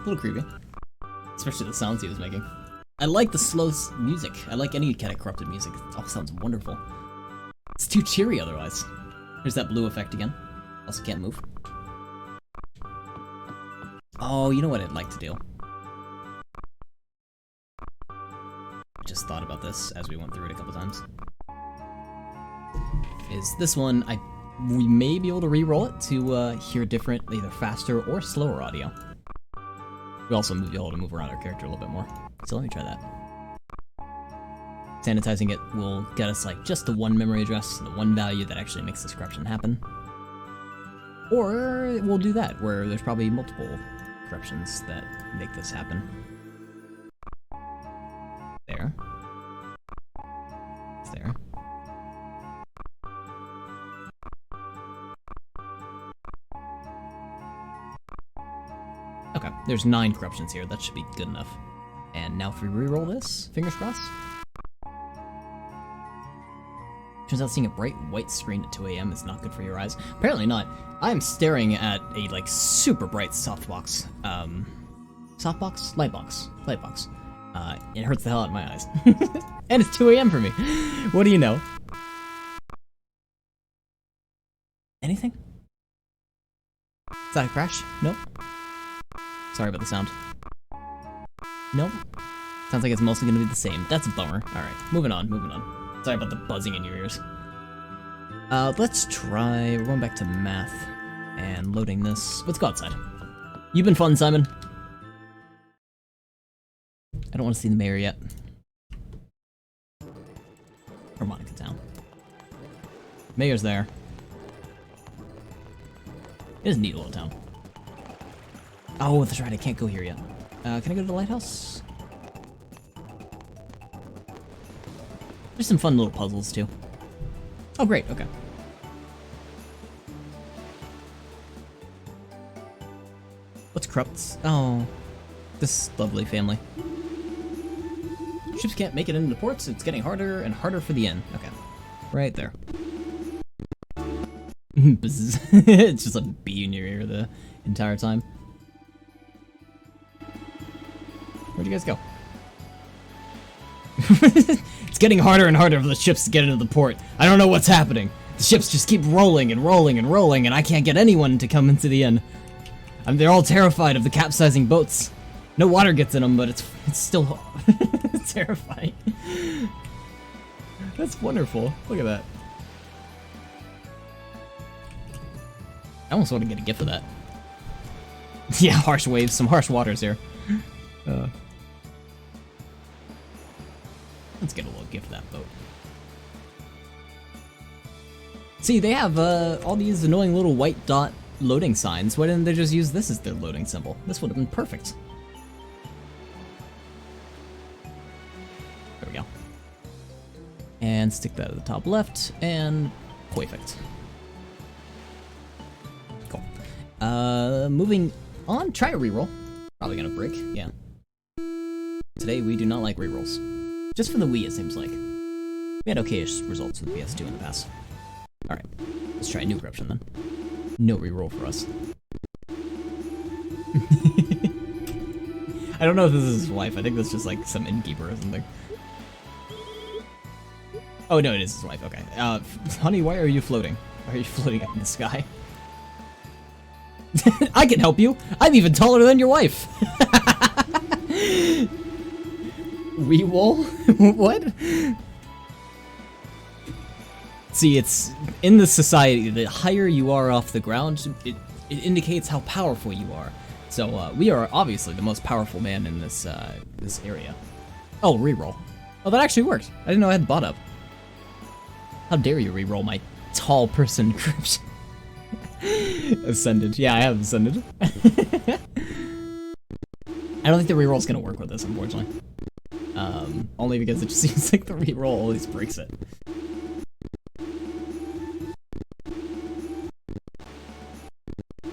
especially the sounds he was making. I like the slow music. I like any kind of corrupted music. It all sounds wonderful. It's too cheery otherwise. Here's that blue effect again. Also can't move. Oh, you know what I'd like to do? I just thought about this as we went through it a couple times. Is this one, we may be able to re-roll it to hear different, either faster or slower audio. We also be able to move around our character a little bit more. So let me try that. Sanitizing it will get us like just the one memory address, the one value that actually makes this corruption happen. Or we'll do that, where there's probably multiple corruptions that make this happen. There. It's there. Okay, there's 9 corruptions here. That should be good enough. And now if we re-roll this, fingers crossed. Turns out seeing a bright white screen at 2 AM is not good for your eyes. Apparently not. I'm staring at a like super bright softbox. Softbox? Lightbox. Lightbox. It hurts the hell out of my eyes. And it's 2 AM for me. What do you know? Anything? Is that a crash? Nope. Sorry about the sound. Nope. Sounds like it's mostly gonna be the same. That's a bummer. Alright, moving on. Sorry about the buzzing in your ears. Let's try, we're going back to math and loading this. Let's go outside. You've been fun, Simon. I don't want to see the mayor yet. Harmonica Town. Mayor's there. It is a neat little town. Oh, that's right, I can't go here yet. Can I go to the lighthouse? There's some fun little puzzles, too. Oh, great, okay. What's corrupt? Oh, this lovely family. Ships can't make it into the ports, it's getting harder and harder for the inn. Okay, right there. It's just a bee in your ear the entire time. Where'd you guys go? It's getting harder and harder for the ships to get into the port. I don't know what's happening. The ships just keep rolling and rolling and rolling, and I can't get anyone to come into the inn. They're all terrified of the capsizing boats. No water gets in them, but it's still terrifying. That's wonderful. Look at that. I almost want to get a gift for that. Yeah, harsh waves, some harsh waters here. Let's get a little gift for that boat. See, they have all these annoying little white dot loading signs. Why didn't they just use this as their loading symbol? This would have been perfect. There we go. And stick that at the top left, and perfect. Cool. Moving on, try a reroll. Probably gonna break, yeah. Today we do not like rerolls. Just for the Wii, it seems like. We had okay-ish results with PS2 in the past. Alright, let's try a new corruption then. No reroll for us. I don't know if this is his wife. I think that's just like some innkeeper or something. Oh no, it is his wife, okay. Honey, why are you floating? Why are you floating up in the sky? I can help you! I'm even taller than your wife! Reroll? What? See, it's in the society, the higher you are off the ground, it indicates how powerful you are. So we are obviously the most powerful man in this this area. Oh, reroll. Oh, that actually worked. I didn't know I had bot up. How dare you re-roll my tall person crypt? Ascended. Yeah, I have ascended. I don't think the reroll's gonna work with this, unfortunately. Only because it just seems like the reroll always breaks it.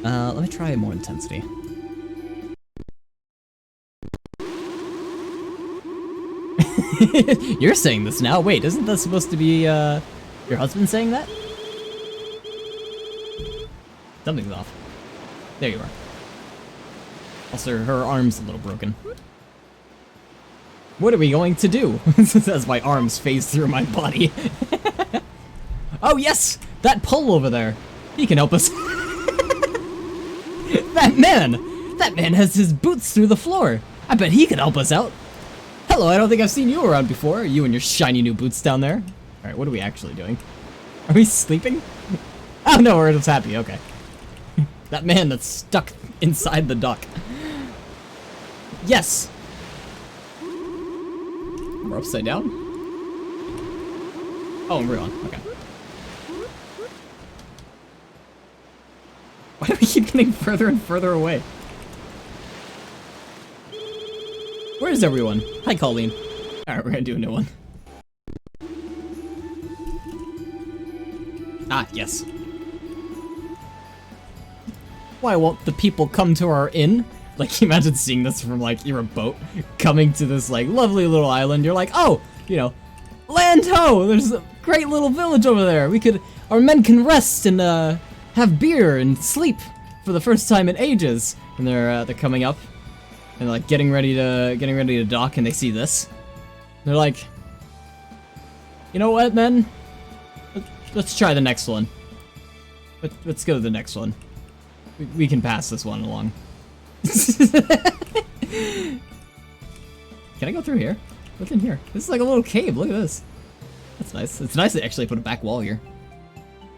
Let me try more intensity. You're saying this now? Wait, isn't that supposed to be, your husband saying that? Something's off. There you are. Also, her arm's a little broken. What are we going to do? As my arms phase through my body. Oh yes! That pole over there! He can help us. That man has his boots through the floor! I bet he could help us out! Hello, I don't think I've seen you around before, you and your shiny new boots down there. Alright, what are we actually doing? Are we sleeping? Oh no, we're just happy, okay. That man that's stuck inside the dock. Yes! We're upside down? Oh, and we're on, okay. Why do we keep getting further and further away? Where is everyone? Hi, Colleen. Alright, we're gonna do a new one. Ah, yes. Why won't the people come to our inn? Like, imagine seeing this from, like, you're a boat coming to this, like, lovely little island. You're like, oh, you know, land ho! There's a great little village over there. Our men can rest and, have beer and sleep for the first time in ages. And they're coming up and, like, getting ready to dock, and they see this. They're like, you know what, men? Let's try the next one. Let's go to the next one. We can pass this one along. Can I go through here? What's in here? This is like a little cave. Look at this. That's nice. It's nice to actually put a back wall here.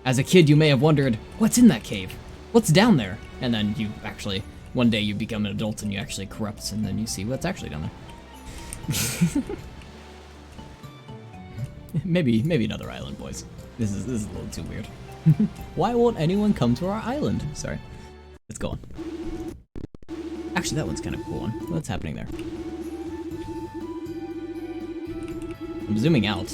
As a kid, you may have wondered, what's in that cave? What's down there? And then you actually, one day you become an adult and you actually corrupt, and then you see what's actually down there. Maybe another island, boys. This is a little too weird. Why won't anyone come to our island? Sorry. Let's go on. Actually, that one's kind of a cool one. What's happening there? I'm zooming out.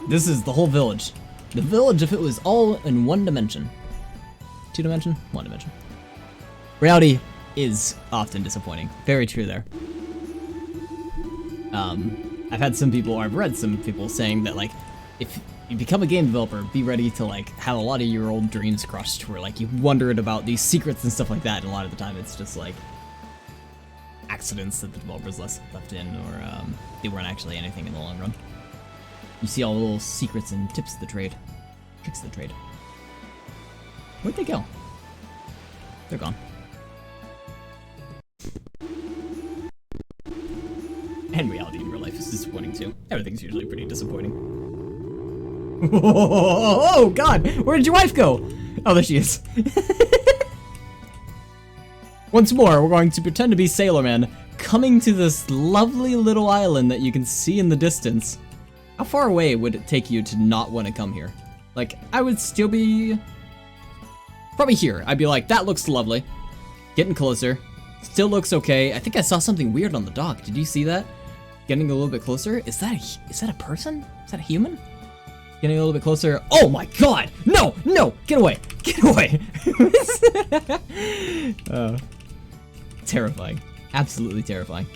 This is the whole village. The village if it was all in one dimension. 2 dimension? 1 dimension. Reality is often disappointing. Very true there. I've had some people, or I've read some people saying that, like, if you become a game developer, be ready to, like, have a lot of your old dreams crushed, where, like, you wondered about these secrets and stuff like that, and a lot of the time it's just, like, accidents that the developers left in, or, they weren't actually anything in the long run. You see all the little secrets and tips of the trade. Tricks of the trade. Where'd they go? They're gone. And reality in real life is disappointing too. Everything's usually pretty disappointing. Oh god! Where did your wife go? Oh, there she is. Once more, we're going to pretend to be Sailor Man, coming to this lovely little island that you can see in the distance. How far away would it take you to not want to come here? Like, I would still be... probably here. I'd be like, that looks lovely. Getting closer. Still looks okay. I think I saw something weird on the dock. Did you see that? Getting a little bit closer. Is that a person? Is that a human? Getting a little bit closer. Oh my god! No! No! Get away! Get away! Terrifying. Absolutely terrifying.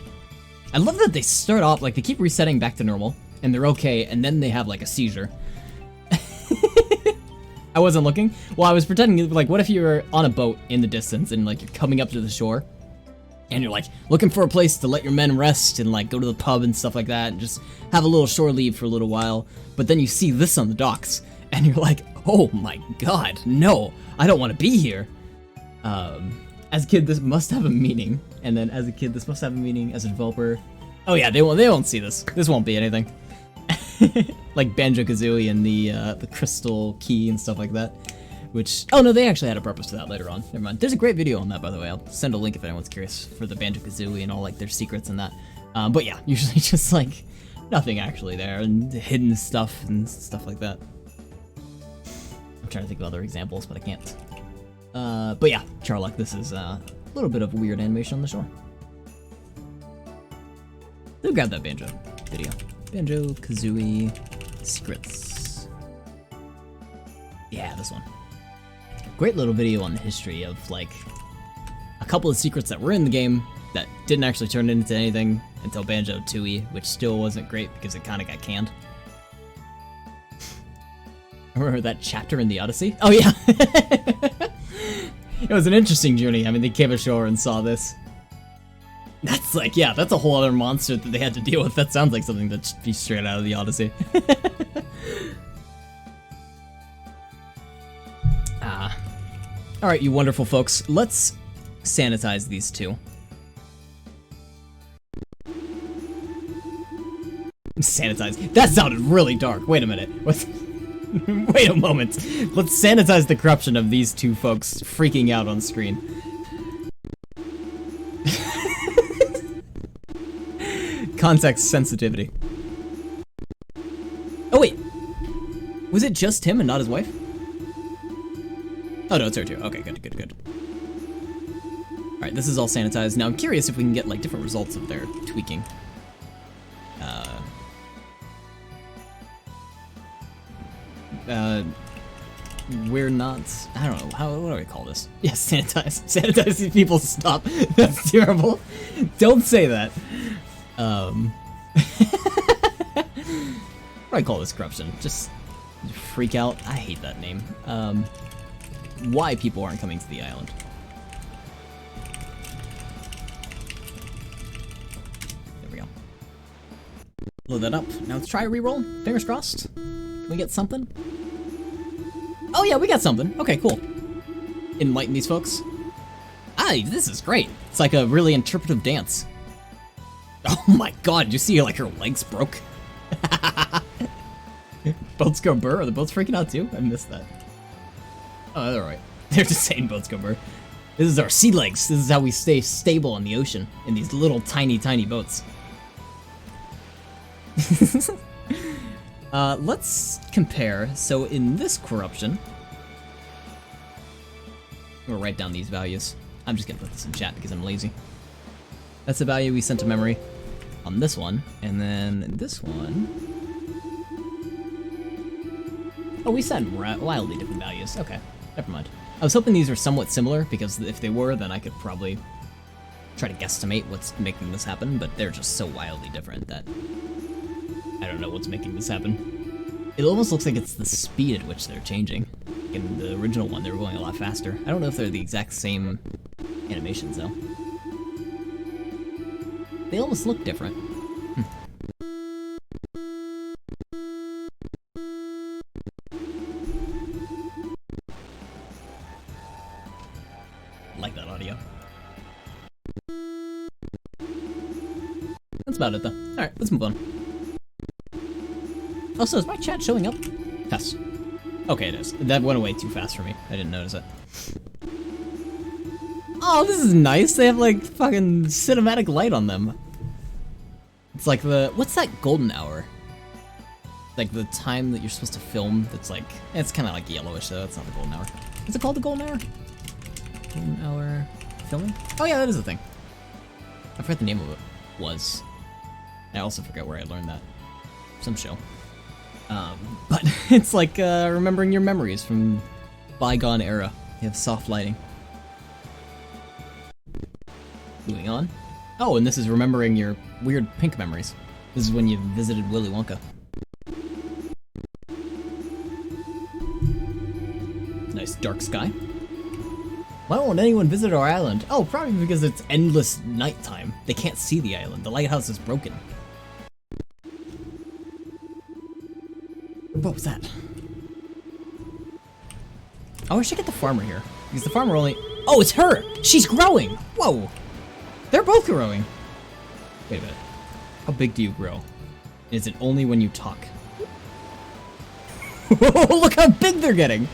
I love that they start off, like, they keep resetting back to normal, and they're okay, and then they have, like, a seizure. I wasn't looking. Well, I was pretending, like, what if you were on a boat in the distance, and, like, you're coming up to the shore, and you're, like, looking for a place to let your men rest, and, like, go to the pub and stuff like that, and just have a little shore leave for a little while, but then you see this on the docks, and you're like, oh my god, no, I don't want to be here. As a kid, this must have a meaning, and then as a kid, this must have a meaning as a developer. Oh yeah, they won't see this. This won't be anything. Like Banjo-Kazooie and the crystal key and stuff like that. Which, oh no, they actually had a purpose for that later on. Never mind. There's a great video on that, by the way. I'll send a link if anyone's curious for the Banjo-Kazooie and all, like, their secrets and that. But yeah, usually just, like, nothing actually there, and hidden stuff and stuff like that. I'm trying to think of other examples, but I can't. But yeah, Charlock, this is a little bit of weird animation on the shore. So grab that Banjo video. Banjo, Kazooie, Secrets. Yeah, this one. Great little video on the history of, like, a couple of secrets that were in the game that didn't actually turn into anything until Banjo-Tooie, which still wasn't great because it kind of got canned. Remember that chapter in the Odyssey? Oh yeah! It was an interesting journey. I mean, they came ashore and saw this. That's like, yeah, that's a whole other monster that they had to deal with. That sounds like something that should be straight out of the Odyssey. Alright, you wonderful folks. Let's sanitize these two. Sanitize. That sounded really dark. Wait a minute. What's... Wait a moment. Let's sanitize the corruption of these two folks freaking out on screen. Context sensitivity. Oh wait. Was it just him and not his wife? Oh no, it's her too. Okay, good, good, good. Alright, this is all sanitized. Now I'm curious if we can get like different results of their tweaking. We're not, I don't know, what do I call this? Yes, sanitize. Sanitize these people, stop. That's terrible. Don't say that. What do I call this corruption? Just freak out? I hate that name. Why people aren't coming to the island. There we go. Load that up. Now let's try a reroll. Fingers crossed. Can we get something? Oh yeah, we got something. Okay, cool. Enlighten these folks. Ah, this is great. It's like a really interpretive dance. Oh my god, did you see like her legs broke? Boats go burr? Are the boats freaking out too? I missed that. Oh, alright. They're just saying boats go burr. This is our sea legs. This is how we stay stable in the ocean, in these little tiny, tiny boats. Let's compare. So in this corruption, we'll write down these values. I'm just gonna put this in chat because I'm lazy. That's the value we sent to memory on this one, and then this one. Oh, we sent wildly different values. Okay, never mind. I was hoping these were somewhat similar because if they were, then I could probably try to guesstimate what's making this happen, but they're just so wildly different that I don't know what's making this happen. It almost looks like it's the speed at which they're changing. In the original one, they were going a lot faster. I don't know if they're the exact same animations, though. They almost look different. Like that audio. That's about it, though. Alright, let's move on. Also, is my chat showing up? Yes. Okay, it is. That went away too fast for me. I didn't notice it. Oh, this is nice. They have, like, fucking cinematic light on them. It's like the... What's that golden hour? Like, the time that you're supposed to film that's like... It's kind of like yellowish, though. It's not the golden hour. Is it called the golden hour? Golden hour... Filming? Oh, yeah, that is a thing. I forgot the name of it was. I also forgot where I learned that. Some show. But it's like remembering your memories from bygone era. You have soft lighting. Moving on. Oh, and this is remembering your weird pink memories. This is when you visited Willy Wonka. Nice dark sky. Why won't anyone visit our island? Oh, probably because it's endless nighttime. They can't see the island. The lighthouse is broken. What was that? Oh, I should get the farmer here. Because the farmer only... Oh, it's her! She's growing! Whoa! They're both growing. Wait a minute. How big do you grow? Is it only when you talk? Look how big they're getting!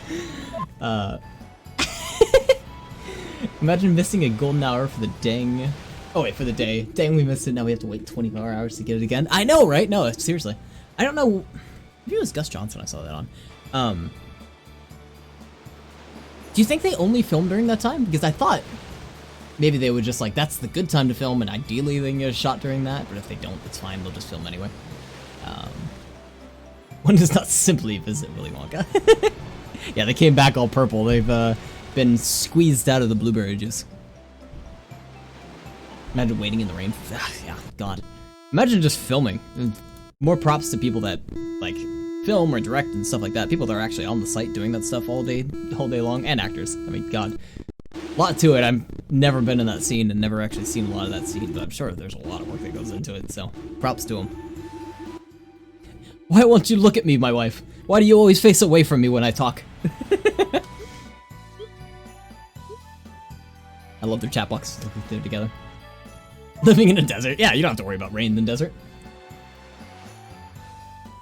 Imagine missing a golden hour for the dang... Oh wait, for the day. Dang, we missed it. Now we have to wait 24 hours to get it again. I know, right? No, seriously. I don't know. Maybe it was Gus Johnson I saw that on. Do you think they only filmed during that time? Because I thought maybe they would just like, that's the good time to film, and ideally they can get a shot during that, but if they don't, it's fine, they'll just film anyway. One does not simply visit Willy Wonka. Yeah, they came back all purple. They've been squeezed out of the blueberry juice. Imagine waiting in the rain. Yeah, God. Imagine just filming. More props to people that, like, film or direct and stuff like that. People that are actually on the site doing that stuff all day long, and actors. I mean, God. A lot to it. I've never been in that scene and never actually seen a lot of that scene, but I'm sure there's a lot of work that goes into it, so props to them. Why won't you look at me, my wife? Why do you always face away from me when I talk? I love their chat box. They're together. Living in a desert. Yeah, you don't have to worry about rain in the desert.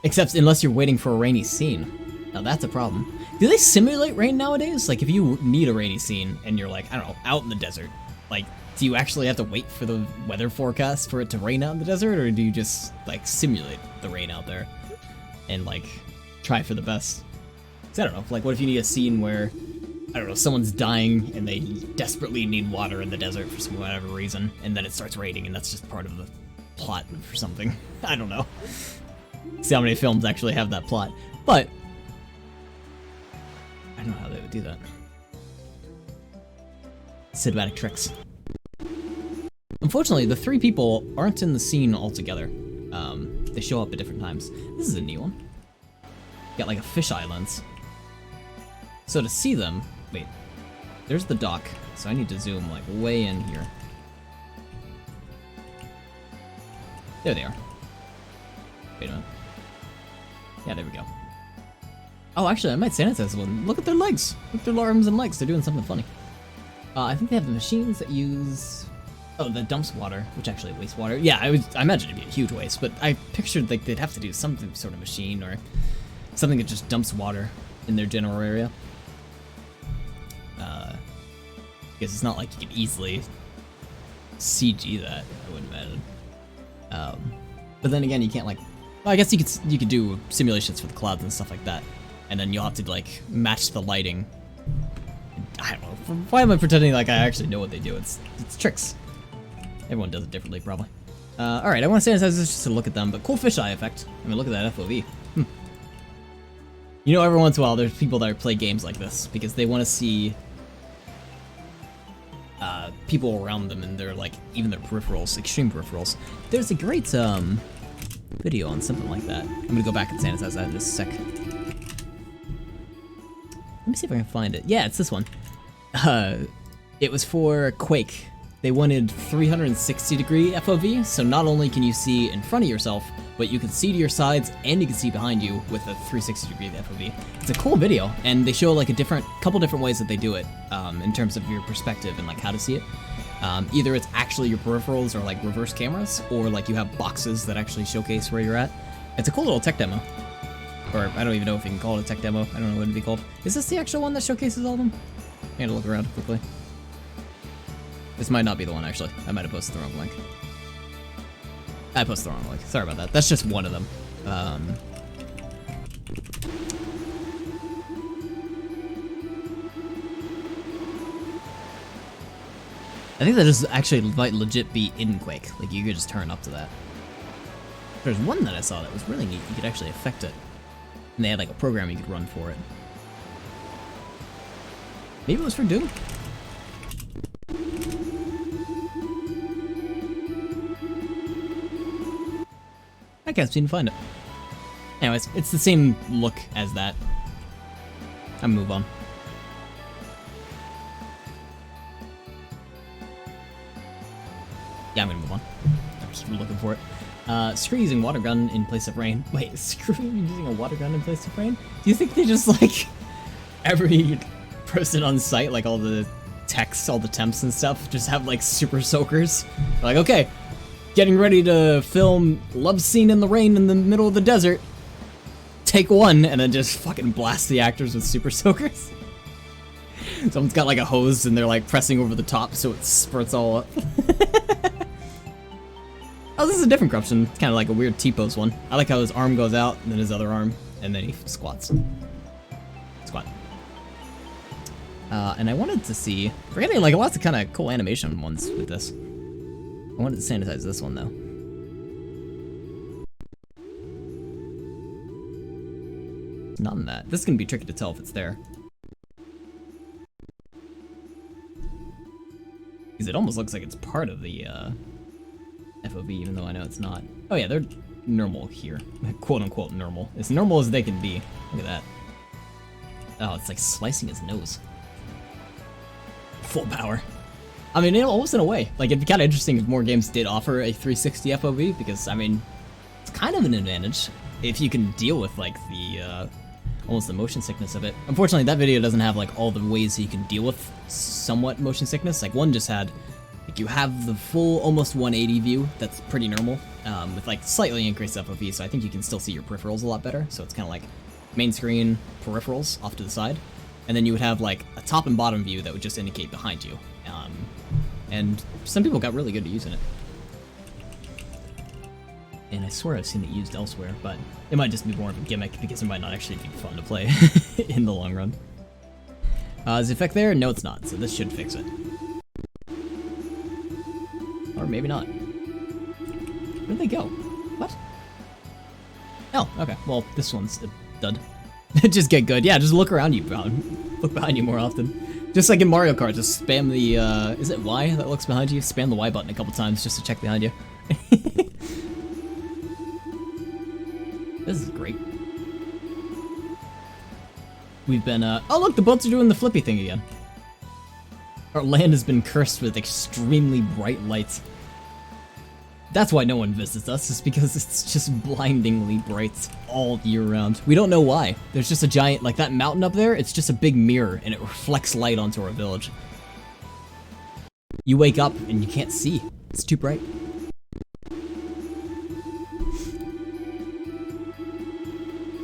Except unless you're waiting for a rainy scene. Now that's a problem. Do they simulate rain nowadays? Like if you need a rainy scene and you're like, I don't know, out in the desert, like do you actually have to wait for the weather forecast for it to rain out in the desert, or do you just like simulate the rain out there and like try for the best? 'Cause I don't know, like what if you need a scene where, I don't know, someone's dying and they desperately need water in the desert for some whatever reason, and then it starts raining and that's just part of the plot for something. I don't know. See how many films actually have that plot. But I don't know how they would do that. Cinematic tricks. Unfortunately, the three people aren't in the scene altogether. They show up at different times. This is a neat one. Got like a fisheye lens. So to see them, wait, there's the dock. So I need to zoom like way in here. There they are. Wait a minute. Yeah, there we go. Oh, actually, I might sanitize one. Look at their legs. Look at their arms and legs. They're doing something funny. I think they have the machines that use... Oh, that dumps water, which actually wastes water. Yeah, I imagine it'd be a huge waste, but I pictured like they'd have to do some sort of machine or something that just dumps water in their general area. Because it's not like you can easily CG that, I wouldn't imagine. But then again, you can't like... Well, I guess you could do simulations for the clouds and stuff like that, and then you'll have to like match the lighting. I don't know. Why am I pretending like I actually know what they do? It's tricks. Everyone does it differently, probably. All right, I want to sanitize this just to look at them, but cool fisheye effect. I mean, look at that FOV. You know, every once in a while, there's people that play games like this because they want to see people around them and their like even their peripherals, extreme peripherals. There's a great video on something like that. I'm gonna go back and sanitize that in just a sec. Let me see if I can find it. Yeah, it's this one. It was for Quake. They wanted 360 degree FOV, so not only can you see in front of yourself, but you can see to your sides and you can see behind you with a 360 degree FOV. It's a cool video, and they show like a couple different ways that they do it in terms of your perspective and like how to see it. Either it's actually your peripherals or like reverse cameras, or like you have boxes that actually showcase where you're at. It's a cool little tech demo. Or I don't even know if you can call it a tech demo. I don't know what it'd be called. Is this the actual one that showcases all of them? I gotta look around quickly. This might not be the one, actually. I might have posted the wrong link. I posted the wrong link. Sorry about that. That's just one of them. I think that just actually might legit be in Quake. Like, you could just turn up to that. There's one that I saw that was really neat. You could actually affect it. And they had like a program you could run for it. Maybe it was for Doom? I can't seem to find it. Anyways, it's the same look as that. I'm gonna move on. Yeah, I'm gonna move on. I'm just looking for it. Screw using water gun in place of rain. Wait, screw using a water gun in place of rain? Do you think they just like every person on site, like all the techs, all the temps and stuff, just have like super soakers? Like, okay, getting ready to film love scene in the rain in the middle of the desert. Take one, and then just fucking blast the actors with super soakers. Someone's got like a hose and they're like pressing over the top so it spurts all up. Oh, this is a different corruption. Kind of like a weird T-pose one. I like how his arm goes out, and then his other arm, and then he squats. Squat. And I wanted to see... We're getting like lots of kind of cool animation ones with this. I wanted to sanitize this one, though. Not in that. This is going to be tricky to tell if it's there. Because it almost looks like it's part of the FOV, even though I know it's not. Oh yeah, they're normal here. Quote-unquote normal. As normal as they can be. Look at that. Oh, it's like slicing his nose. Full power. I mean, almost in a way. Like, it'd be kind of interesting if more games did offer a 360 FOV, because, I mean, it's kind of an advantage if you can deal with, like, the, almost the motion sickness of it. Unfortunately, that video doesn't have, like, all the ways you can deal with somewhat motion sickness. Like, one just had, like, you have the full, almost 180 view. That's pretty normal, with, like, slightly increased FOV, so I think you can still see your peripherals a lot better. So it's kind of like main screen, peripherals off to the side. And then you would have, like, a top and bottom view that would just indicate behind you. And some people got really good at using it. And I swear I've seen it used elsewhere, but it might just be more of a gimmick because it might not actually be fun to play in the long run. Is the effect there? No, it's not, so this should fix it. Or maybe not. Where'd they go? What? Oh, okay. Well, this one's a dud. Just get good. Yeah, just look around you, look behind you more often. Just like in Mario Kart, just spam the, is it Y that looks behind you? Spam the Y button a couple times just to check behind you. This is great. We've been, oh look, the boats are doing the flippy thing again. Our land has been cursed with extremely bright lights. That's why no one visits us, is because it's just blindingly bright all year round. We don't know why. There's just a giant, like that mountain up there, it's just a big mirror and it reflects light onto our village. You wake up and you can't see. It's too bright.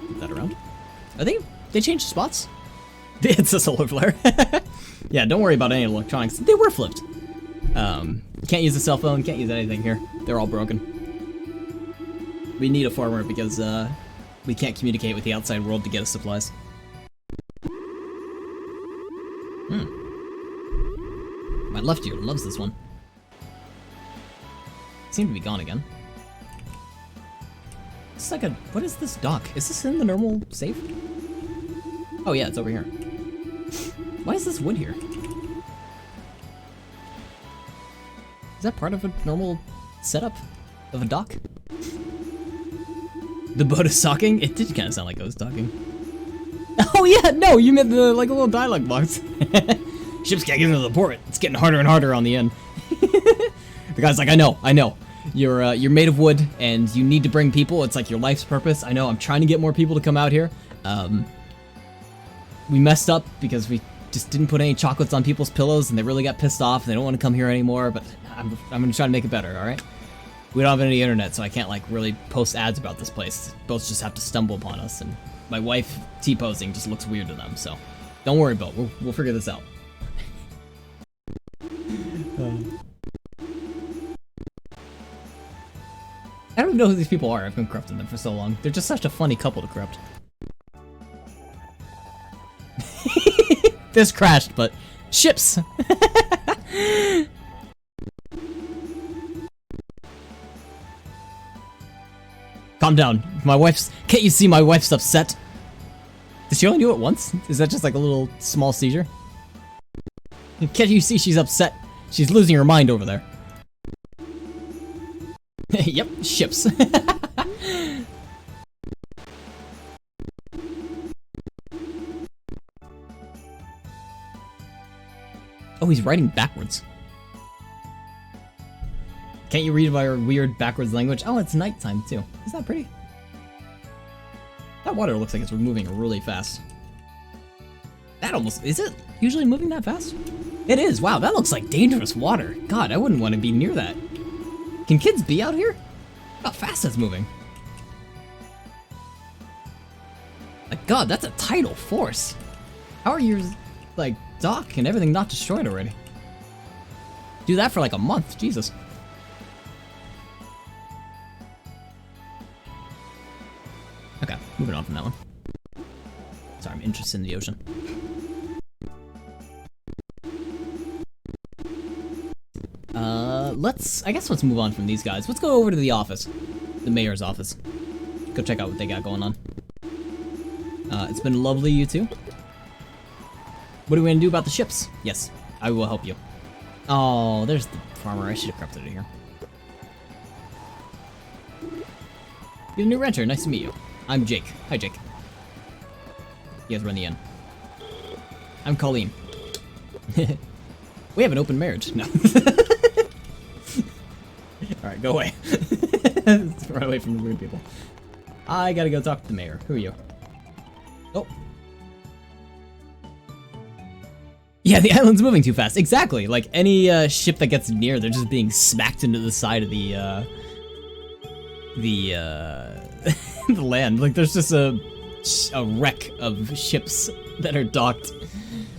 Flip that around. I think they changed spots. It's a solar flare. Yeah, don't worry about any electronics. They were flipped. Can't use a cell phone, can't use anything here. They're all broken. We need a farmer because, we can't communicate with the outside world to get us supplies. My left ear loves this one. Seem to be gone again. It's like a, what is this dock? Is this in the normal safe? Oh yeah, it's over here. Why is this wood here? Is that part of a normal setup of a dock? The boat is talking? It did kind of sound like I was talking. Oh yeah, no, you meant the, like a little dialogue box. Ships can't get into the port. It's getting harder and harder on the end. The guy's like, I know. You're made of wood and you need to bring people. It's like your life's purpose. I know, I'm trying to get more people to come out here. We messed up because we just didn't put any chocolates on people's pillows and they really got pissed off and they don't want to come here anymore, but I'm gonna try to make it better, alright? We don't have any internet, so I can't like really post ads about this place. Boats just have to stumble upon us, and my wife T-posing just looks weird to them, so don't worry, boat. We'll figure this out. I don't even know who these people are. I've been corrupting them for so long. They're just such a funny couple to corrupt. This crashed, but ships. Calm down. My wife's... Can't you see my wife's upset? Did she only do it once? Is that just like a little small seizure? Can't you see she's upset? She's losing her mind over there. Yep, ships. Oh, he's writing backwards. Can't you read our weird backwards language? Oh, it's nighttime too. Isn't that pretty? That water looks like it's moving really fast. That almost... Is it usually moving that fast? It is. Wow, that looks like dangerous water. God, I wouldn't want to be near that. Can kids be out here? Look how fast that's moving. Like, God, that's a tidal force. How are your, like, dock and everything not destroyed already? Do that for like a month, Jesus. open that one. Sorry, I'm interested in the ocean. Let's move on from these guys. Let's go over to the office. The mayor's office. Go check out what they got going on. It's been lovely, you two. What are we gonna do about the ships? Yes, I will help you. Oh, there's the farmer. I should have crept out of here. You're the new rancher. Nice to meet you. I'm Jake. Hi, Jake. You guys run the inn. I'm Colleen. We have an open marriage. No. Alright, go away. Run away from the weird people. I gotta go talk to the mayor. Who are you? Oh. Yeah, the island's moving too fast. Exactly. Like, any ship that gets near, they're just being smacked into the side of the the land. Like, there's just a wreck of ships that are docked.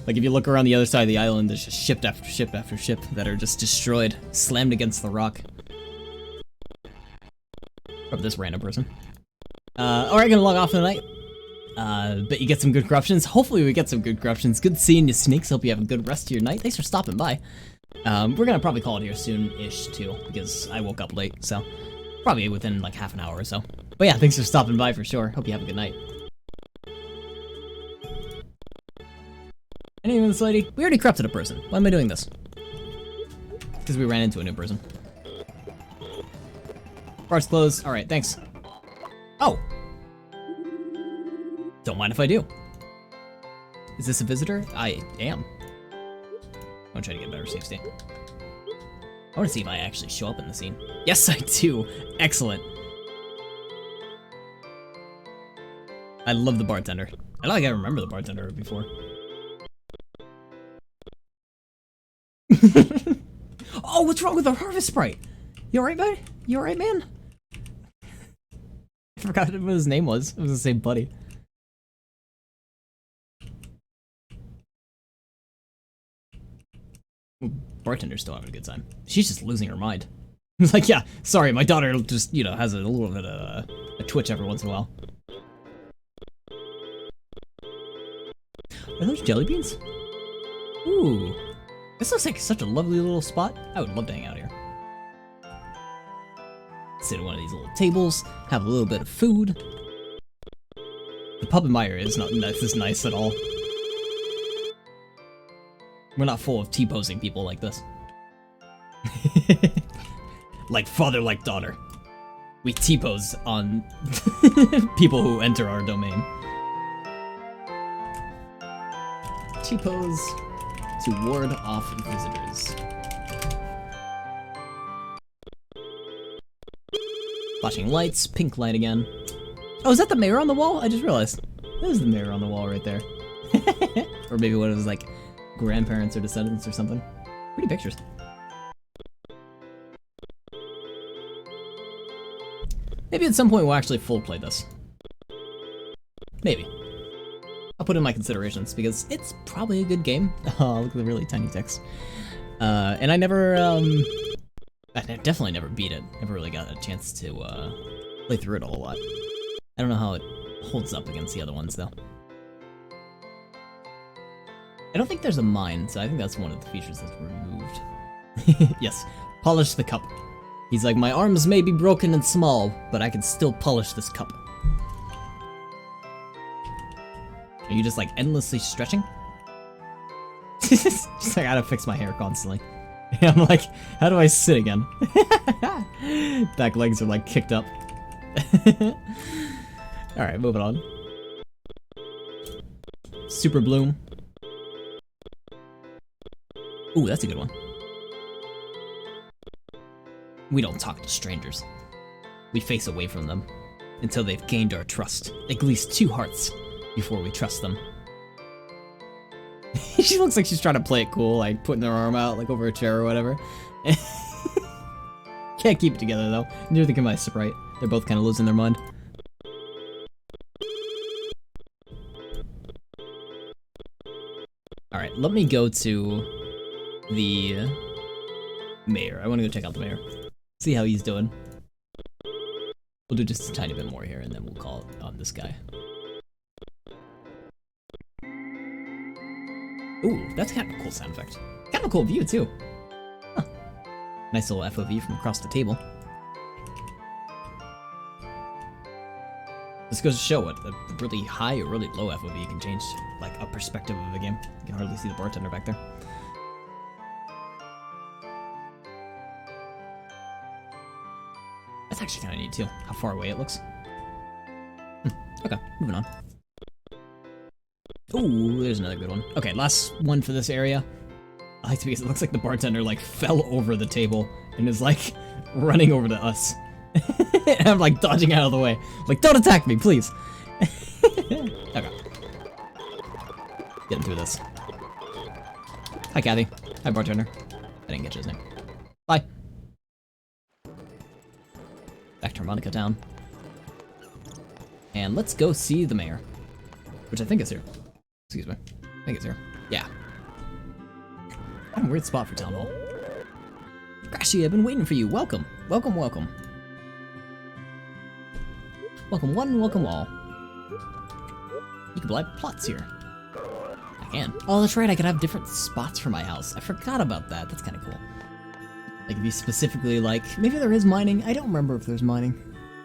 Like, if you look around the other side of the island, there's just ship after ship after ship that are just destroyed, slammed against the rock. Of this random person. Alright, gonna log off for the night. Bet you get some good corruptions. Hopefully we get some good corruptions. Good seeing you, Sneaks. Hope you have a good rest of your night. Thanks for stopping by. We're gonna probably call it here soon-ish, too, because I woke up late, so probably within, like, half an hour or so. But yeah, thanks for stopping by for sure. Hope you have a good night. Anything with this lady? We already corrupted a person. Why am I doing this? Because we ran into a new person. Bar's closed. Alright, thanks. Oh! Don't mind if I do. Is this a visitor? I am. I'm gonna try to get a better save state. I wanna see if I actually show up in the scene. Yes, I do! Excellent. I love the bartender. I don't think I remember the bartender before. Oh, what's wrong with our harvest sprite? You alright, bud? You alright, man? I forgot what his name was. It was the same buddy. Bartender's still having a good time. She's just losing her mind. It's like, yeah, sorry, my daughter just, you know, has a little bit of a twitch every once in a while. Are those jelly beans? Ooh. This looks like such a lovely little spot. I would love to hang out here. Sit at one of these little tables, have a little bit of food. The pub in my area is not this nice at all. We're not full of T-posing people like this. Like father, like daughter. We T-pose on people who enter our domain. T-pose to ward off visitors. Flashing lights, pink light again. Oh, is that the mayor on the wall? I just realized. That is the mayor on the wall right there. Or maybe one of his, like, grandparents or descendants or something. Pretty pictures. Maybe at some point we'll actually full play this. Maybe. I'll put in my considerations because it's probably a good game. Oh, look at the really tiny text. And I never, I definitely never beat it. Never really got a chance to play through it a whole lot. I don't know how it holds up against the other ones though. I don't think there's a mine, so I think that's one of the features that's removed. Yes, polish the cup. He's like, my arms may be broken and small, but I can still polish this cup. Are you just like endlessly stretching? Just like, I gotta fix my hair constantly. I'm like, how do I sit again? Back legs are like kicked up. Alright, moving on. Super Bloom. Ooh, that's a good one. We don't talk to strangers. We face away from them until they've gained our trust. At least 2 hearts before we trust them. She looks like she's trying to play it cool, like putting her arm out like over a chair or whatever. Can't keep it together though. Neither can my sprite. They're both kind of losing their mind. Alright, let me go to the mayor. I want to go check out the mayor. See how he's doing. We'll do just a tiny bit more here and then we'll call it on this guy. Ooh, that's kind of a cool sound effect. Kind of a cool view, too. Huh. Nice little FOV from across the table. This goes to show what a really high or really low FOV can change, like, a perspective of a game. You can hardly see the bartender back there. That's actually kind of neat, too, how far away it looks. Okay, moving on. Ooh, there's another good one. Okay, last one for this area. I like to because it looks like the bartender, like, fell over the table and is, like, running over to us. And I'm, like, dodging out of the way. Like, don't attack me, please! Okay. Getting through this. Hi, Kathy. Hi, bartender. I didn't get his name. Bye. Back to Harmonica Town. And let's go see the mayor. Which I think is here. Excuse me. I think it's here. Yeah. What a weird spot for Town Hall. Crashy, I've been waiting for you. Welcome. Welcome, welcome. Welcome one, welcome all. You can buy plots here. I can. Oh, that's right, I could have different spots for my house. I forgot about that. That's kind of cool. Like, if you specifically, like, maybe there is mining. I don't remember if there's mining.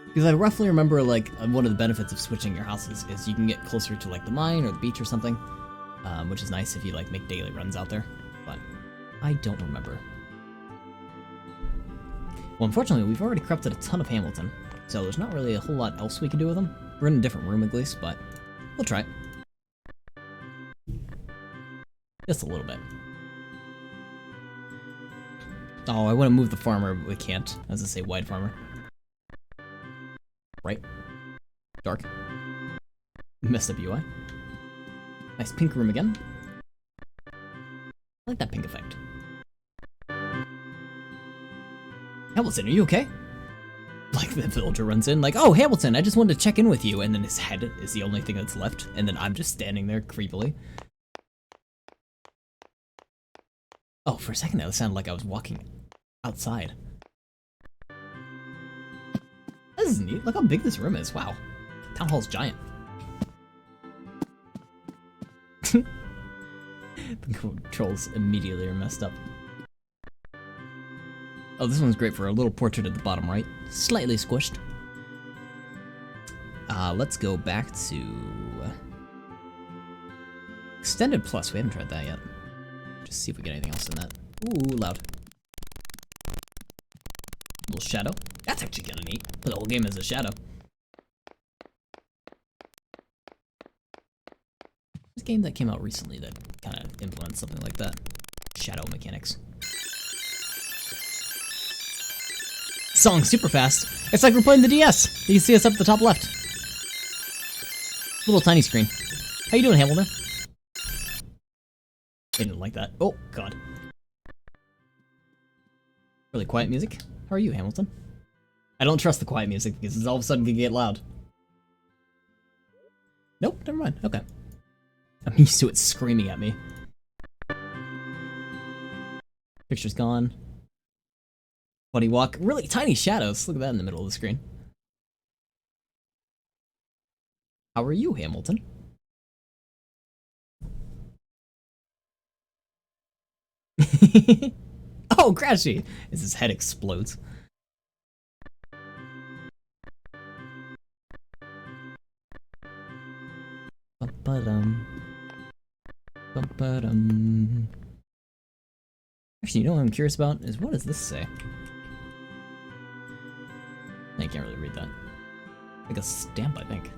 Because I roughly remember, like, one of the benefits of switching your houses is you can get closer to, like, the mine or the beach or something. Which is nice if you, like, make daily runs out there. But I don't remember. Well, unfortunately, we've already corrupted a ton of Hamilton. So there's not really a whole lot else we can do with them. We're in a different room at least, but we'll try it. Just a little bit. Oh, I want to move the farmer, but we can't. As I say, wide farmer. Right? Dark. Messed up UI. Nice pink room again. I like that pink effect. Hamilton, are you okay? Like, the villager runs in, like, oh, Hamilton, I just wanted to check in with you, and then his head is the only thing that's left, and then I'm just standing there creepily. Oh, for a second that sounded like I was walking outside. This is neat. Look how big this room is. Wow. Town Hall's giant. The controls immediately are messed up. Oh, this one's great for a little portrait at the bottom right. Slightly squished. Let's go back to... Extended Plus. We haven't tried that yet. Just see if we get anything else in that. Ooh, loud. Little shadow. That's actually kind of neat. The whole game is a shadow. This game that came out recently that kind of implements something like that. Shadow mechanics. Song super fast. It's like we're playing the DS. You can see us up at the top left. Little tiny screen. How you doing, Hamilton? I didn't like that. Oh, God. Really quiet music. How are you, Hamilton? I don't trust the quiet music because it's all of a sudden gonna get loud. Nope, never mind. Okay. I'm used to it screaming at me. Picture's gone. Funny walk. Really tiny shadows. Look at that in the middle of the screen. How are you, Hamilton? Oh, Crashy! As his head explodes. Bum-ba-dum. Bum-ba-dum. Actually, you know what I'm curious about? Is what does this say? I can't really read that. Like a stamp, I think.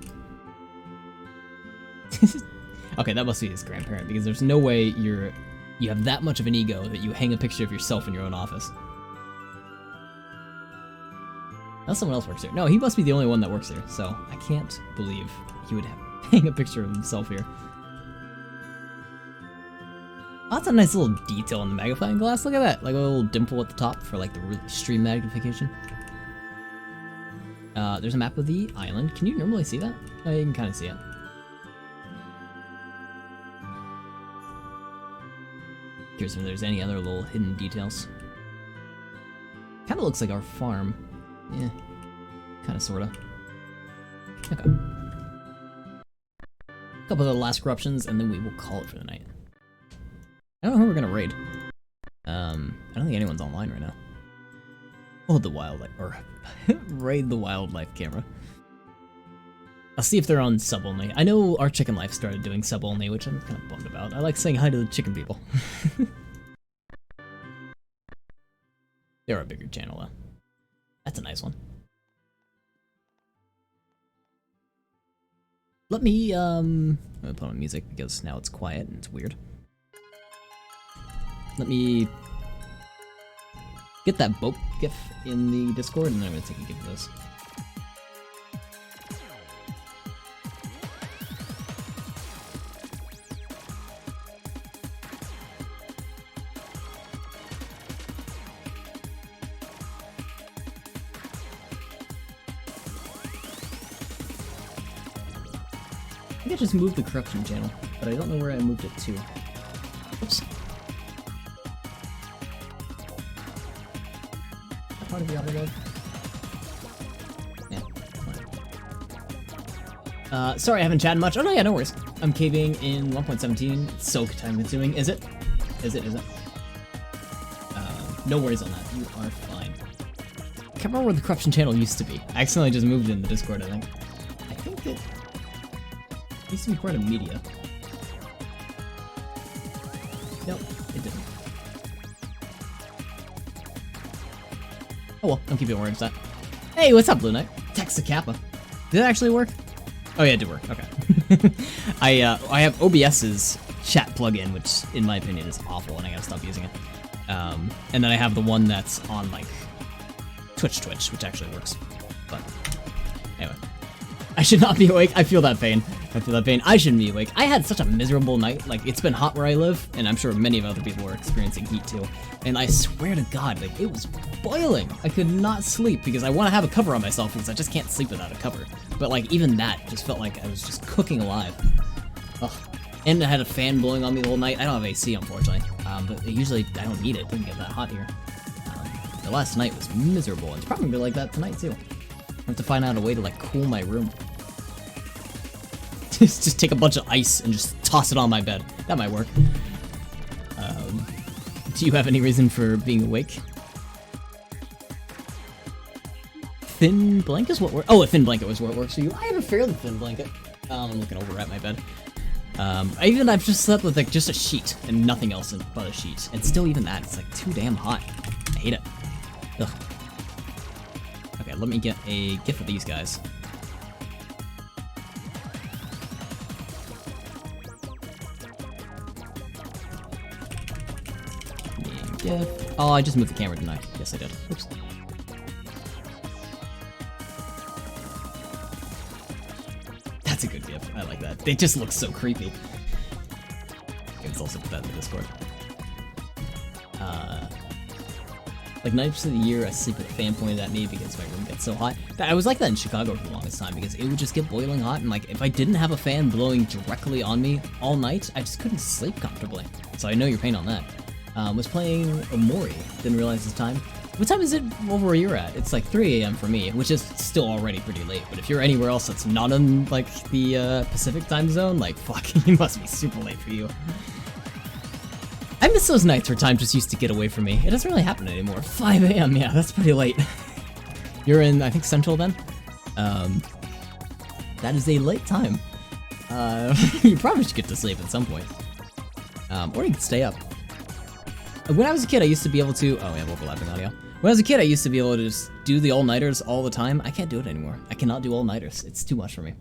Okay, that must be his grandparent, because there's no way you have that much of an ego that you hang a picture of yourself in your own office. Now someone else works here. No, he must be the only one that works here, so I can't believe he would hang a picture of himself here. Oh, that's a nice little detail on the magnifying glass. Look at that, like a little dimple at the top for like the extreme magnification. There's a map of the island. Can you normally see that? Oh, you can kind of see it. Curious if there's any other little hidden details. Kind of looks like our farm. Yeah, kind of, sorta. Okay. A couple of the last corruptions, and then we will call it for the night. I don't know who we're gonna raid. I don't think anyone's online right now. Oh, the wildlife, or raid the wildlife camera. I'll see if they're on sub only. I know our Chicken Life started doing sub only, which I'm kind of bummed about. I like saying hi to the chicken people. They're a bigger channel though. That's a nice one. Let me, I'm gonna put on music because now it's quiet and it's weird. Let me get that boat gif in the Discord and then I'm gonna take a gif of this. I think I just moved the corruption channel, but I don't know where I moved it to. Oops. That part of the auto load? Yeah, fine. Sorry I haven't chatted much. Oh no, yeah, no worries. I'm caving in 1.17. It's so time consuming. Is it? Is it? No worries on that. You are fine. I can't remember where the corruption channel used to be. I accidentally just moved it in the Discord, I think. I think it used to be part of media. Nope, it didn't. Oh well, don't keep it worried about that. Hey, what's up, Blue Knight? Text to Kappa. Did it actually work? Oh yeah, it did work. Okay. I have OBS's chat plugin, which in my opinion is awful, and I gotta stop using it. And then I have the one that's on like Twitch, which actually works. But anyway, I should not be awake. I feel that pain. I shouldn't be awake. I had such a miserable night. Like, it's been hot where I live, and I'm sure many of other people are experiencing heat too. And I swear to God, like, it was boiling. I could not sleep because I want to have a cover on myself because I just can't sleep without a cover. But like, even that just felt like I was just cooking alive. Ugh. And I had a fan blowing on me the whole night. I don't have AC, unfortunately. But usually I don't need it. It doesn't get that hot here. The last night was miserable, and it's probably gonna be like that tonight too. I have to find out a way to like cool my room. Just take a bunch of ice and just toss it on my bed. That might work. Do you have any reason for being awake? Thin blanket is what works. Oh, a thin blanket was what works for you. I have a fairly thin blanket. I'm looking over at my bed. I've just slept with like just a sheet and nothing else but a sheet. And still even that, it's like too damn hot. I hate it. Ugh. Okay, let me get a gif of these guys. GIF. Oh, I just moved the camera, didn't I? Yes, I did. Oops. That's a good gif. I like that. They just look so creepy. Let's also put that in the Discord. Like, nights of the year, I sleep with a fan pointed at me because my room gets so hot. I was like that in Chicago for the longest time because it would just get boiling hot, and like, if I didn't have a fan blowing directly on me all night, I just couldn't sleep comfortably. So I know your pain on that. Was playing Omori, didn't realize this time. What time is it over where you're at? It's like 3 AM for me, which is still already pretty late, but if you're anywhere else that's not in, like, the Pacific time zone, like, fuck, it must be super late for you. I miss those nights where time just used to get away from me. It doesn't really happen anymore. 5 AM, yeah, that's pretty late. You're in, I think, Central then? That is a late time. You probably should get to sleep at some point. Or you can stay up. When I was a kid, I used to be able to... Oh, we have overlapping audio. When I was a kid, I used to be able to just do the all-nighters all the time. I can't do it anymore. I cannot do all-nighters. It's too much for me.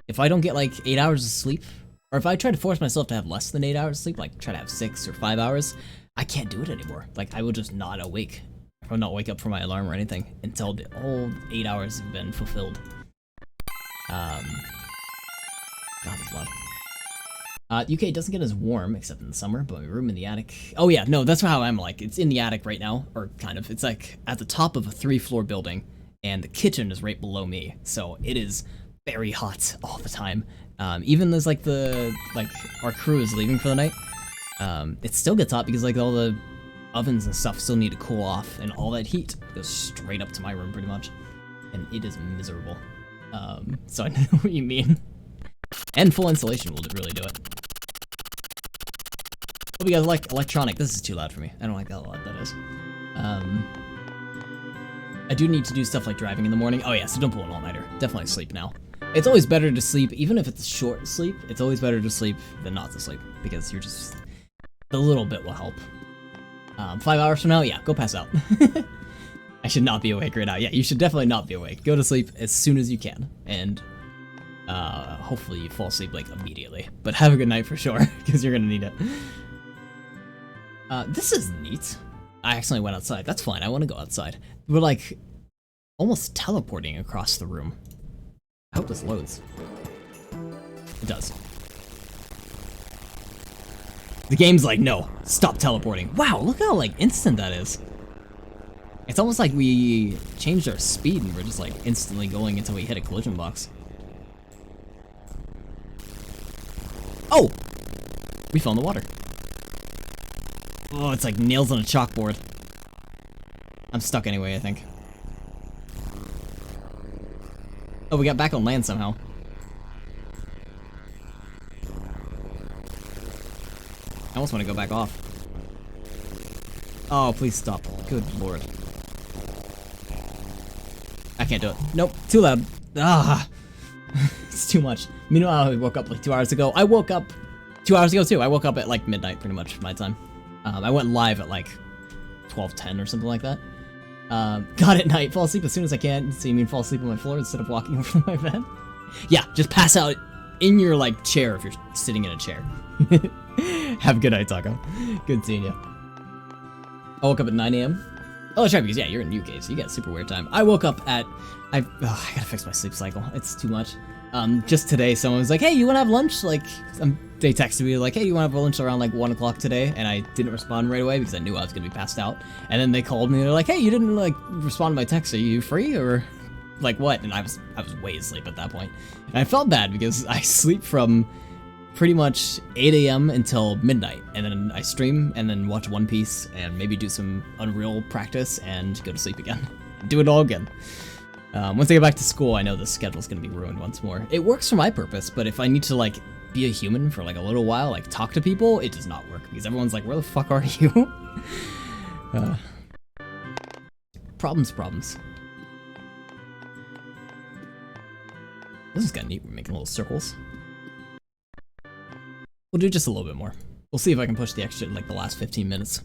If I don't get, like, 8 hours of sleep, or if I try to force myself to have less than 8 hours of sleep, like try to have 6 or 5 hours, I can't do it anymore. Like, I will just not awake. I will not wake up for my alarm or anything until the whole 8 hours have been fulfilled. God, that's loud. UK doesn't get as warm, except in the summer, but my room in the attic... Oh yeah, no, that's how I'm like. It's in the attic right now, or kind of. It's like at the top of a 3-floor building, and the kitchen is right below me, so it is very hot all the time. Even as like our crew is leaving for the night, it still gets hot because like all the ovens and stuff still need to cool off, and all that heat goes straight up to my room pretty much, and it is miserable. So I know what you mean. And full insulation will really do it. we got electronic. This is too loud for me. I don't like that a lot, that is. I do need to do stuff like driving in the morning. Oh yeah, so don't pull an all-nighter. Definitely sleep now. It's always better to sleep, even if it's short sleep, it's always better to sleep than not to sleep, because you're just, a little bit will help. 5 hours from now, yeah, go pass out. I should not be awake right now. Yeah, you should definitely not be awake. Go to sleep as soon as you can, and hopefully you fall asleep like immediately. But have a good night for sure, because you're gonna need it. This is neat. I accidentally went outside. That's fine, I want to go outside. We're like almost teleporting across the room. I hope this loads. It does. The game's like, no, stop teleporting. Wow, look how like instant that is. It's almost like we changed our speed and we're just like instantly going until we hit a collision box. Oh! We fell in the water. Oh, it's like nails on a chalkboard. I'm stuck anyway, I think. Oh, we got back on land somehow. I almost want to go back off. Oh, please stop. Good lord. I can't do it. Nope, too loud. Ah, it's too much. Meanwhile, I woke up like 2 hours ago. I woke up 2 hours ago too. I woke up at like midnight, pretty much, my time. I went live at like 12:10 or something like that. God at night, fall asleep as soon as I can. So you mean fall asleep on my floor instead of walking over to my bed? Yeah, just pass out in your like chair if you're sitting in a chair. Have a good night, Taco. Good seeing you. I woke up at 9 AM. Oh, that's right, because yeah, you're in UK, so you got super weird time. I woke up at, I gotta fix my sleep cycle. It's too much. Just today, someone was like, hey, you wanna have lunch? Like, they texted me like, hey, you wanna have lunch around like 1 o'clock today? And I didn't respond right away because I knew I was gonna be passed out. And then they called me and they're like, hey, you didn't like respond to my text. Are you free or like what? And I was way asleep at that point. And I felt bad because I sleep from pretty much 8 AM until midnight, and then I stream and then watch One Piece and maybe do some Unreal practice and go to sleep again. Do it all again. Once I get back to school, I know the schedule's gonna be ruined once more. It works for my purpose, but if I need to like be a human for like a little while, like talk to people, it does not work because everyone's like, where the fuck are you? Problems. This is kinda neat, we're making little circles. We'll do just a little bit more. We'll see if I can push the extra, like the last 15 minutes.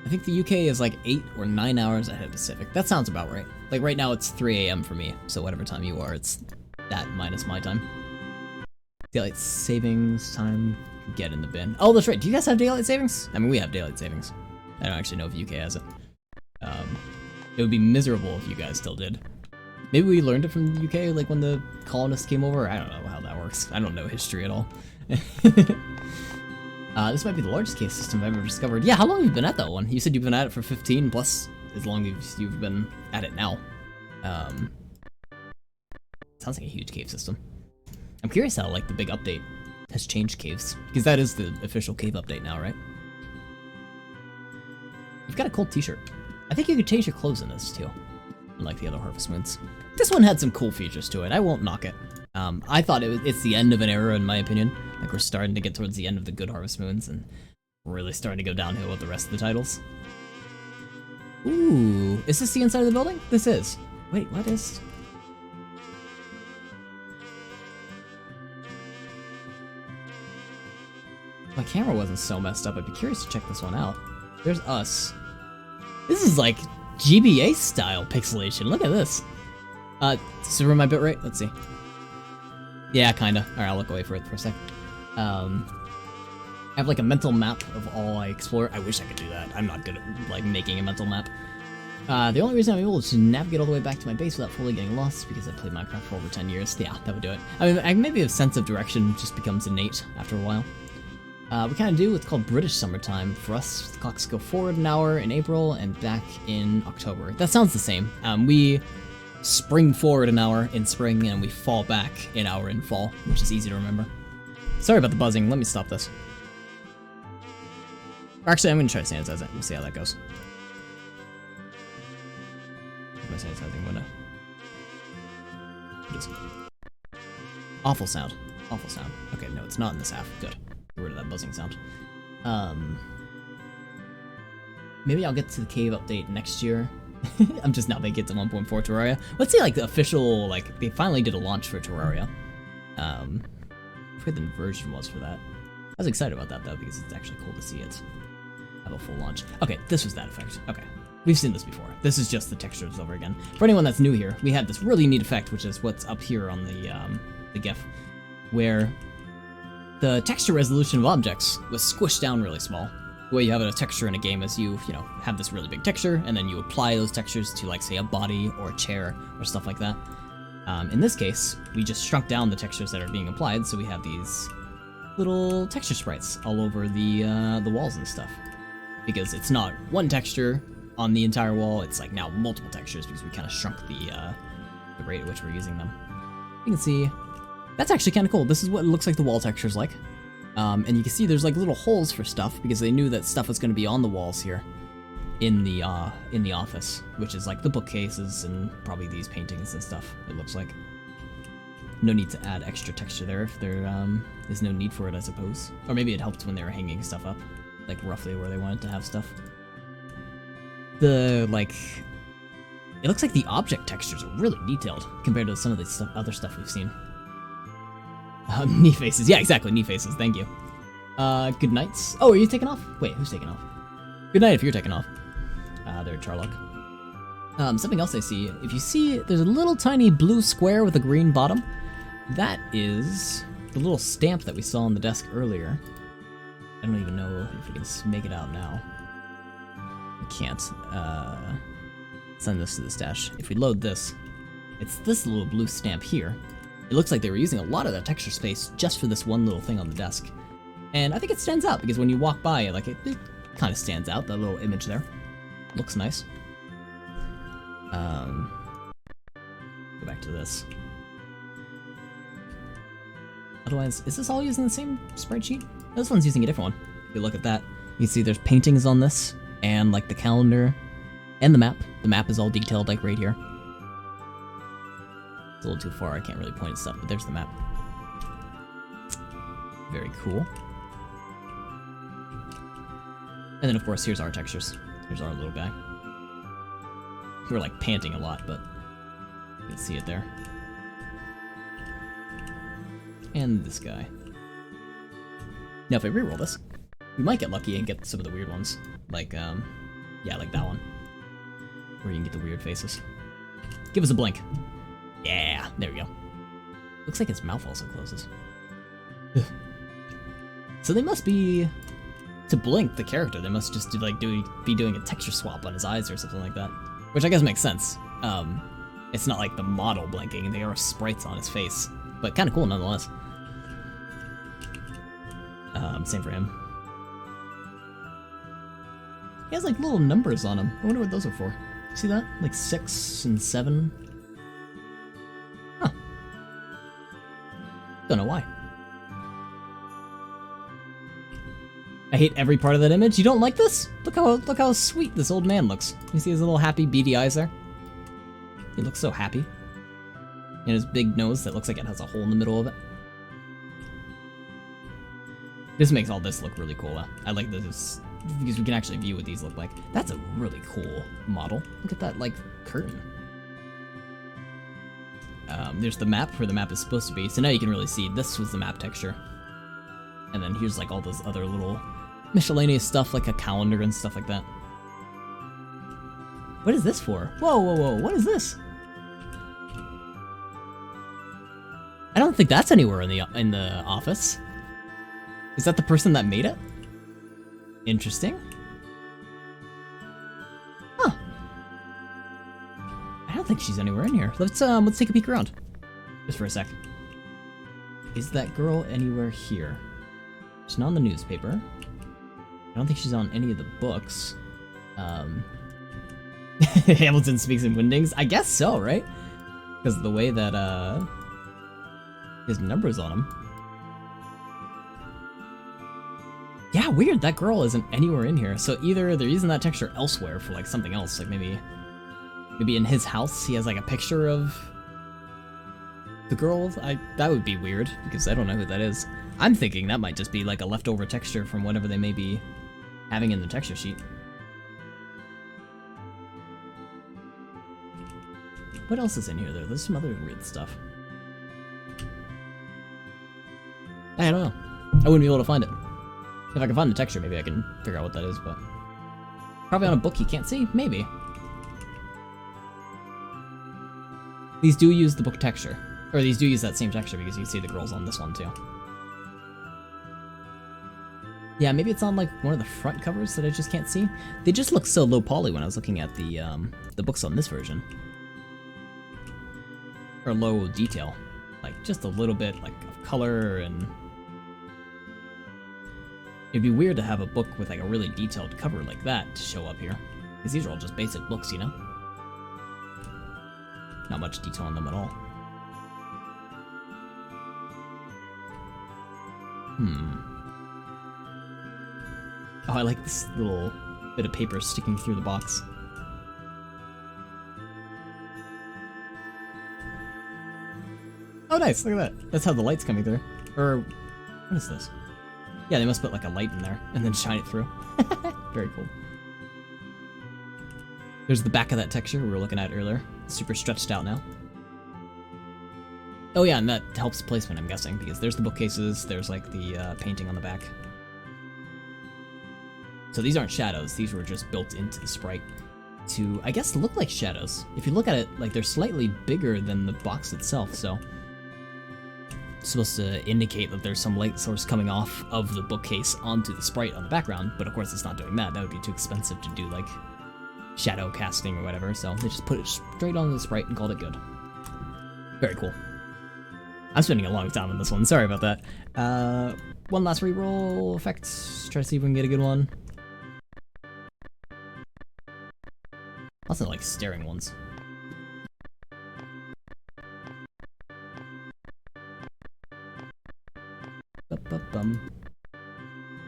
I think the UK is like 8 or 9 hours ahead of Pacific. That sounds about right. Like right now it's 3 AM for me, so whatever time you are, it's that minus my time. Daylight savings time, get in the bin. Oh, that's right, do you guys have daylight savings? I mean, we have daylight savings. I don't actually know if UK has it. It would be miserable if you guys still did. Maybe we learned it from the UK, like when the colonists came over? I don't know how that works. I don't know history at all. This might be the largest cave system I've ever discovered. Yeah, how long have you been at that one? You said you've been at it for 15 plus as long as you've been at it now. Sounds like a huge cave system. I'm curious how like the big update has changed caves, because that is the official cave update now, right? You've got a cool t-shirt. I think you could change your clothes in this too, unlike the other Harvest Moons. This one had some cool features to it. I won't knock it. I thought it's the end of an era, in my opinion. Like, we're starting to get towards the end of the good Harvest Moons, and really starting to go downhill with the rest of the titles. Ooh, is this the inside of the building? This is. Wait, what is... My camera wasn't so messed up. I'd be curious to check this one out. There's us. This is like GBA style pixelation. Look at this. Super my bitrate? Let's see. Yeah, kinda. Alright, I'll look away for it for a sec. I have like a mental map of all I explore. I wish I could do that. I'm not good at like making a mental map. The only reason I'm able to navigate all the way back to my base without fully getting lost is because I played Minecraft for over 10 years. Yeah, that would do it. I mean, maybe a sense of direction just becomes innate after a while. We kind of do what's called British summertime. For us, the clocks go forward an hour in April and back in October. That sounds the same. We spring forward an hour in spring and we fall back an hour in fall, which is easy to remember. Sorry about the buzzing, let me stop this. Actually, I'm gonna try to sanitize it. We'll see how that goes. My sanitizing window. Just... Awful sound. Awful sound. Okay, no, it's not in this half. Good. Get rid of that buzzing sound. Maybe I'll get to the cave update next year. I'm just now making it to 1.4 Terraria. Let's see, like, the official, like, they finally did a launch for Terraria. I forget the version was for that. I was excited about that, though, because it's actually cool to see it have a full launch. Okay, this was that effect. Okay. We've seen this before. This is just the textures over again. For anyone that's new here, we had this really neat effect, which is what's up here on the GIF, where the texture resolution of objects was squished down really small. The way you have a texture in a game is you have this really big texture, and then you apply those textures to, like, say, a body or a chair or stuff like that. In this case, we just shrunk down the textures that are being applied, so we have these little texture sprites all over the walls and stuff. Because it's not one texture on the entire wall, it's like now multiple textures because we kind of shrunk the rate at which we're using them. You can see, that's actually kind of cool. This is what it looks like the wall texture's like. And you can see there's like little holes for stuff because they knew that stuff was going to be on the walls here in the office, which is like the bookcases and probably these paintings and stuff, it looks like. No need to add extra texture there if there is no need for it, I suppose. Or maybe it helped when they were hanging stuff up, like roughly where they wanted to have stuff. It looks like the object textures are really detailed compared to some of the other stuff we've seen. Knee faces. Yeah, exactly. Knee faces. Thank you. Good nights. Oh, are you taking off? Wait, who's taking off? Good night if you're taking off. There, Charlock. Something else I see. If you see, there's a little tiny blue square with a green bottom. That is the little stamp that we saw on the desk earlier. I don't even know if we can make it out now. We can't. Send this to the stash. If we load this, it's this little blue stamp here. It looks like they were using a lot of that texture space just for this one little thing on the desk. And I think it stands out because when you walk by it, like it kind of stands out, that little image there. Looks nice. Go back to this. Otherwise, is this all using the same spreadsheet? This one's using a different one. If you look at that, you can see there's paintings on this, and like the calendar, and the map. The map is all detailed like right here. It's a little too far, I can't really point at stuff, but there's the map. Very cool. And then of course, here's our textures. Here's our little guy. We're like panting a lot, but you can see it there. And this guy. Now if I reroll this, we might get lucky and get some of the weird ones. Like, yeah, like that one. Where you can get the weird faces. Give us a blink. Yeah, there we go. Looks like his mouth also closes. So they must be, to blink the character, they must just be doing a texture swap on his eyes or something like that. Which I guess makes sense. It's not like the model blinking, they are sprites on his face. But kind of cool nonetheless. Same for him. He has like little numbers on him. I wonder what those are for. See that? Like 6 and 7. Huh. Don't know why. I hate every part of that image. You don't like this? Look how sweet this old man looks. You see his little happy beady eyes there? He looks so happy. And his big nose that looks like it has a hole in the middle of it. This makes all this look really cool. I like this because we can actually view what these look like. That's a really cool model. Look at that, like, curtain. There's the map where the map is supposed to be. So now you can really see this was the map texture. And then here's like all those other little miscellaneous stuff like a calendar and stuff like that. What is this for? Whoa, whoa, whoa, what is this? I don't think that's anywhere in the office. Is that the person that made it? Interesting. Huh. I don't think she's anywhere in here. Let's take a peek around. Just for a sec. Is that girl anywhere here? She's not on the newspaper. I don't think she's on any of the books. Hamilton speaks in Windings? I guess so, right? Because of the way that, his numbers on him. Yeah, weird, that girl isn't anywhere in here. So either they're using that texture elsewhere for like something else, like maybe in his house he has like a picture of the girl. That would be weird, because I don't know who that is. I'm thinking that might just be like a leftover texture from whatever they may be having in the texture sheet. What else is in here though? There's some other weird stuff. I don't know. I wouldn't be able to find it. If I can find the texture, maybe I can figure out what that is, but... Probably on a book you can't see? Maybe. These do use the book texture. Or these do use that same texture because you see the girls on this one too. Yeah, maybe it's on like one of the front covers that I just can't see. They just look so low poly when I was looking at the books on this version. Or low detail. Like just a little bit like of color, and it'd be weird to have a book with like a really detailed cover like that to show up here. Because these are all just basic books, you know? Not much detail on them at all. Oh, I like this little bit of paper sticking through the box. Oh, nice, look at that. That's how the light's coming through. Or, what is this? Yeah, they must put like a light in there and then shine it through. Very cool. There's the back of that texture we were looking at earlier. It's super stretched out now. Oh yeah, and that helps placement, I'm guessing, because there's the bookcases, there's like the painting on the back. So these aren't shadows, these were just built into the sprite to, I guess, look like shadows. If you look at it, like they're slightly bigger than the box itself, so it's supposed to indicate that there's some light source coming off of the bookcase onto the sprite on the background, but of course it's not doing that. That would be too expensive to do like shadow casting or whatever, so they just put it straight onto the sprite and called it good. Very cool. I'm spending a long time on this one, sorry about that. One last reroll effect, try to see if we can get a good one. Lots of like staring ones.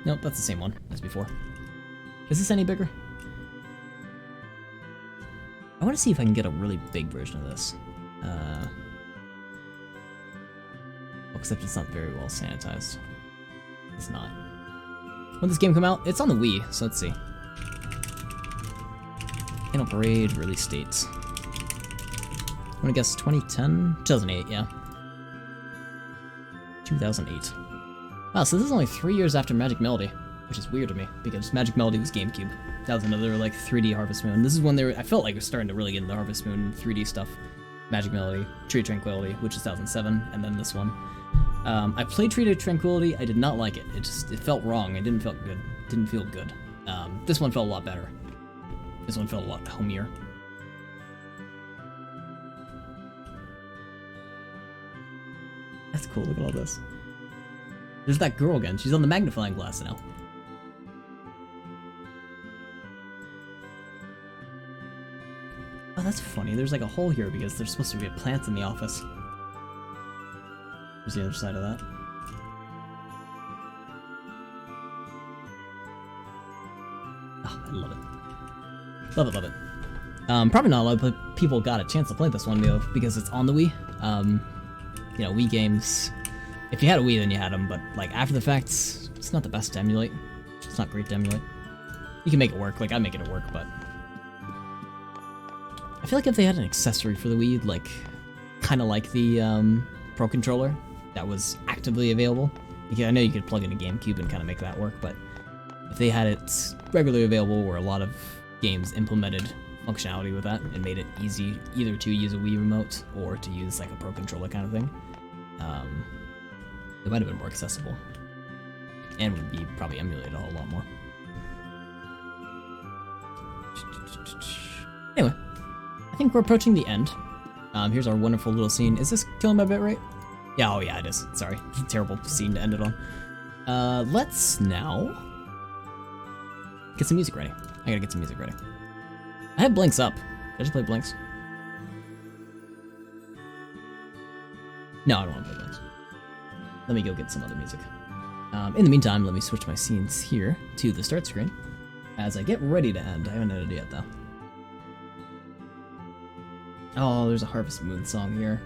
Nope, that's the same one as before. Is this any bigger? I want to see if I can get a really big version of this. Except it's not very well sanitized. It's not. When did this game come out? It's on the Wii, so let's see. Final Parade release dates. I want to guess 2010? 2008, yeah. 2008. Wow, so this is only 3 years after Magic Melody, which is weird to me, because Magic Melody was GameCube. That was another, like, 3D Harvest Moon. This is when they were, I felt like we're starting to really get into Harvest Moon 3D stuff. Magic Melody, Tree of Tranquility, which is 2007, and then this one. I played Tree of Tranquility, I did not like it. It felt wrong, it didn't feel good. Didn't feel good. This one felt a lot better. This one felt a lot homier. That's cool, look at all this. There's that girl again, she's on the magnifying glass now. Oh, that's funny, there's like a hole here because there's supposed to be a plant in the office. There's the other side of that. Oh, I love it. Love it, love it. Probably not a lot of people got a chance to play this one, though, because it's on the Wii. You know, Wii games, if you had a Wii, then you had them, but, like, after the fact, it's not the best to emulate. It's not great to emulate. You can make it work, like, I'm making it work, but I feel like if they had an accessory for the Wii, like, kind of like the, Pro Controller, that was actively available. Because I know you could plug in a GameCube and kind of make that work, but if they had it regularly available where a lot of games implemented functionality with that and made it easy either to use a Wii remote or to use like a Pro Controller kind of thing, it might have been more accessible and would be probably emulated a whole lot more. Anyway, I think we're approaching the end. Here's our wonderful little scene. Is this killing my bit rate? Yeah, oh yeah, it is. Sorry. Terrible scene to end it on. Let's now get some music ready. I gotta get some music ready. I have Blinks up. Did I just play Blinks? No, I don't want to play Blinks. Let me go get some other music. In the meantime, let me switch my scenes here to the start screen as I get ready to end. I haven't ended yet, though. Oh, there's a Harvest Moon song here.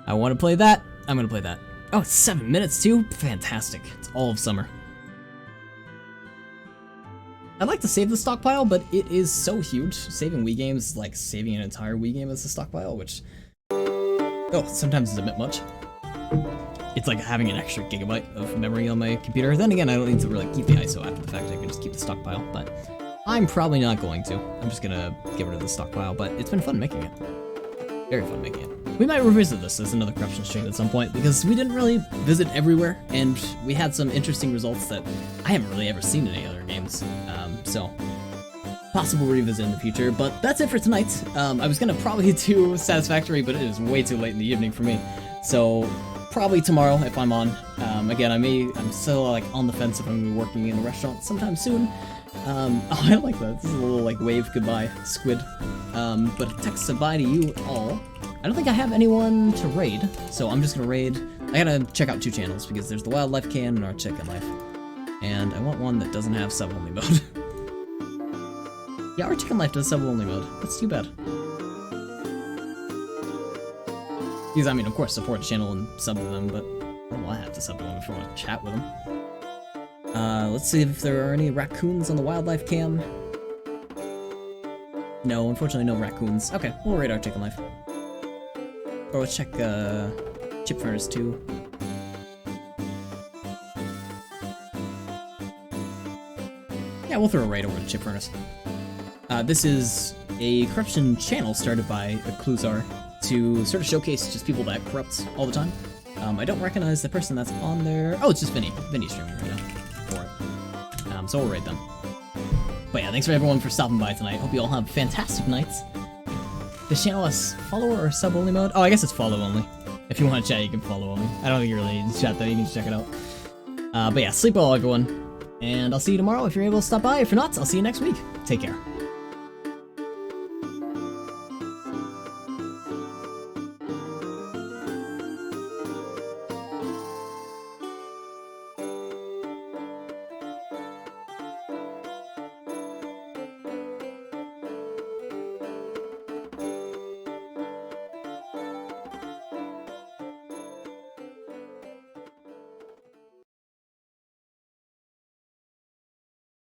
I want to play that. I'm going to play that. Oh, it's 7 minutes too? Fantastic. It's all of summer. I'd like to save the stockpile, but it is so huge. Saving Wii games is like saving an entire Wii game as a stockpile, which... Oh, sometimes is a bit much. It's like having an extra gigabyte of memory on my computer. Then again, I don't need to really keep the ISO after the fact. I can just keep the stockpile, but I'm probably not going to. I'm just gonna get rid of the stockpile, but it's been fun making it. Very fun making it. We might revisit this as another corruption stream at some point, because we didn't really visit everywhere, and we had some interesting results that I haven't really ever seen in any other games. So possible revisit in the future, but that's it for tonight. I was gonna probably do Satisfactory, but it is way too late in the evening for me. So probably tomorrow if I'm on. Again, I'm still like on the fence if I'm gonna be working in a restaurant sometime soon. Oh, I like that. This is a little like wave goodbye squid. But text goodbye to you all. I don't think I have anyone to raid, so I'm just gonna raid. I gotta check out 2 channels because there's the Wildlife Cam and our Chicken Life. And I want one that doesn't have sub-only mode. Yeah, our Chicken Life does sub-only mode. That's too bad. Because, I mean, of course, support the channel and sub to them, but well, I have to sub to them if I want to chat with them. Let's see if there are any raccoons on the Wildlife Cam. No, unfortunately, no raccoons. Okay, we'll raid our Chicken Life. Or let's check, Chip Furnace too. Yeah, we'll throw a raid over to Chip Furnace. This is a corruption channel started by Cluzar to sort of showcase just people that corrupt all the time. I don't recognize the person that's on there. Oh, it's just Vinny. Vinny's streaming right now for it. So we'll raid them. But yeah, thanks for everyone for stopping by tonight. Hope you all have fantastic nights. This channel has follower or sub only mode? Oh, I guess it's follow only. If you want to chat, you can follow only. I don't think you really need to chat though, you can just check it out. But yeah, sleep well everyone. And I'll see you tomorrow if you're able to stop by. If you're not, I'll see you next week. Take care.